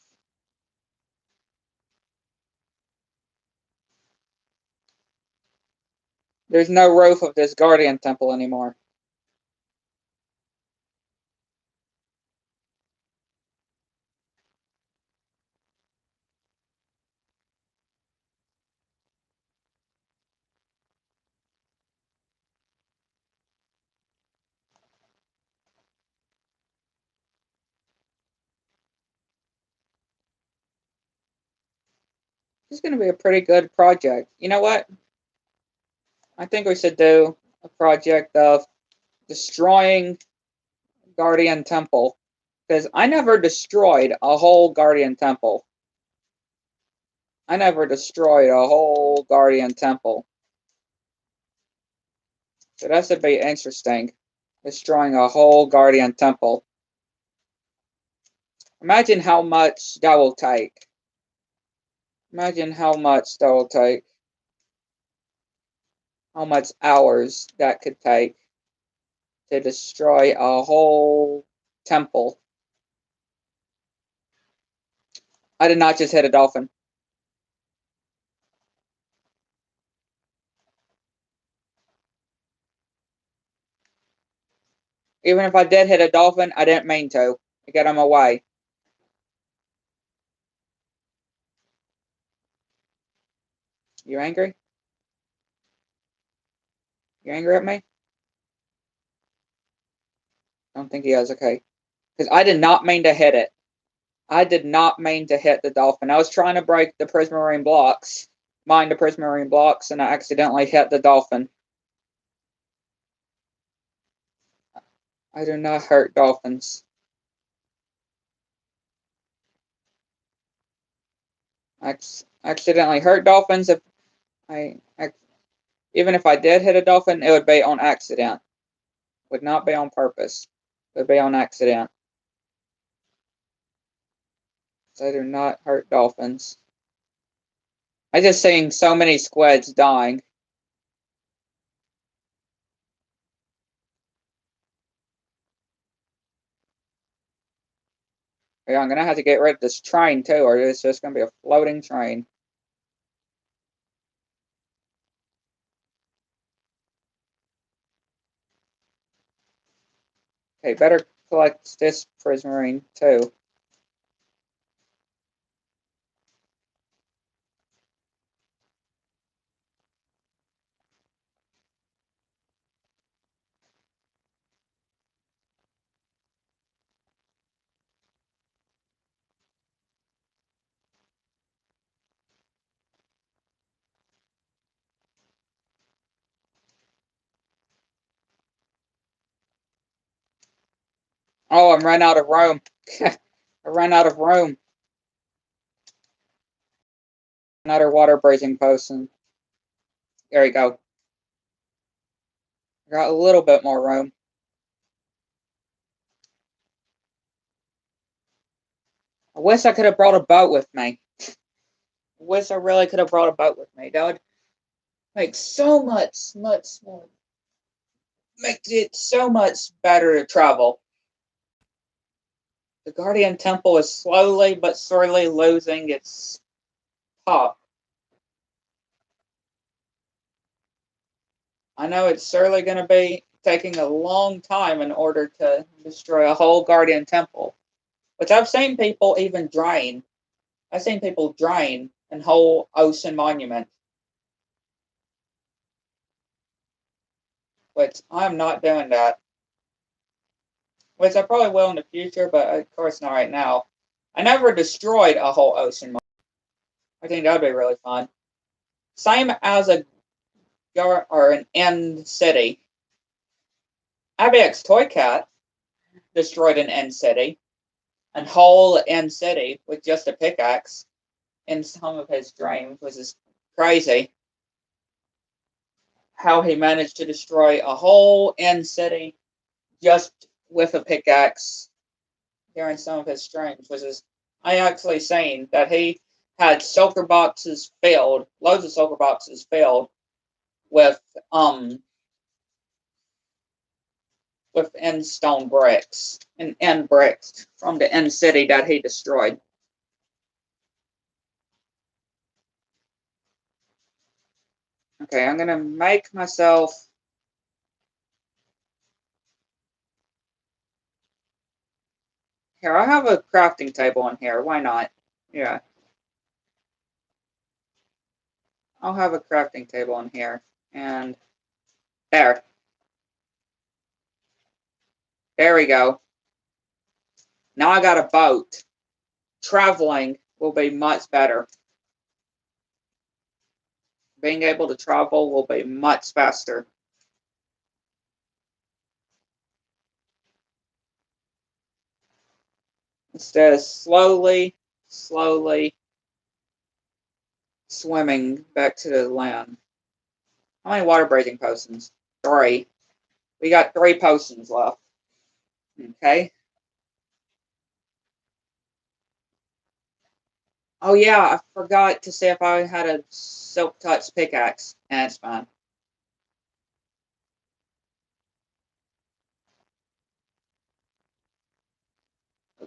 There's no roof of this Guardian Temple anymore. This is going to be a pretty good project. You know what? I think we should do a project of destroying Guardian Temple. Because I never destroyed a whole Guardian Temple. I never destroyed a whole Guardian Temple. So that should be interesting. Destroying a whole Guardian Temple. Imagine how much that will take. Imagine how much that will take. How much hours that could take to destroy a whole temple. I did not just hit a dolphin. Even if I did hit a dolphin, I didn't mean to. I got him away. You angry? You angry at me? I don't think he is. Okay. Because I did not mean to hit it. I did not mean to hit the dolphin. I was trying to break the prismarine blocks. Mine the prismarine blocks, and I accidentally hit the dolphin. I do not hurt dolphins. I accidentally hurt dolphins. If even if I did hit a dolphin, it would be on accident. Would not be on purpose. It would be on accident. So I do not hurt dolphins. I just seen so many squids dying. Yeah, I'm gonna have to get rid of this train too, or it's just gonna be a floating train. Okay, better collect this prismarine too. Oh, I'm running out of room. I ran out of room. Another water breathing potion. There you go. I got a little bit more room. I wish I could have brought a boat with me. I wish I really could have brought a boat with me. That would make so much more. Make it so much better to travel. The Guardian Temple is slowly but surely losing its pop. I know it's surely going to be taking a long time in order to destroy a whole Guardian Temple, which I've seen people even drain. I've seen people drain a whole ocean monument, which I'm not doing that. Which I probably will in the future, but of course not right now. I never destroyed a whole ocean monument. I think that'd be really fun. Same as a or an end city. IBX Toy Cat destroyed an end city, a whole end city with just a pickaxe in some of his dreams, which is crazy. How he managed to destroy a whole end city just with a pickaxe during some of his dreams, which is I actually saying that he had silver boxes filled, loads of silver boxes filled with end stone bricks and end bricks from the end city that he destroyed. Okay, I'm gonna make myself. Here, I have a crafting table in here. Why not? Yeah. I'll have a crafting table in here. And there. There we go. Now I got a boat. Traveling will be much better. Being able to travel will be much faster. Instead of slowly swimming back to the land. How many water breathing potions? 3. We got 3 potions left. Okay. Oh yeah, I forgot to say if I had a silk touch pickaxe. It's fine.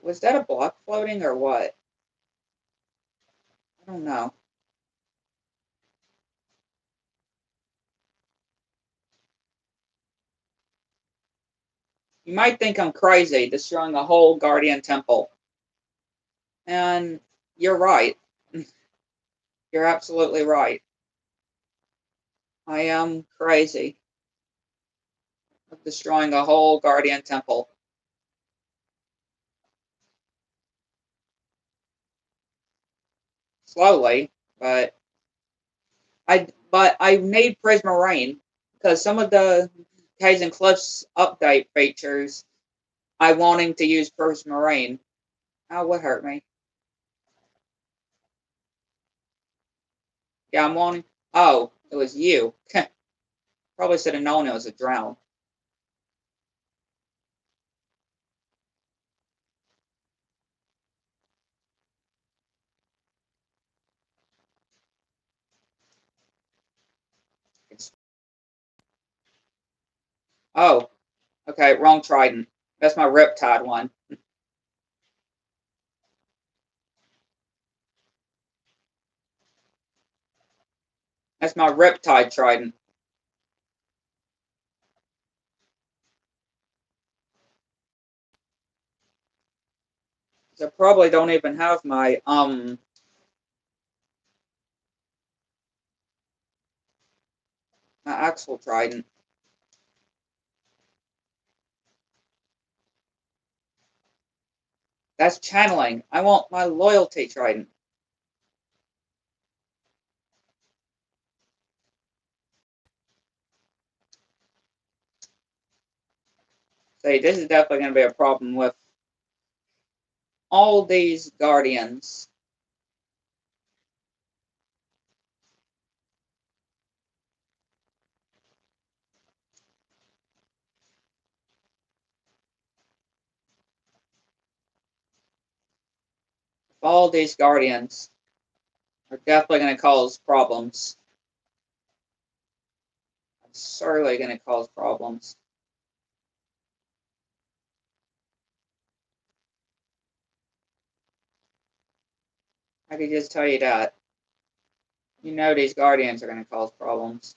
Was that a block floating or what? I don't know. You might think I'm crazy destroying a whole guardian temple. And you're right. You're absolutely right. I am crazy of destroying a whole guardian temple. Slowly, but I need Prismarine because some of the Caves and Cliffs update features I wanting to use Prismarine. Oh, what hurt me? Yeah, I'm wanting. Oh, it was you. Probably should have known it was a drown. Oh, okay, wrong trident. That's my Riptide one. That's my Riptide trident. So I probably don't even have my my actual trident. That's channeling. I want my loyalty trident. See, this is definitely going to be a problem with all these guardians. All these guardians are definitely going to cause problems. Certainly going to cause problems. I can just tell you that. You know these guardians are going to cause problems.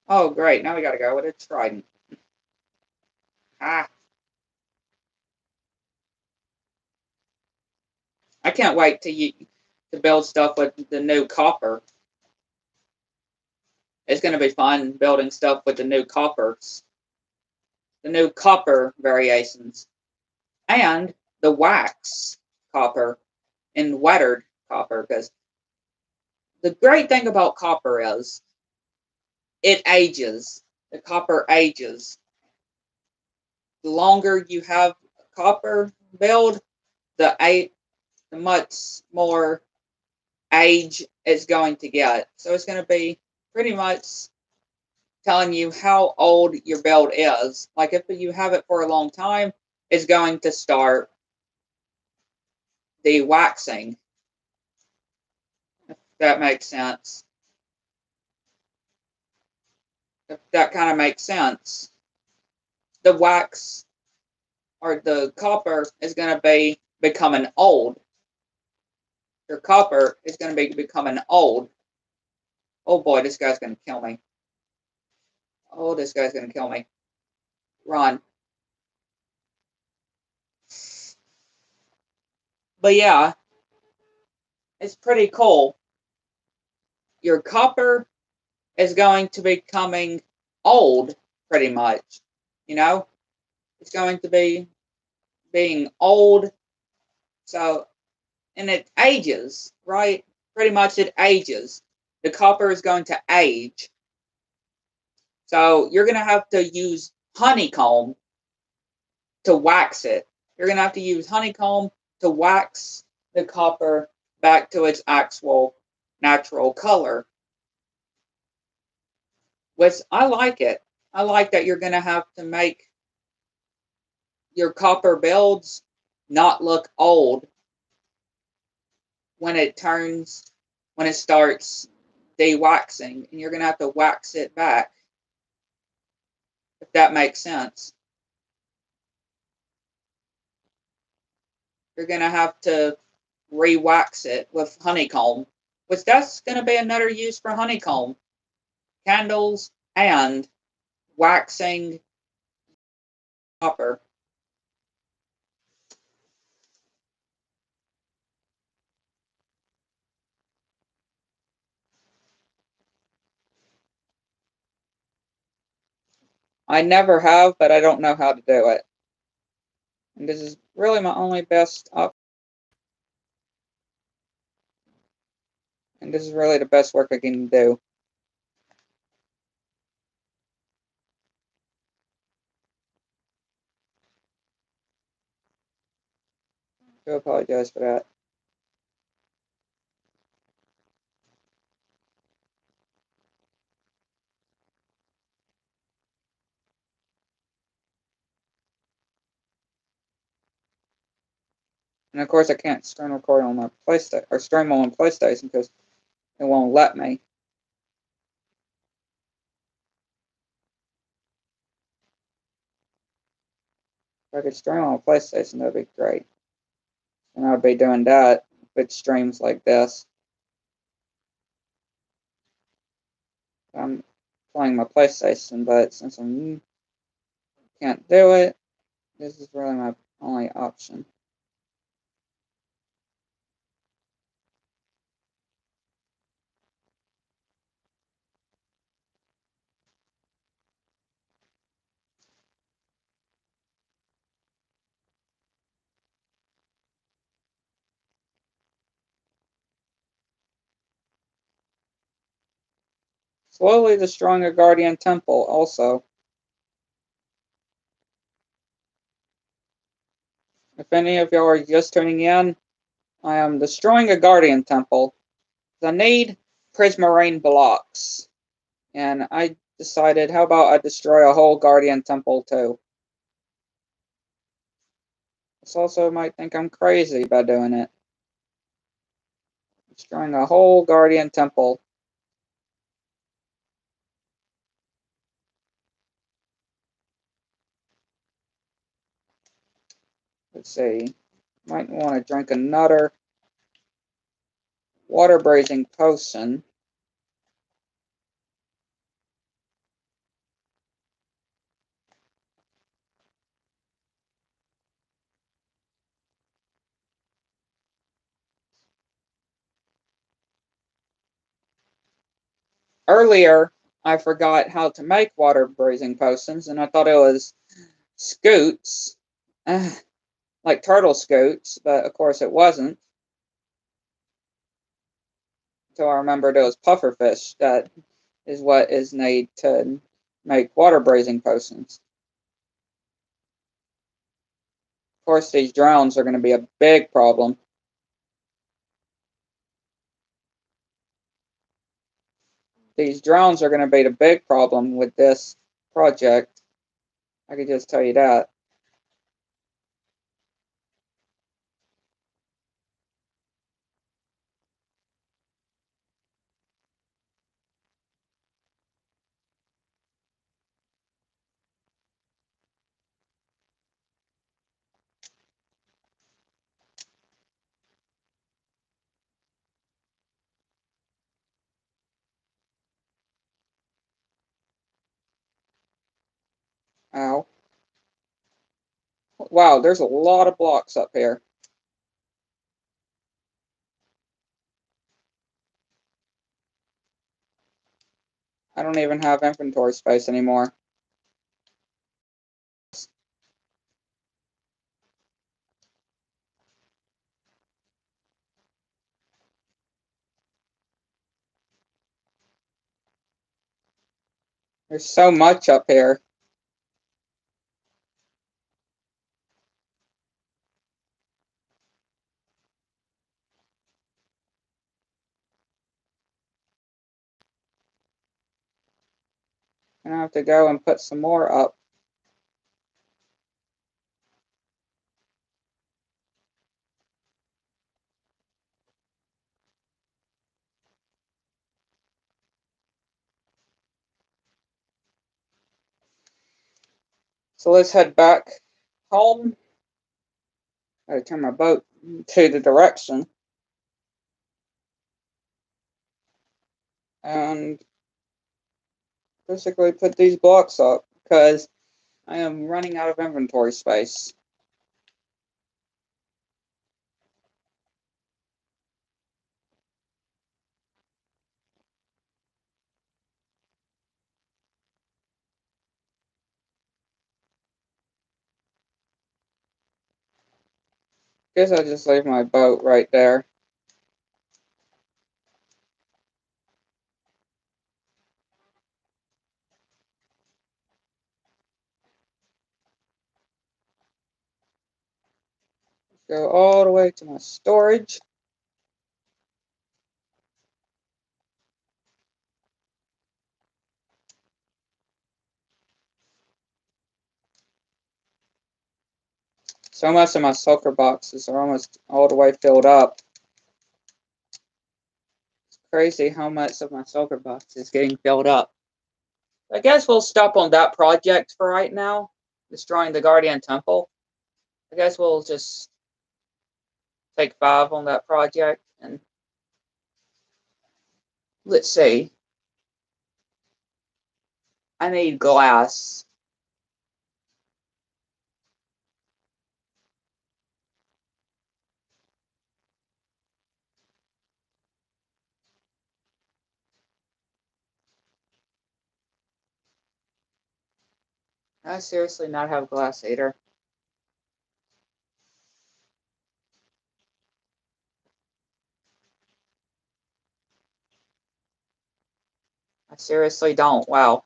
Oh, great. Now we got to go with a trident. Ah. I can't wait to build stuff with the new copper. It's going to be fun building stuff with the new coppers, the new copper variations, and the wax copper and weathered copper. Because the great thing about copper is it ages. The copper ages. The longer you have copper build, the much more age it's going to get. So it's going to be pretty much telling you how old your build is. Like if you have it for a long time, it's going to start the waxing. If that makes sense. If that kind of makes sense. The wax or the copper is going to be becoming old. Your copper is going to be becoming old. Oh boy, this guy's going to kill me. Oh, this guy's going to kill me. Run. But yeah, it's pretty cool. Your copper is going to be becoming old, pretty much. You know, it's going to be being old. So, and it ages, right? Pretty much it ages. The copper is going to age. So you're going to have to use honeycomb to wax it. You're going to have to use honeycomb to wax the copper back to its actual natural color. Which I like it. I like that you're going to have to make your copper builds not look old when it starts de-waxing, and you're going to have to wax it back, if that makes sense. You're going to have to re-wax it with honeycomb, which that's going to be another use for honeycomb. Candles and waxing copper. I never have, but I don't know how to do it. And this is really my only best option. And this is really the best work I can do. I do apologize for that. And of course, I can't stream record on my PlayStation or stream on PlayStation because it won't let me. If I could stream on a PlayStation, that'd be great. And I'd be doing that with streams like this. I'm playing my PlayStation, but since I can't do it, this is really my only option. Slowly destroying a Guardian Temple also. If any of y'all are just tuning in, I am destroying a Guardian Temple. I need prismarine blocks. And I decided, how about I destroy a whole Guardian Temple too? This also might think I'm crazy by doing it. Destroying a whole Guardian Temple. Let's see. Might want to drink another water breathing potion. Earlier, I forgot how to make water-breathing potions, and I thought it was scoots, like turtle scoots, but of course it wasn't. Until I remembered it was pufferfish that is what is needed to make water-breathing potions. Of course, these drones are going to be a big problem. These drones are going to be the big problem with this project. I can just tell you that. Ow. Wow, there's a lot of blocks up here. I don't even have inventory space anymore. There's so much up here. And I have to go and put some more up. So let's head back home. I gotta turn my boat to the direction. And basically put these blocks up because I am running out of inventory space. Guess I'll just leave my boat right there. Go all the way to my storage. So much of my sulfur boxes are almost all the way filled up. It's crazy how much of my sulfur box is getting filled up. I guess we'll stop on that project for right now. Destroying the Guardian Temple. I guess we'll just take 5 on that project. And let's see. I need glass. I seriously not have glass either. I seriously don't. Wow.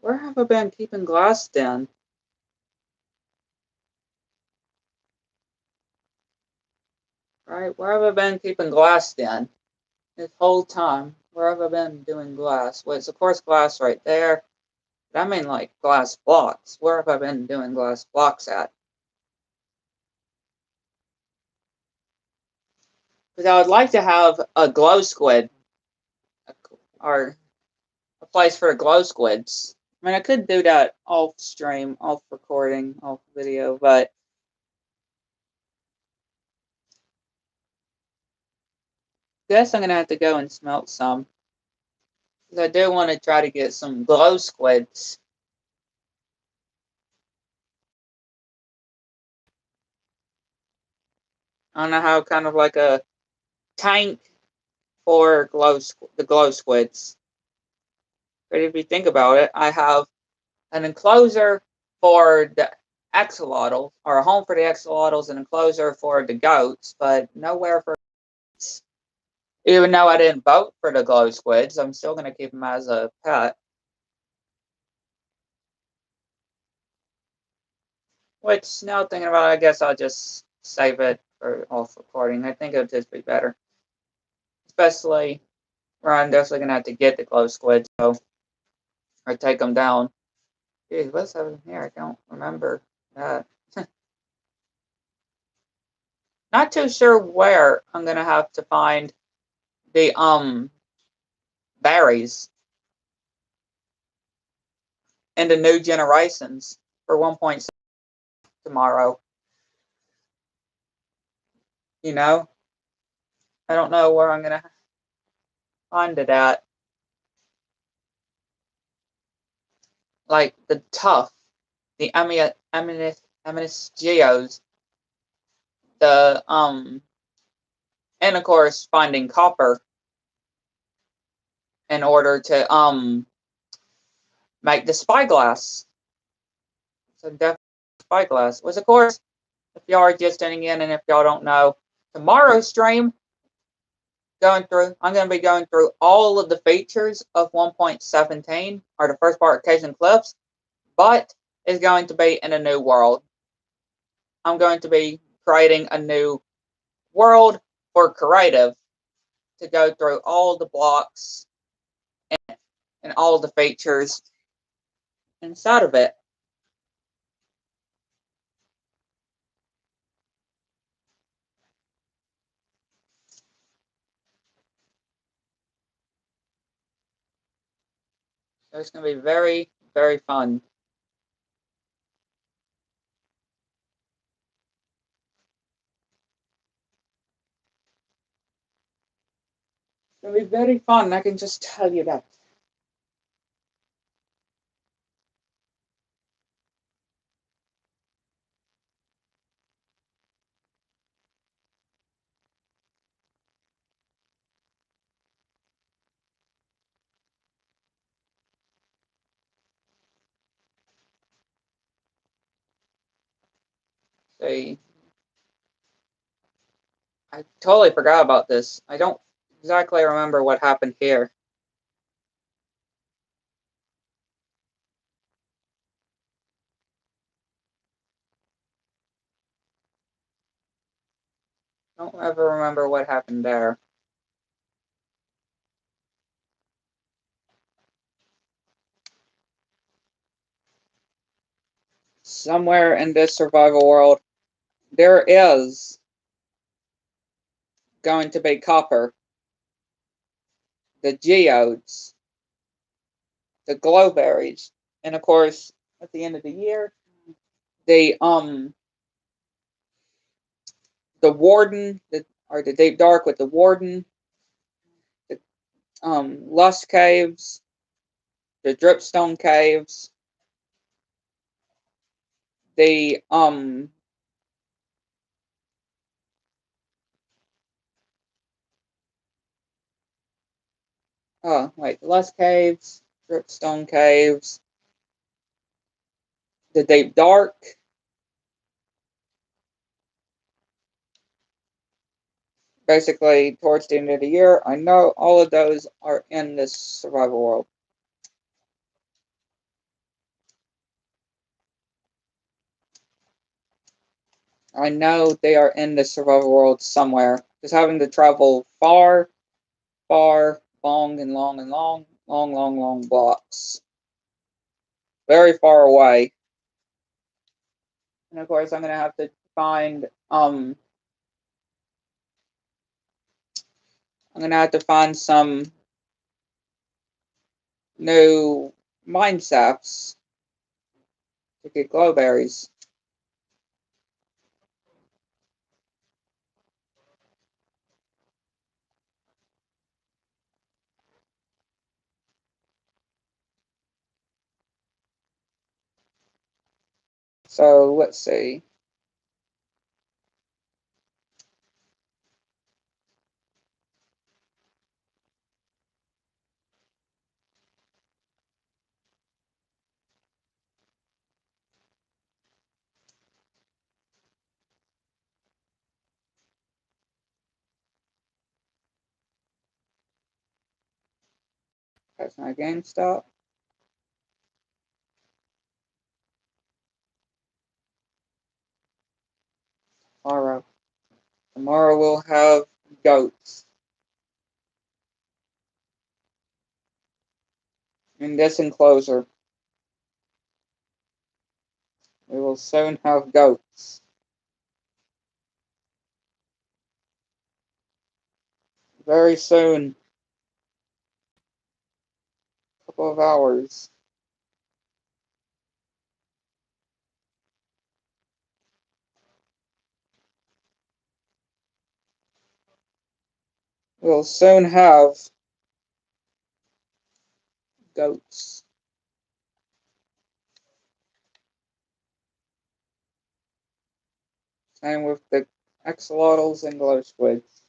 Where have I been keeping glass then? Right? Where have I been keeping glass then? This whole time. Where have I been doing glass? Well, it's of course glass right there. But I mean like glass blocks. Where have I been doing glass blocks at? Because I would like to have a glow squid or a place for the glow squids. I mean, I could do that off stream, off recording, off video, but guess I'm gonna have to go and smelt some. Because I do want to try to get some glow squids. I don't know how, kind of like a tank for the glow squids. But if you think about it, I have an enclosure for the axolotls, or a home for the axolotls, an enclosure for the goats, but nowhere for goats. Even though I didn't vote for the glow squids, I'm still going to keep them as a pet. Which, now thinking about it, I guess I'll just save it for off recording. I think it'll just be better. Especially where I'm definitely going to have to get the glow squids, so, or take them down. Geez, what's happening here? I don't remember that. Not too sure where I'm going to have to find the berries and the new generations for 1.6 tomorrow. You know, I don't know where I'm gonna find it at. Like the tough, the Aminus geos, the and of course finding copper in order to make the spyglass. So definitely spyglass. Which of course, if y'all are just tuning in and if y'all don't know, tomorrow's stream I'm going to be going through all of the features of 1.17, or the first part of Caves and Cliffs, but it's going to be in a new world. I'm going to be creating a new world for creative to go through all the blocks and all the features inside of it. So it's going to be very, very fun. It's going to be very fun, I can just tell you that. See, I totally forgot about this. I don't exactly remember what happened here. Don't ever remember what happened there. Somewhere in this survival world, there is going to be copper, the geodes, the glowberries, and of course, at the end of the year, the warden, or the deep dark with the warden, the lust caves, the dripstone caves, the lust caves, dripstone caves, the deep dark, basically towards the end of the year. I know all of those are in this survival world. I know they are in the survival world somewhere. Just having to travel far, far, long and long and long, long, long, long blocks. Very far away. And of course I'm gonna have to find I'm gonna have to find some new mine shafts to get glowberries. So let's see. That's my game stop. Tomorrow. Tomorrow we'll have goats in this enclosure. We will soon have goats. Very soon. A couple of hours. We'll soon have goats. Same with the axolotls and glow squids.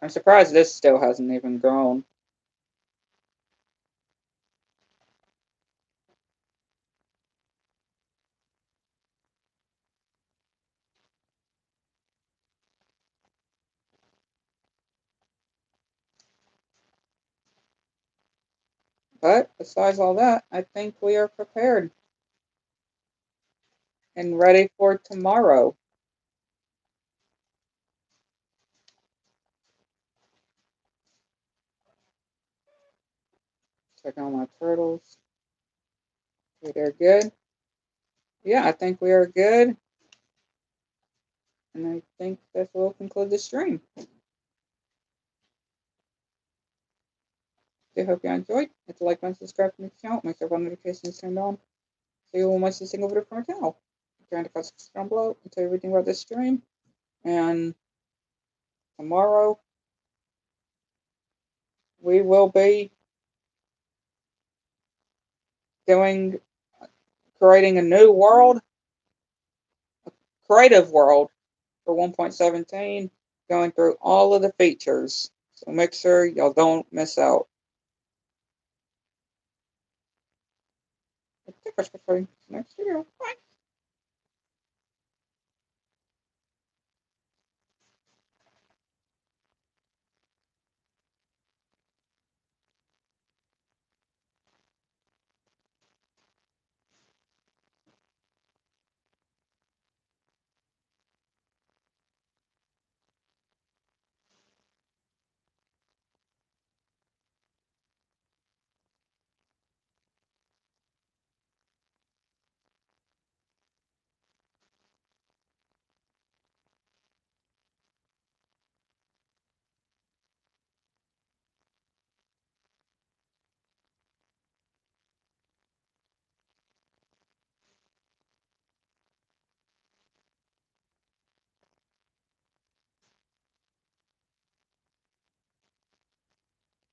I'm surprised this still hasn't even grown. But besides all that, I think we are prepared and ready for tomorrow. Check on my turtles. Okay, they're good. Yeah, I think we are good. And I think that will conclude the stream. I hope you enjoyed. Hit the like button, subscribe to my channel, make sure all notifications turned on. So you will watch this single video from my channel. Turn the comments down below and tell you everything about this stream. And tomorrow we will be doing creating a new world, a creative world for 1.17, going through all of the features. So make sure y'all don't miss out. Thank you for watching. Next video. Bye.